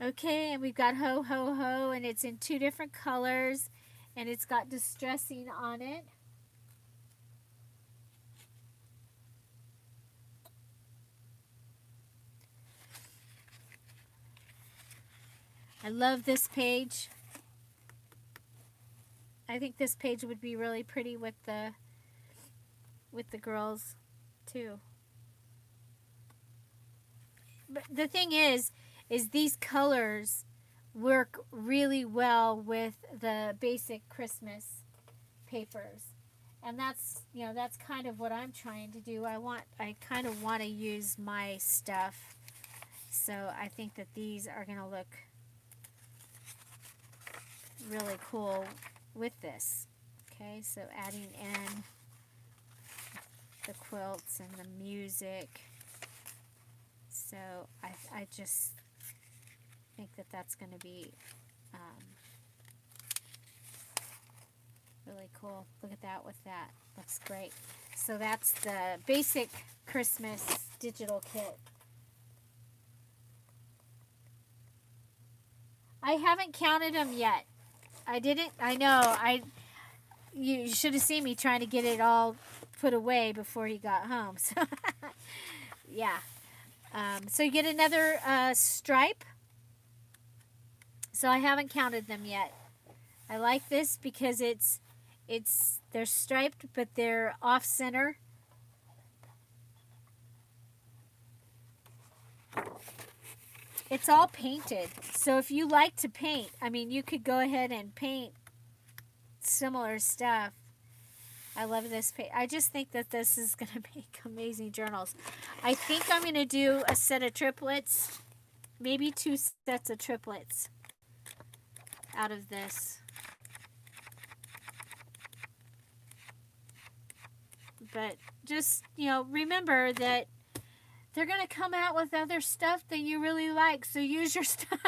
Okay, and we've got Ho, Ho, Ho, and it's in 2 different colors, and it's got distressing on it. I love this page. I think this page would be really pretty with the girls too. But the thing is these colors work really well with the basic Christmas papers. And that's, you know, that's kind of what I'm trying to do. I kind of want to use my stuff. So I think that these are going to look really cool with this. Okay, so adding in the quilts and the music. So I just think that that's going to be really cool. Look at that with that. Looks great. So that's the basic Christmas digital kit. I haven't counted them yet. I didn't. I know. You should have seen me trying to get it all put away before he got home. So yeah. So you get another stripe. So I haven't counted them yet. I like this because they're striped, but they're off center. It's all painted. So if you like to paint, I mean, you could go ahead and paint similar stuff. I love this page. I just think that this is going to make amazing journals. I think I'm going to do a set of triplets, maybe 2 sets of triplets out of this. But just, remember that they're going to come out with other stuff that you really like. So use your stuff.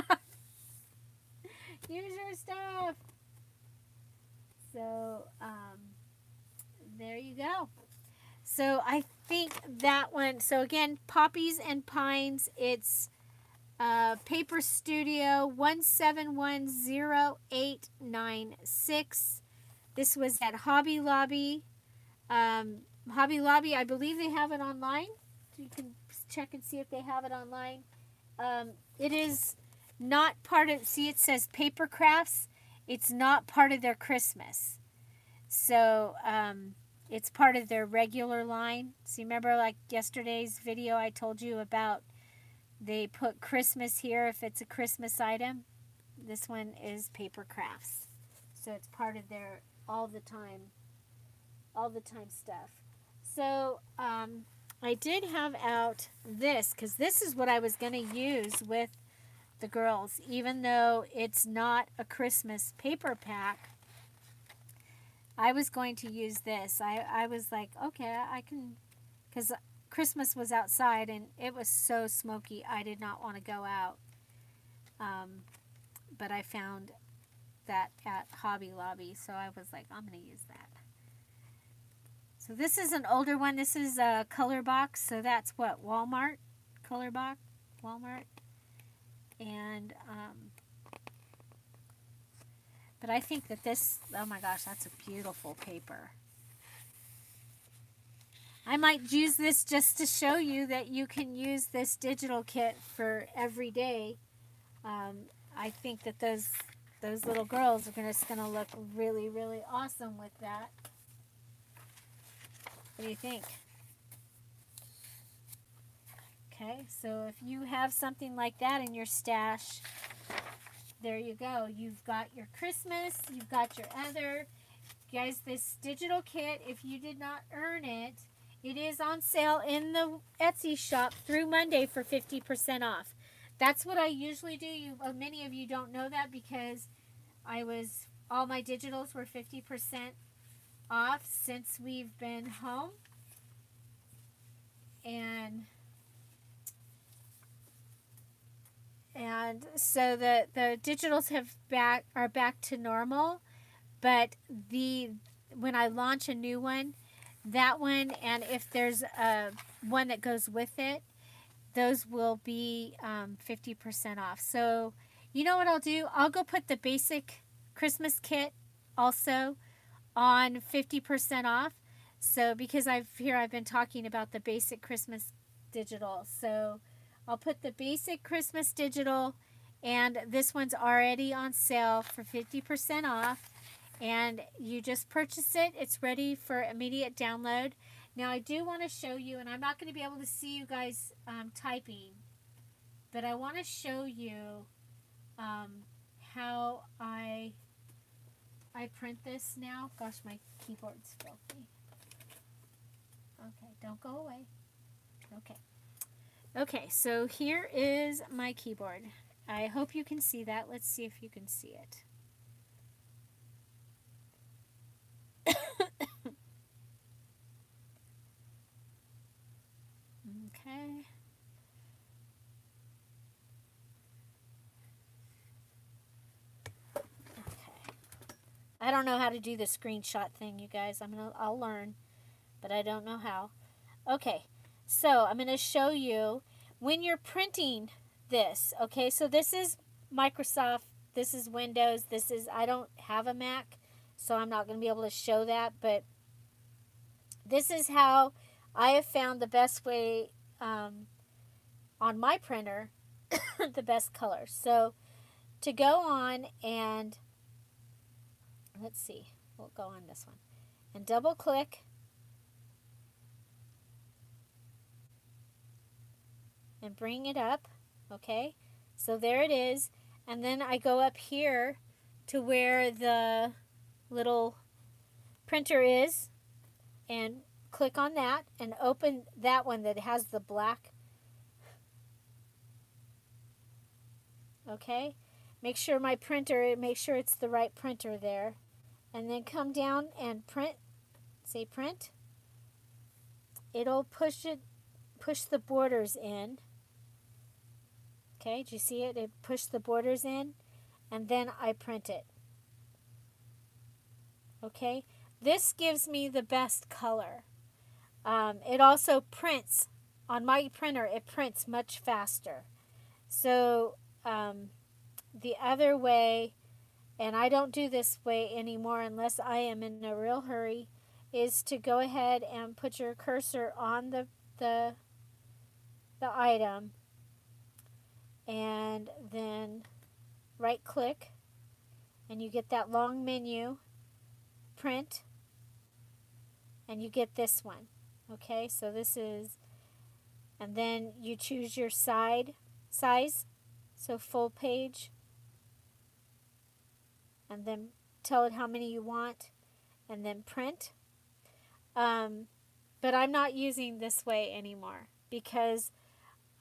Use your stuff. So, there you go. So I think that one, so again, Poppies and Pines, it's Paper Studio 1710896. This was at Hobby Lobby. Hobby Lobby, I believe they have it online. You can check and see if they have it online. It is not part of, see it says Paper Crafts. It's not part of their Christmas. So, it's part of their regular line. So, you remember like yesterday's video I told you about they put Christmas here if it's a Christmas item. This one is Paper Crafts. So, it's part of their all the time stuff. So, I did have out this because this is what I was going to use with the girls, even though it's not a Christmas paper pack. I was going to use this. I was like, okay, I can, because Christmas was outside and it was so smoky. I did not want to go out. But I found that at Hobby Lobby, so I was like, I'm going to use that. So this is an older one. This is a color box. So that's what, Walmart? Color box? Walmart? And, but I think that this, oh my gosh, that's a beautiful paper. I might use this just to show you that you can use this digital kit for every day. I think that those little girls are just going to look really, really awesome with that. What do you think? Okay, so if you have something like that in your stash, there you go. You've got your Christmas, you've got your other. Guys, this digital kit, if you did not earn it, it is on sale in the Etsy shop through Monday for 50% off. That's what I usually do. Many of you don't know that because all my digitals were 50% off since we've been home. And so the digitals are back to normal, but when I launch a new one, that one, and if there's a one that goes with it, those will be 50% off. So you know what I'll do? I'll go put the basic Christmas kit also on 50% off. So because I've been talking about the basic Christmas digital. So I'll put the basic Christmas digital, and this one's already on sale for 50% off. And you just purchase it. It's ready for immediate download. Now I do want to show you, and I'm not going to be able to see you guys typing, but I want to show you how I print this now. Gosh, my keyboard's filthy. Okay, don't go away. Okay, so here is my keyboard. I hope you can see that. Let's see if you can see it. Okay. I don't know how to do the screenshot thing, you guys. I'll learn, but I don't know how. Okay, so I'm going to show you when you're printing this. Okay, so this is Microsoft, this is Windows, I don't have a Mac, so I'm not going to be able to show that, but this is how I have found the best way on my printer, the best color. So to go on and, let's see, we'll go on this one, and double click, and bring it up. Okay, so there it is, and then I go up here to where the little printer is, and click on that and open that one that has the black. Okay, make sure make sure it's the right printer there, and then come down and print. Say print. It'll push the borders in. Okay, do you see it? It pushed the borders in, and then I print it. Okay, this gives me the best color. It also prints on my printer. It prints much faster. So the other way, and I don't do this way anymore unless I am in a real hurry, is to go ahead and put your cursor on the item, and then right click, and you get that long menu, print, and you get this one. Okay, so this is, and then you choose your size, so full page, and then tell it how many you want, and then print. But I'm not using this way anymore because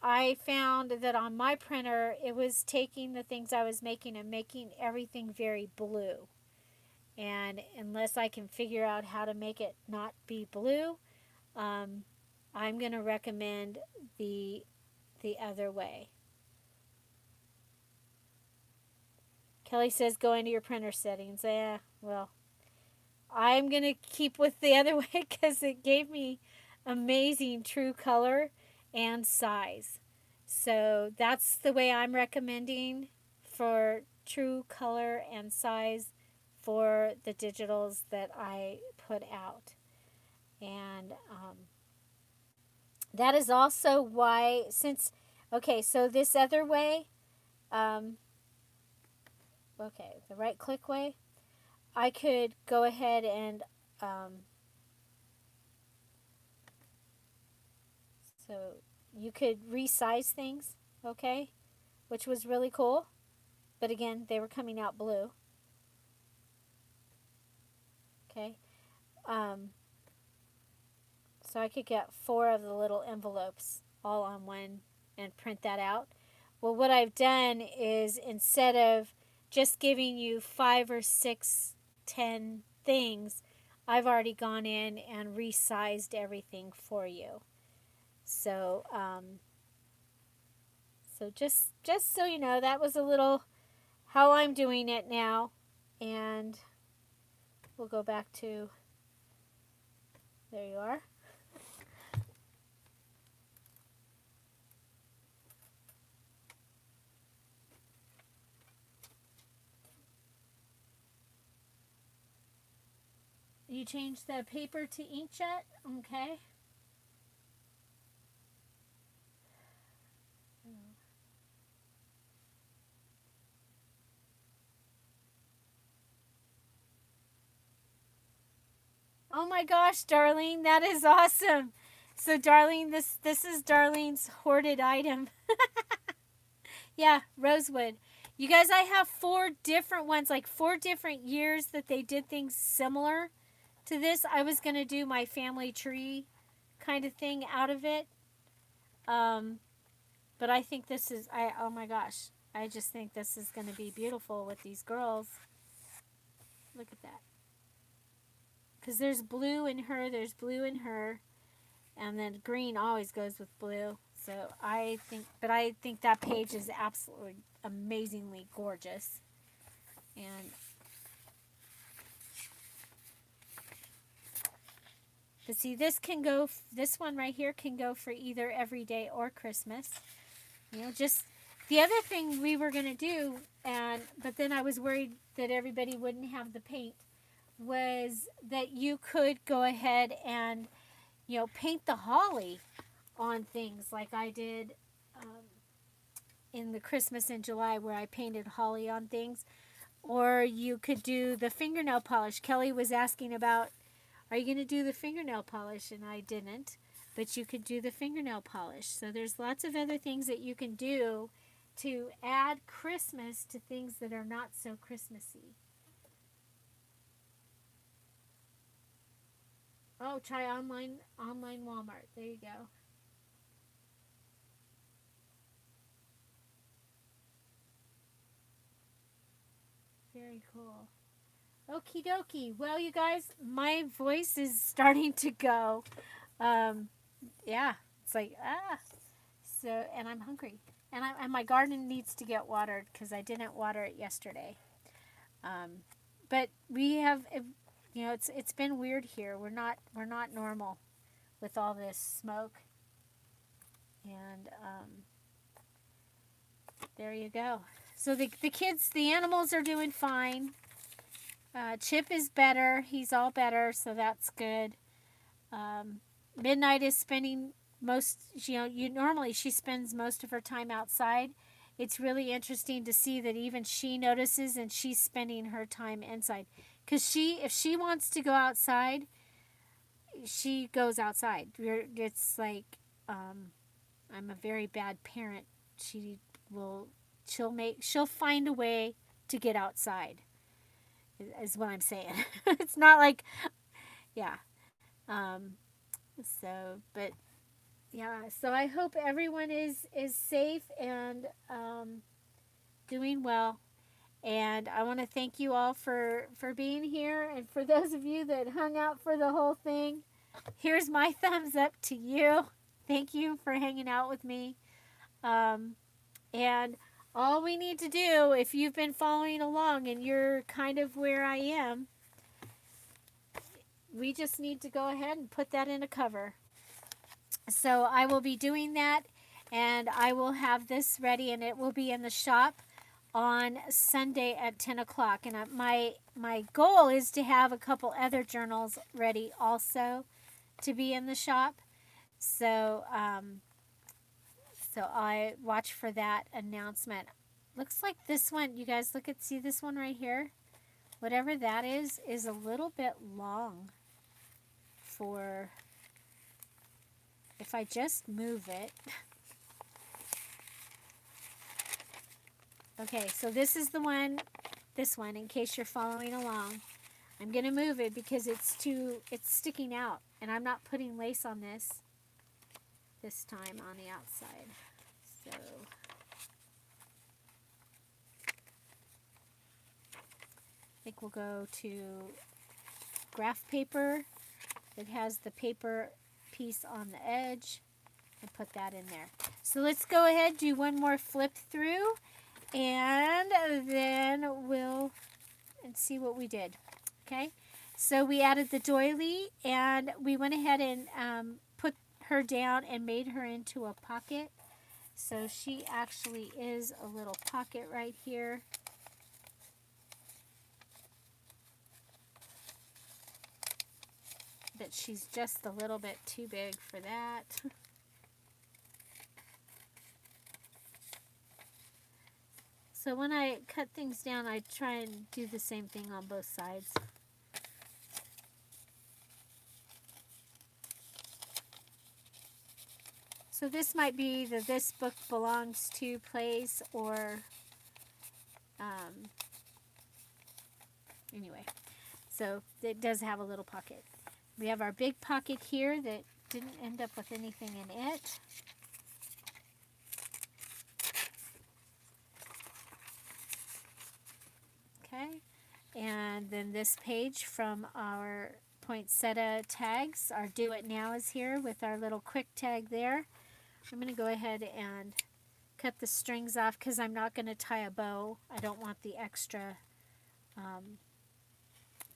I found that on my printer it was taking the things I was making and making everything very blue. And unless I can figure out how to make it not be blue, I'm going to recommend the other way. Kelly says go into your printer settings. Well, I'm going to keep with the other way because it gave me amazing true color and size. So that's the way I'm recommending for true color and size for the digitals that I put out. And that is also why, okay, so this other way, the right click way, I could go ahead and, so you could resize things, okay, which was really cool. But again, they were coming out blue. Okay. So I could get 4 of the little envelopes all on one and print that out. Well, what I've done is instead of just giving you 5 or 6, 10 things, I've already gone in and resized everything for you. So, so just so you know, that was a little how I'm doing it now. And we'll go back to, there you are. You changed the paper to inkjet? Okay. Oh my gosh, Darlene, that is awesome. So Darlene, this is Darlene's hoarded item. Yeah, rosewood. You guys, I have 4 different ones, like 4 different years that they did things similar to this. I was going to do my family tree kind of thing out of it. But I think this is, oh my gosh, I just think this is going to be beautiful with these girls. Look at that. Because there's blue in her, there's blue in her, and then green always goes with blue. So I think that page is absolutely amazingly gorgeous. And but see, this one right here can go for either every day or Christmas. You know, just the other thing we were gonna do, but then I was worried that everybody wouldn't have the paint, was that you could go ahead and, you know, paint the holly on things like I did in the Christmas in July, where I painted holly on things. Or you could do the fingernail polish. Kelly was asking about, are you going to do the fingernail polish? And I didn't, but you could do the fingernail polish. So there's lots of other things that you can do to add Christmas to things that are not so Christmassy. Oh, try online Walmart. There you go. Very cool. Okie dokie. Well, you guys, my voice is starting to go. Um, yeah, it's like So, and I'm hungry, and my garden needs to get watered because I didn't water it yesterday. Um, but we have, it's been weird here. We're not normal with all this smoke, and there you go. So the kids, the animals are doing fine. Chip is better. He's all better, so that's good. Um, Midnight is spending normally she spends most of her time outside. It's really interesting to see that even she notices and she's spending her time inside. Because if she wants to go outside, she goes outside. It's like, I'm a very bad parent. She will, she'll find a way to get outside, is what I'm saying. It's not like, yeah. Um, but yeah, so I hope everyone is safe and doing well. And I want to thank you all for being here. And for those of you that hung out for the whole thing, here's my thumbs up to you. Thank you for hanging out with me. Um, and all we need to do, if you've been following along and you're kind of where I am, we just need to go ahead and put that in a cover. So I will be doing that, and I will have this ready, and it will be in the shop on Sunday at 10 o'clock. And my goal is to have a couple other journals ready also to be in the shop. So so I watch for that announcement. Looks like this one, you guys see this one right here? Whatever that is a little bit long for, if I just move it. Okay, so this is this one, in case you're following along. I'm going to move it because it's sticking out, and I'm not putting lace on this time on the outside. So I think we'll go to graph paper. It has the paper piece on the edge, and put that in there. So let's go ahead, do one more flip through, and then we'll see what we did. Okay, so we added the doily, and we went ahead and put her down and made her into a pocket. So she actually is a little pocket right here. But she's just a little bit too big for that. So when I cut things down, I try and do the same thing on both sides. So this might be the This Book Belongs To place, or anyway, so it does have a little pocket. We have our big pocket here that didn't end up with anything in it. Okay, and then this page from our poinsettia tags, our Do It Now is here with our little quick tag there. I'm going to go ahead and cut the strings off because I'm not going to tie a bow. I don't want the extra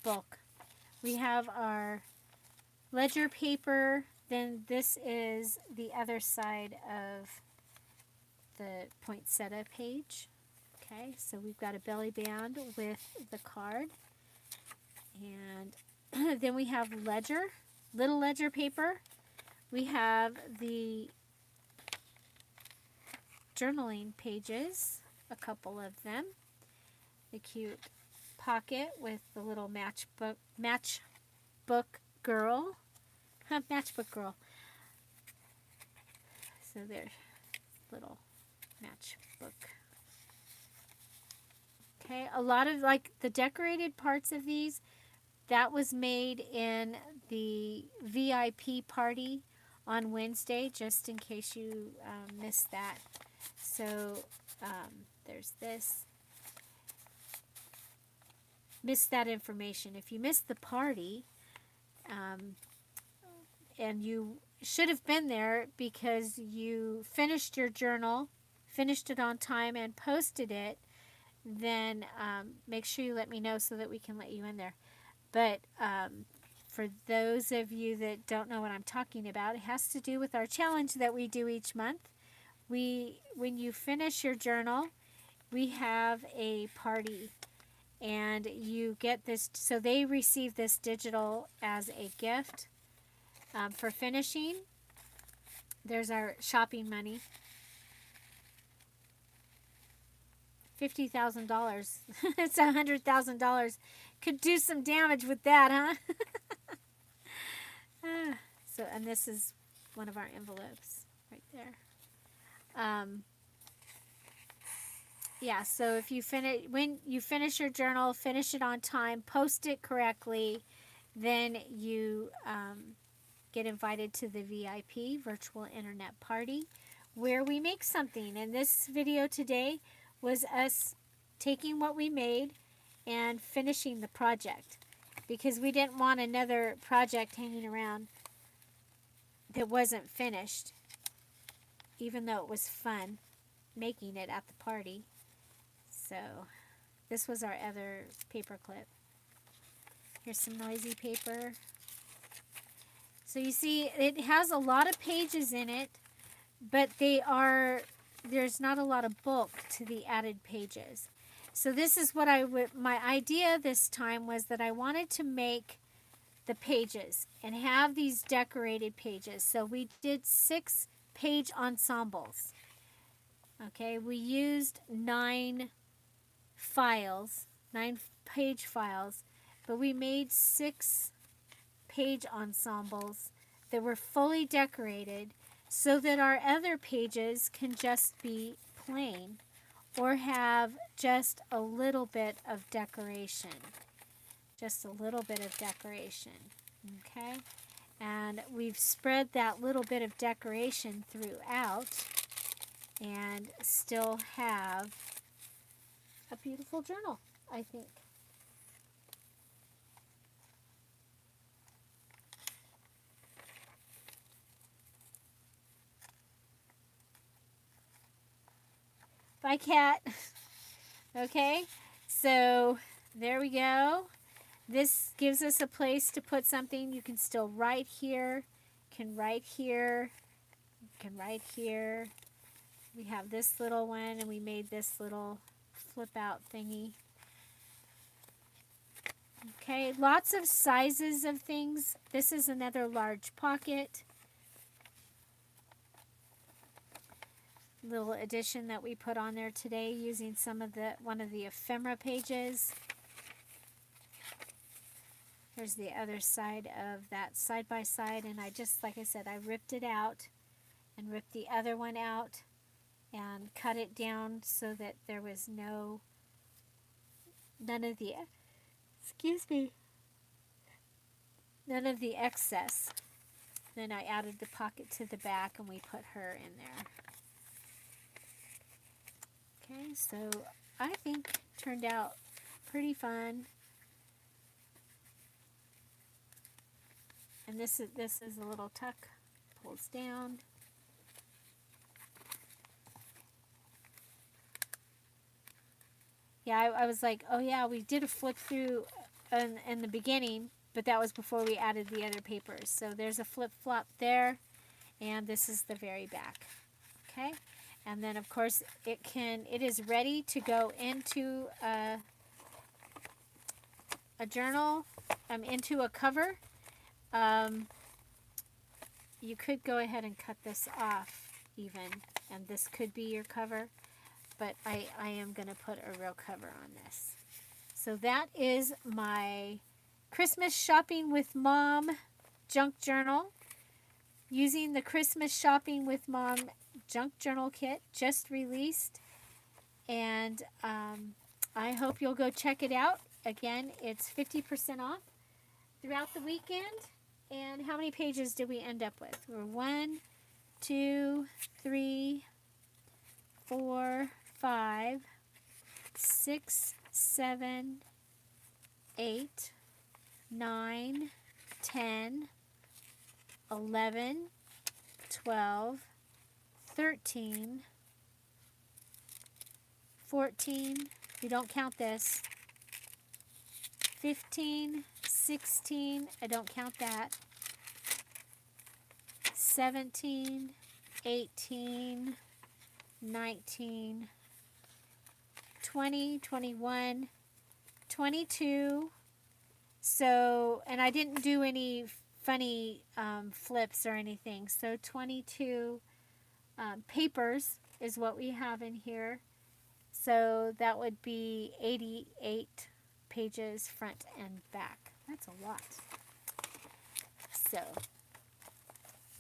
bulk. We have our ledger paper. Then this is the other side of the poinsettia page. Okay, so we've got a belly band with the card. And then we have little ledger paper. We have the journaling pages, a couple of them. The cute pocket with the little matchbook girl. Matchbook girl. So there's little matchbook. Okay, a lot of like the decorated parts of these, that was made in the VIP party on Wednesday, just in case you missed that. So there's this. Missed that information. If you missed the party, and you should have been there because you finished your journal, finished it on time, and posted it, then make sure you let me know so that we can let you in there. But for those of you that don't know what I'm talking about, it has to do with our challenge that we do each month. When you finish your journal, we have a party, and you get this. So they receive this digital as a gift for finishing. There's our shopping money. $50,000. It's $100,000. Could do some damage with that, huh? So, and this is one of our envelopes right there. Yeah, so if you when you finish your journal, finish it on time, post it correctly, then you get invited to the VIP virtual internet party where we make something. And this video today was us taking what we made and finishing the project, because we didn't want another project hanging around that wasn't finished, even though it was fun making it at the party. So this was our other paper clip. Here's some noisy paper. So you see, it has a lot of pages in it, but there's not a lot of bulk to the added pages. So this is what my idea this time was that I wanted to make the pages and have these decorated pages. So we did 6 page ensembles. Okay, we used 9 page files, but we made 6 page ensembles that were fully decorated so that our other pages can just be plain or have just a little bit of decoration. Just a little bit of decoration. Okay? And we've spread that little bit of decoration throughout and still have a beautiful journal, I think. Bye, cat. Okay, so there we go. This gives us a place to put something. You can still write here, can write here, can write here. We have this little one, and we made this little flip out thingy. Okay, lots of sizes of things. This is another large pocket. Little addition that we put on there today using one of the ephemera pages. Here's the other side of that side by side, and I just, like I said, I ripped it out and ripped the other one out and cut it down so that there was none of the excess. Then I added the pocket to the back, and we put her in there. Okay, so I think it turned out pretty fun. And this is a little tuck, pulls down. Yeah, I was like, oh yeah, we did a flip through in the beginning, but that was before we added the other papers. So there's a flip flop there, and this is the very back. Okay, and then of course it is ready to go into a journal, into a cover. You could go ahead and cut this off even, and this could be your cover, but I am going to put a real cover on this. So that is my Christmas Shopping with Mom junk journal, using the Christmas Shopping with Mom junk journal kit, just released, and I hope you'll go check it out. Again, it's 50% off throughout the weekend. And how many pages did we end up with? We're 1, 2, 3, 4, 5, 6, 7, 8, 9, 10, 11, 12, 13, 14, you don't count this, 15, 16, I don't count that, 17, 18, 19, 20, 21, 22. So, and I didn't do any funny flips or anything. So 22 papers is what we have in here. So that would be 88 pages front and back. That's a lot.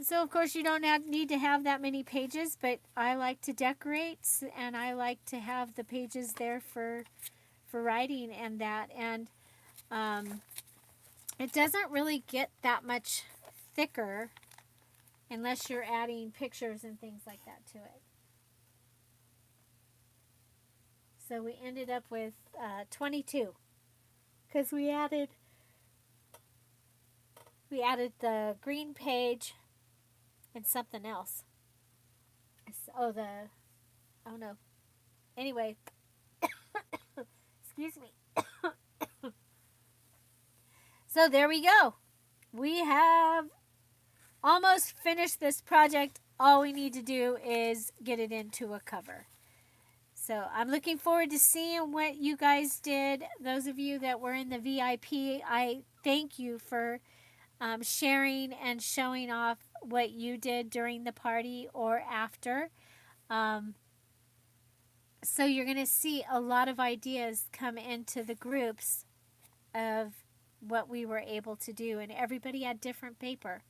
So of course you don't need to have that many pages, but I like to decorate and I like to have the pages there for writing and that. And it doesn't really get that much thicker unless you're adding pictures and things like that to it. So we ended up with 22 because we added the green page and something else. Oh no. Anyway, excuse me. So there we go. We have almost finished this project. All we need to do is get it into a cover. So I'm looking forward to seeing what you guys did. Those of you that were in the VIP, I thank you for sharing and showing off what you did during the party or after. So you're going to see a lot of ideas come into the groups of what we were able to do. And everybody had different paper.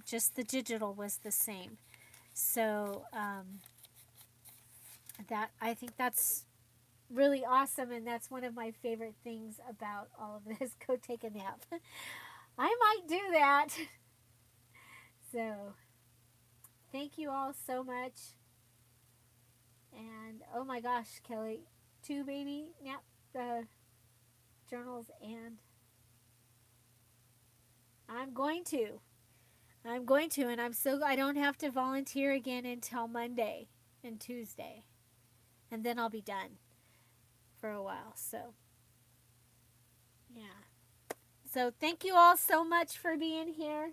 Just the digital was the same. So I think that's really awesome, and that's one of my favorite things about all of this. Go take a nap. I might do that. So thank you all so much. And oh my gosh, Kelly, 2 baby nap journals, and I'm going to, and I don't have to volunteer again until Monday and Tuesday, and then I'll be done for a while. So yeah. So thank you all so much for being here.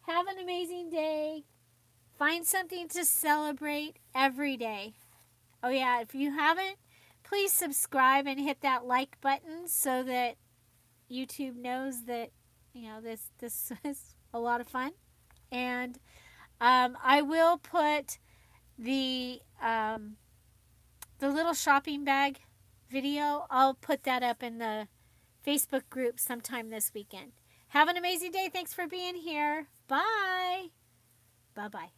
Have an amazing day. Find something to celebrate every day. Oh yeah, if you haven't, please subscribe and hit that like button so that YouTube knows that, you know, this is a lot of fun. And I will put the little shopping bag video. I'll put that up in the Facebook group sometime this weekend. Have an amazing day. Thanks for being here. Bye. Bye-bye.